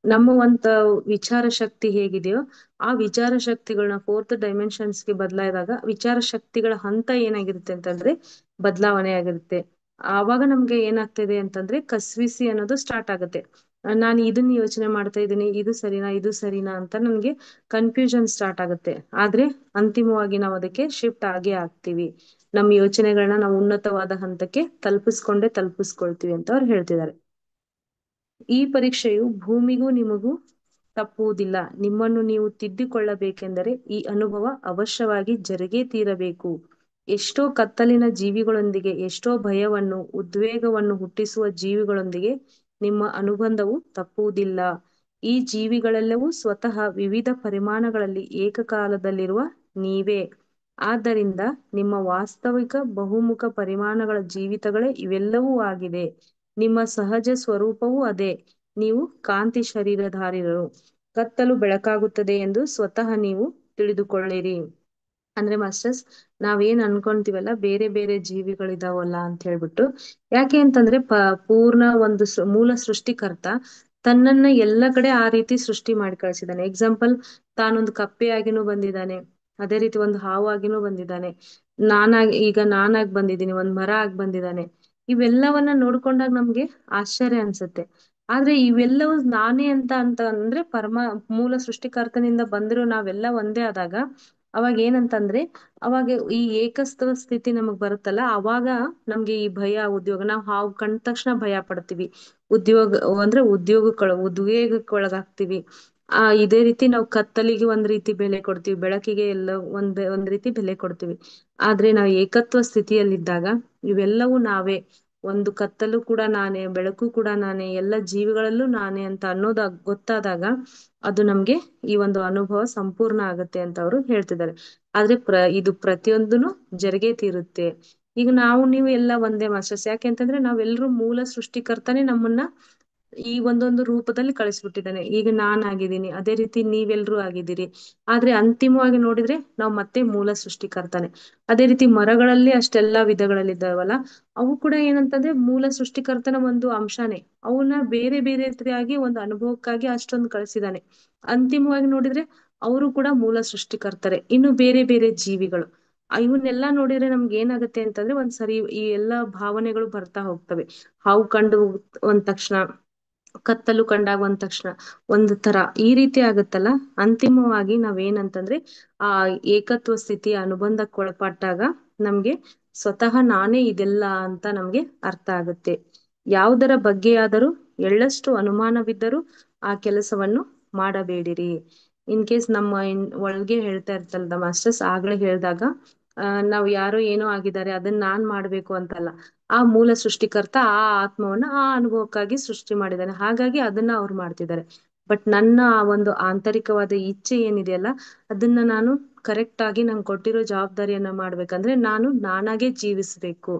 ನಮ್ಮ ಒಂದು ವಿಚಾರ ಶಕ್ತಿ ಹೇಗಿದೆಯೋ ಆ ವಿಚಾರ ಶಕ್ತಿಗಳನ್ನ ಫೋರ್ತ್ ಡೈಮೆನ್ಷನ್ಸ್ಗೆ ಬದಲಾಯಿದಾಗ ವಿಚಾರ ಶಕ್ತಿಗಳ ಹಂತ ಏನಾಗಿರುತ್ತೆ ಅಂತಂದ್ರೆ ಬದಲಾವಣೆ ಆಗಿರುತ್ತೆ. ಆವಾಗ ನಮ್ಗೆ ಏನಾಗ್ತಿದೆ ಅಂತಂದ್ರೆ ಕಸ್ವಿಸಿ ಅನ್ನೋದು ಸ್ಟಾರ್ಟ್ ಆಗುತ್ತೆ. ನಾನು ಇದನ್ನ ಯೋಚನೆ ಮಾಡ್ತಾ ಇದ್ದೀನಿ, ಇದು ಸರಿನಾ ಇದು ಸರಿನಾ ಅಂತ ನನ್ಗೆ ಕನ್ಫ್ಯೂಷನ್ ಸ್ಟಾರ್ಟ್ ಆಗುತ್ತೆ. ಆದ್ರೆ ಅಂತಿಮವಾಗಿ ನಾವು ಅದಕ್ಕೆ ಶಿಫ್ಟ್ ಆಗೇ ಆಗ್ತೀವಿ. ನಮ್ಮ ಯೋಚನೆಗಳನ್ನ ನಾವು ಉನ್ನತವಾದ ಹಂತಕ್ಕೆ ತಲುಪಿಸ್ಕೊಳ್ತೀವಿ ಅಂತ ಅವ್ರು ಹೇಳ್ತಿದ್ದಾರೆ. ಈ ಪರೀಕ್ಷೆಯು ಭೂಮಿಗೂ ನಿಮಗೂ ತಪ್ಪುವುದಿಲ್ಲ. ನಿಮ್ಮನ್ನು ನೀವು ತಿದ್ದಿಕೊಳ್ಳಬೇಕೆಂದರೆ ಈ ಅನುಭವ ಅವಶ್ಯವಾಗಿ ಜರುಗೇ ತೀರಬೇಕು. ಎಷ್ಟೋ ಕತ್ತಲಿನ ಜೀವಿಗಳೊಂದಿಗೆ, ಎಷ್ಟೋ ಭಯವನ್ನು ಉದ್ವೇಗವನ್ನು ಹುಟ್ಟಿಸುವ ಜೀವಿಗಳೊಂದಿಗೆ ನಿಮ್ಮ ಅನುಬಂಧವು ತಪ್ಪುವುದಿಲ್ಲ. ಈ ಜೀವಿಗಳೆಲ್ಲವೂ ಸ್ವತಃ ವಿವಿಧ ಪರಿಮಾಣಗಳಲ್ಲಿ ಏಕಕಾಲದಲ್ಲಿರುವ ನೀವೇ. ಆದ್ದರಿಂದ ನಿಮ್ಮ ವಾಸ್ತವಿಕ ಬಹುಮುಖ ಪರಿಮಾಣಗಳ ಜೀವಿತಗಳೇ ಇವೆಲ್ಲವೂ ಆಗಿದೆ. ನಿಮ್ಮ ಸಹಜ ಸ್ವರೂಪವೂ ಅದೇ. ನೀವು ಕಾಂತಿ ಶರೀರಧಾರಿಗಳು. ಕತ್ತಲು ಬೆಳಕಾಗುತ್ತದೆ ಎಂದು ಸ್ವತಃ ನೀವು ತಿಳಿದುಕೊಳ್ಳಿರಿ. ಅಂದ್ರೆ ಮಾಸ್ಟರ್ಸ್, ನಾವೇನ್ ಅನ್ಕೊಂತೀವಲ್ಲ ಬೇರೆ ಬೇರೆ ಜೀವಿಗಳಿದಾವಲ್ಲ ಅಂತ ಹೇಳ್ಬಿಟ್ಟು, ಯಾಕೆ ಅಂತಂದ್ರೆ ಪೂರ್ಣ ಒಂದು ಮೂಲ ಸೃಷ್ಟಿಕರ್ತ ತನ್ನನ್ನ ಎಲ್ಲ ಕಡೆ ಆ ರೀತಿ ಸೃಷ್ಟಿ ಮಾಡಿ ಕಳ್ಸಿದಾನೆ. ಎಕ್ಸಾಂಪಲ್, ತಾನೊಂದು ಕಪ್ಪೆಯಾಗಿನೂ ಬಂದಿದ್ದಾನೆ, ಅದೇ ರೀತಿ ಒಂದು ಹಾವು ಆಗಿನೂ ಬಂದಿದ್ದಾನೆ, ಈಗ ನಾನಾಗಿ ಬಂದಿದ್ದೀನಿ, ಒಂದ್ ಮರ ಆಗಿ ಬಂದಿದ್ದಾನೆ. ಇವೆಲ್ಲವನ್ನ ನೋಡ್ಕೊಂಡಾಗ ನಮ್ಗೆ ಆಶ್ಚರ್ಯ ಅನ್ಸುತ್ತೆ. ಆದ್ರೆ ಇವೆಲ್ಲವೂ ನಾನೇ ಅಂತ ಅಂದ್ರೆ ಮೂಲ ಸೃಷ್ಟಿಕರ್ತನಿಂದ ಬಂದಿರೋ ನಾವೆಲ್ಲ ಒಂದೇ ಆದಾಗ ಅವಾಗ ಏನಂತಂದ್ರೆ, ಅವಾಗ ಈ ಏಕಸ್ವ ಸ್ಥಿತಿ ನಮಗ್ ಬರುತ್ತಲ್ಲ, ಅವಾಗ ನಮ್ಗೆ ಈ ಭಯ ಉದ್ಯೋಗ, ನಾವು ಹಾವು ಕಂಡ ತಕ್ಷಣ ಭಯ ಪಡ್ತೀವಿ, ಉದ್ವೇಗಕ್ಕೆ ಒಳಗಾಗ್ತಿವಿ. ಇದೇ ರೀತಿ ನಾವು ಕತ್ತಲಿಗೆ ಒಂದ್ ರೀತಿ ಬೆಲೆ ಕೊಡ್ತೀವಿ, ಬೆಳಕಿಗೆ ಎಲ್ಲ ಒಂದ್ ರೀತಿ ಬೆಲೆ ಕೊಡ್ತೀವಿ. ಆದ್ರೆ ನಾವು ಏಕತ್ವ ಸ್ಥಿತಿಯಲ್ಲಿದ್ದಾಗ ಇವೆಲ್ಲವೂ ನಾವೇ. ಒಂದು ಕತ್ತಲು ಕೂಡ ನಾನೇ, ಬೆಳಕು ಕೂಡ ನಾನೇ, ಎಲ್ಲ ಜೀವಿಗಳಲ್ಲೂ ನಾನೇ ಅಂತ ಗೊತ್ತಾದಾಗ ಅದು ನಮ್ಗೆ ಈ ಒಂದು ಅನುಭವ ಸಂಪೂರ್ಣ ಆಗತ್ತೆ ಅಂತ ಅವರು ಹೇಳ್ತಿದ್ದಾರೆ. ಆದ್ರೆ ಇದು ಪ್ರತಿಯೊಂದನು ಜರುಗೇ ತೀರುತ್ತೆ. ಈಗ ನೀವು ಎಲ್ಲ ಒಂದೇ ಮಾಸ್ಟರ್ಸ್. ಯಾಕೆಂತಂದ್ರೆ ನಾವೆಲ್ಲರೂ ಮೂಲ ಸೃಷ್ಟಿಕರ್ತನೆ ನಮ್ಮನ್ನ ಈ ಒಂದೊಂದು ರೂಪದಲ್ಲಿ ಕಳಿಸ್ಬಿಟ್ಟಿದ್ದಾನೆ. ಈಗ ಆಗಿದ್ದೀನಿ, ಅದೇ ರೀತಿ ನೀವೆಲ್ರೂ ಆಗಿದ್ದೀರಿ. ಆದ್ರೆ ಅಂತಿಮವಾಗಿ ನೋಡಿದ್ರೆ ನಾವು ಮತ್ತೆ ಮೂಲ ಸೃಷ್ಟಿಕರ್ತಾನೆ. ಅದೇ ರೀತಿ ಮರಗಳಲ್ಲಿ ಅಷ್ಟೆಲ್ಲಾ ವಿಧಗಳಲ್ಲಿದ್ದಾವಲ್ಲ, ಅವು ಕೂಡ ಏನಂತಂದ್ರೆ ಮೂಲ ಸೃಷ್ಟಿಕರ್ತನ ಒಂದು ಅಂಶನೇ. ಅವನ್ನ ಬೇರೆ ಬೇರೆ ರೀತಿಯಾಗಿ ಒಂದು ಅನುಭವಕ್ಕಾಗಿ ಅಷ್ಟೊಂದು ಕಳಿಸಿದಾನೆ. ಅಂತಿಮವಾಗಿ ನೋಡಿದ್ರೆ ಅವರು ಕೂಡ ಮೂಲ ಸೃಷ್ಟಿಕರ್ತಾರೆ. ಇನ್ನು ಬೇರೆ ಬೇರೆ ಜೀವಿಗಳು, ಇವನ್ನೆಲ್ಲಾ ನೋಡಿದ್ರೆ ನಮ್ಗೆ ಏನಾಗುತ್ತೆ ಅಂತಂದ್ರೆ ಒಂದ್ಸರಿ ಈ ಎಲ್ಲಾ ಭಾವನೆಗಳು ಬರ್ತಾ ಹೋಗ್ತವೆ. ಹಾವು ಕಂಡು ಒಂದ್ ತಕ್ಷಣ, ಕತ್ತಲು ಕಂಡಾಗ ಒಂದ್ ತಕ್ಷಣ ಒಂದು ತರ ಈ ರೀತಿ ಆಗುತ್ತಲ್ಲ. ಅಂತಿಮವಾಗಿ ನಾವೇನಂತಂದ್ರೆ ಆ ಏಕತ್ವ ಸ್ಥಿತಿಯ ಅನುಬಂಧಕ್ಕೊಳಪಟ್ಟಾಗ ನಮ್ಗೆ ಸ್ವತಃ ನಾನೇ ಇದೆಲ್ಲ ಅಂತ ನಮ್ಗೆ ಅರ್ಥ ಆಗುತ್ತೆ. ಯಾವುದರ ಬಗ್ಗೆಯಾದರೂ ಎಳ್ಳಷ್ಟು ಅನುಮಾನವಿದ್ದರೂ ಆ ಕೆಲಸವನ್ನು ಮಾಡಬೇಡಿರಿ. ಇನ್ ಕೇಸ್ ನಮ್ಮ ಒಳಗೆ ಹೇಳ್ತಾ ಇರ್ತಲ್ದ ಮಾಸ್ಟರ್ಸ್, ಆಗ್ಲೇ ಹೇಳ್ದಾಗ ನಾವ್ ಯಾರೋ ಏನೋ ಆಗಿದ್ದಾರೆ ಅದನ್ನ ನಾನ್ ಮಾಡ್ಬೇಕು ಅಂತಲ್ಲ. ಆ ಮೂಲ ಸೃಷ್ಟಿಕರ್ತ ಆ ಆತ್ಮವನ್ನ ಆ ಅನುಭವಕ್ಕಾಗಿ ಸೃಷ್ಟಿ ಮಾಡಿದ್ದಾನೆ. ಹಾಗಾಗಿ ಅದನ್ನ ಅವ್ರು ಮಾಡ್ತಿದ್ದಾರೆ. ಬಟ್ ನನ್ನ ಆ ಒಂದು ಆಂತರಿಕವಾದ ಇಚ್ಛೆ ಏನಿದೆಯಲ್ಲ, ಅದನ್ನ ನಾನು ಕರೆಕ್ಟ್ ಆಗಿ ನಂಗೆ ಕೊಟ್ಟಿರೋ ಜವಾಬ್ದಾರಿಯನ್ನ ಮಾಡ್ಬೇಕಂದ್ರೆ ನಾನು ನಾನಾಗೆ ಜೀವಿಸ್ಬೇಕು.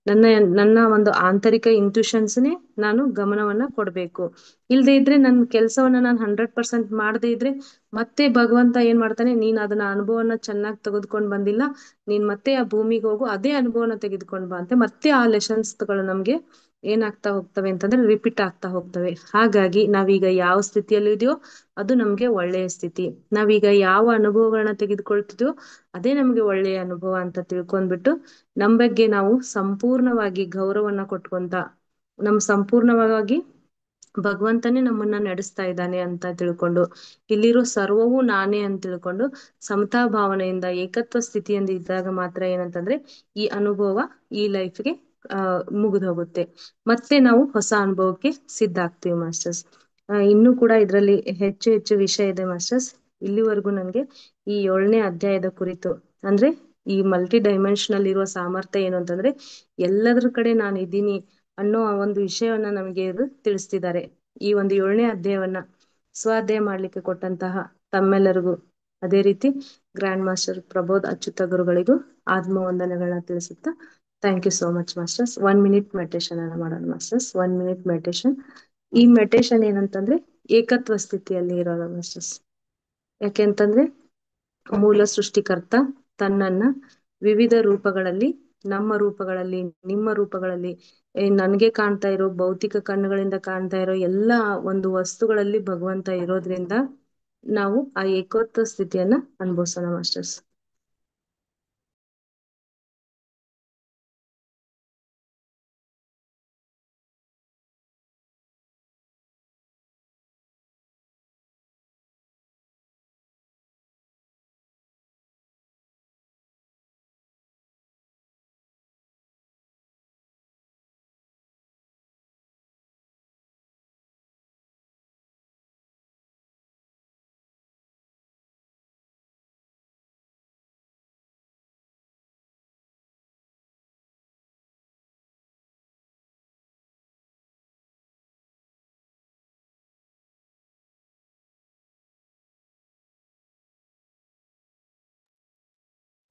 ನನ್ನ ಒಂದು ಆಂತರಿಕ ಇಂಟ್ಯೂಷನ್ಸ್ನೇ ನಾನು ಗಮನವನ್ನ ಕೊಡ್ಬೇಕು. ಇಲ್ದೇ ಇದ್ರೆ ನನ್ನ ಕೆಲ್ಸವನ್ನ ನಾನು 100% ಮಾಡದೇ ಇದ್ರೆ ಮತ್ತೆ ಭಗವಂತ ಏನ್ ಮಾಡ್ತಾನೆ, ನೀನ್ ಅದನ್ನ ಅನುಭವನ ಚೆನ್ನಾಗಿ ತೆಗೆದುಕೊಂಡ್ ಬಂದಿಲ್ಲ, ನೀನ್ ಮತ್ತೆ ಆ ಭೂಮಿಗೆ ಹೋಗು, ಅದೇ ಅನುಭವನ ತೆಗೆದುಕೊಂಡ್ ಬಾ ಅಂತ ಮತ್ತೆ ಆ ಲೆಸನ್ಸ್ ಗಳು ನಮ್ಗೆ ಏನಾಗ್ತಾ ಹೋಗ್ತವೆ ಅಂತಂದ್ರೆ ರಿಪೀಟ್ ಆಗ್ತಾ ಹೋಗ್ತವೆ. ಹಾಗಾಗಿ ನಾವೀಗ ಯಾವ ಸ್ಥಿತಿಯಲ್ಲಿ ಇದೆಯೋ ಅದು ನಮ್ಗೆ ಒಳ್ಳೆಯ ಸ್ಥಿತಿ. ನಾವೀಗ ಯಾವ ಅನುಭವಗಳನ್ನ ತೆಗೆದುಕೊಳ್ತಿದ್ಯೋ ಅದೇ ನಮ್ಗೆ ಒಳ್ಳೆಯ ಅನುಭವ ಅಂತ ತಿಳ್ಕೊಂಡ್ಬಿಟ್ಟು ನಮ್ ಬಗ್ಗೆ ನಾವು ಸಂಪೂರ್ಣವಾಗಿ ಗೌರವನ ಕೊಟ್ಕೊಂತ, ಸಂಪೂರ್ಣವಾಗಿ ಭಗವಂತನೇ ನಮ್ಮನ್ನ ನಡೆಸ್ತಾ ಇದ್ದಾನೆ ಅಂತ ತಿಳ್ಕೊಂಡು, ಇಲ್ಲಿರೋ ಸರ್ವವೂ ನಾನೇ ಅಂತ ತಿಳ್ಕೊಂಡು ಸಮತಾ ಭಾವನೆಯಿಂದ ಏಕತ್ವ ಸ್ಥಿತಿಯಿಂದ ಇದ್ದಾಗ ಮಾತ್ರ ಏನಂತಂದ್ರೆ ಈ ಅನುಭವ ಈ ಲೈಫ್ಗೆ ಮುಗಿದು ಹೋಗುತ್ತೆ. ಮತ್ತೆ ನಾವು ಹೊಸ ಅನುಭವಕ್ಕೆ ಸಿದ್ಧ ಆಗ್ತೀವಿ ಮಾಸ್ಟರ್ಸ್. ಇನ್ನೂ ಕೂಡ ಇದರಲ್ಲಿ ಹೆಚ್ಚು ಹೆಚ್ಚು ವಿಷಯ ಇದೆ ಮಾಸ್ಟರ್ಸ್. ಇಲ್ಲಿವರೆಗೂ ನನಗೆ ಈ 7ನೇ ಅಧ್ಯಾಯದ ಕುರಿತು, ಅಂದ್ರೆ ಈ ಮಲ್ಟಿ ಡೈಮೆನ್ಷನಲ್ ಇರುವ ಸಾಮರ್ಥ್ಯ ಏನು ಅಂತಂದ್ರೆ ಎಲ್ಲದ್ರ ಕಡೆ ನಾನು ಇದ್ದೀನಿ ಅನ್ನೋ ಒಂದು ವಿಷಯವನ್ನ ನಮಗೆ ಇವರು ತಿಳಿಸ್ತಿದ್ದಾರೆ. ಈ ಒಂದು 7ನೇ ಅಧ್ಯಾಯವನ್ನ ಸ್ವಾಧ್ಯಾಯ ಮಾಡ್ಲಿಕ್ಕೆ ಕೊಟ್ಟಂತಹ ತಮ್ಮೆಲ್ಲರಿಗೂ, ಅದೇ ರೀತಿ ಗ್ರ್ಯಾಂಡ್ ಮಾಸ್ಟರ್ ಪ್ರಬೋಧ್ ಅಚ್ಯುತ ಗುರುಗಳಿಗೂ ಆತ್ಮವಂದನೆಗಳನ್ನ ತಿಳಿಸುತ್ತಾ thank you so much masters. 1 minute meditation ಅನ್ನ ಮಾಡೋಣ ಮಾಸ್ಟರ್ಸ್. 1 minute meditation. ಈ ಮೆಡಿಟೇಷನ್ ಏನಂತಂದ್ರೆ ಏಕತ್ವ ಸ್ಥಿತಿಯಲ್ಲಿ ಇರೋದು ಮಾಸ್ಟರ್ಸ್. ಯಾಕೆಂತಂದ್ರೆ ಮೂಲ ಸೃಷ್ಟಿಕರ್ತ ತನ್ನನ್ನ ವಿವಿಧ ರೂಪಗಳಲ್ಲಿ, ನಮ್ಮ ರೂಪಗಳಲ್ಲಿ, ನಿಮ್ಮ ರೂಪಗಳಲ್ಲಿ, ನನ್ಗೆ ಕಾಣ್ತಾ ಇರೋ ಭೌತಿಕ ಕಣ್ಣುಗಳಿಂದ ಕಾಣ್ತಾ ಇರೋ ಎಲ್ಲಾ ಒಂದು ವಸ್ತುಗಳಲ್ಲಿ ಭಗವಂತ ಇರೋದ್ರಿಂದ ನಾವು ಆ ಏಕತ್ವ ಸ್ಥಿತಿಯನ್ನ ಅನುಭವಿಸೋಣ masters.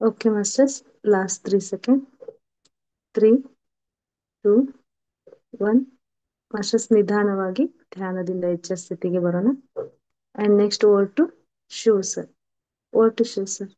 Okay masters, last 3 second. 3, 2, 1. Masters ನಿಧಾನವಾಗಿ ಧ್ಯಾನದಿಂದ ಎಚ್ಚರ ಸ್ಥಿತಿಗೆ ಬರೋಣ. And next over to Shiv sir. Over to Shiv sir.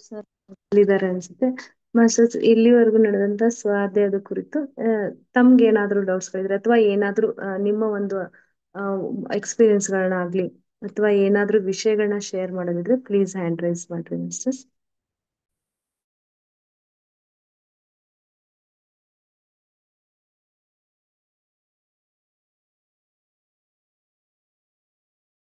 Sir ಇದ್ದಾರೆ ಅನ್ಸುತ್ತೆ ಮಾಸ್ಟರ್ಸ್. ಇಲ್ಲಿವರೆಗೂ ನಡೆದಂತ ಸ್ವಾಧ್ಯಾಯದ ಕುರಿತು ತಮ್ಗೆ ಏನಾದ್ರೂ ಡೌಟ್ಸ್ ಗಳಿದ್ರೆ, ಅಥವಾ ಏನಾದ್ರೂ ನಿಮ್ಮ ಒಂದು ಎಕ್ಸ್ಪೀರಿಯನ್ಸ್ ಗಳನ್ನ ಆಗ್ಲಿ ಅಥವಾ ಏನಾದ್ರೂ ವಿಷಯಗಳನ್ನ ಶೇರ್ ಮಾಡೋದಿದ್ರೆ ಪ್ಲೀಸ್ ಹ್ಯಾಂಡ್ ರೈಸ್ ಮಾಡ್ರಿ ಮಾಸ್ಟರ್ಸ್.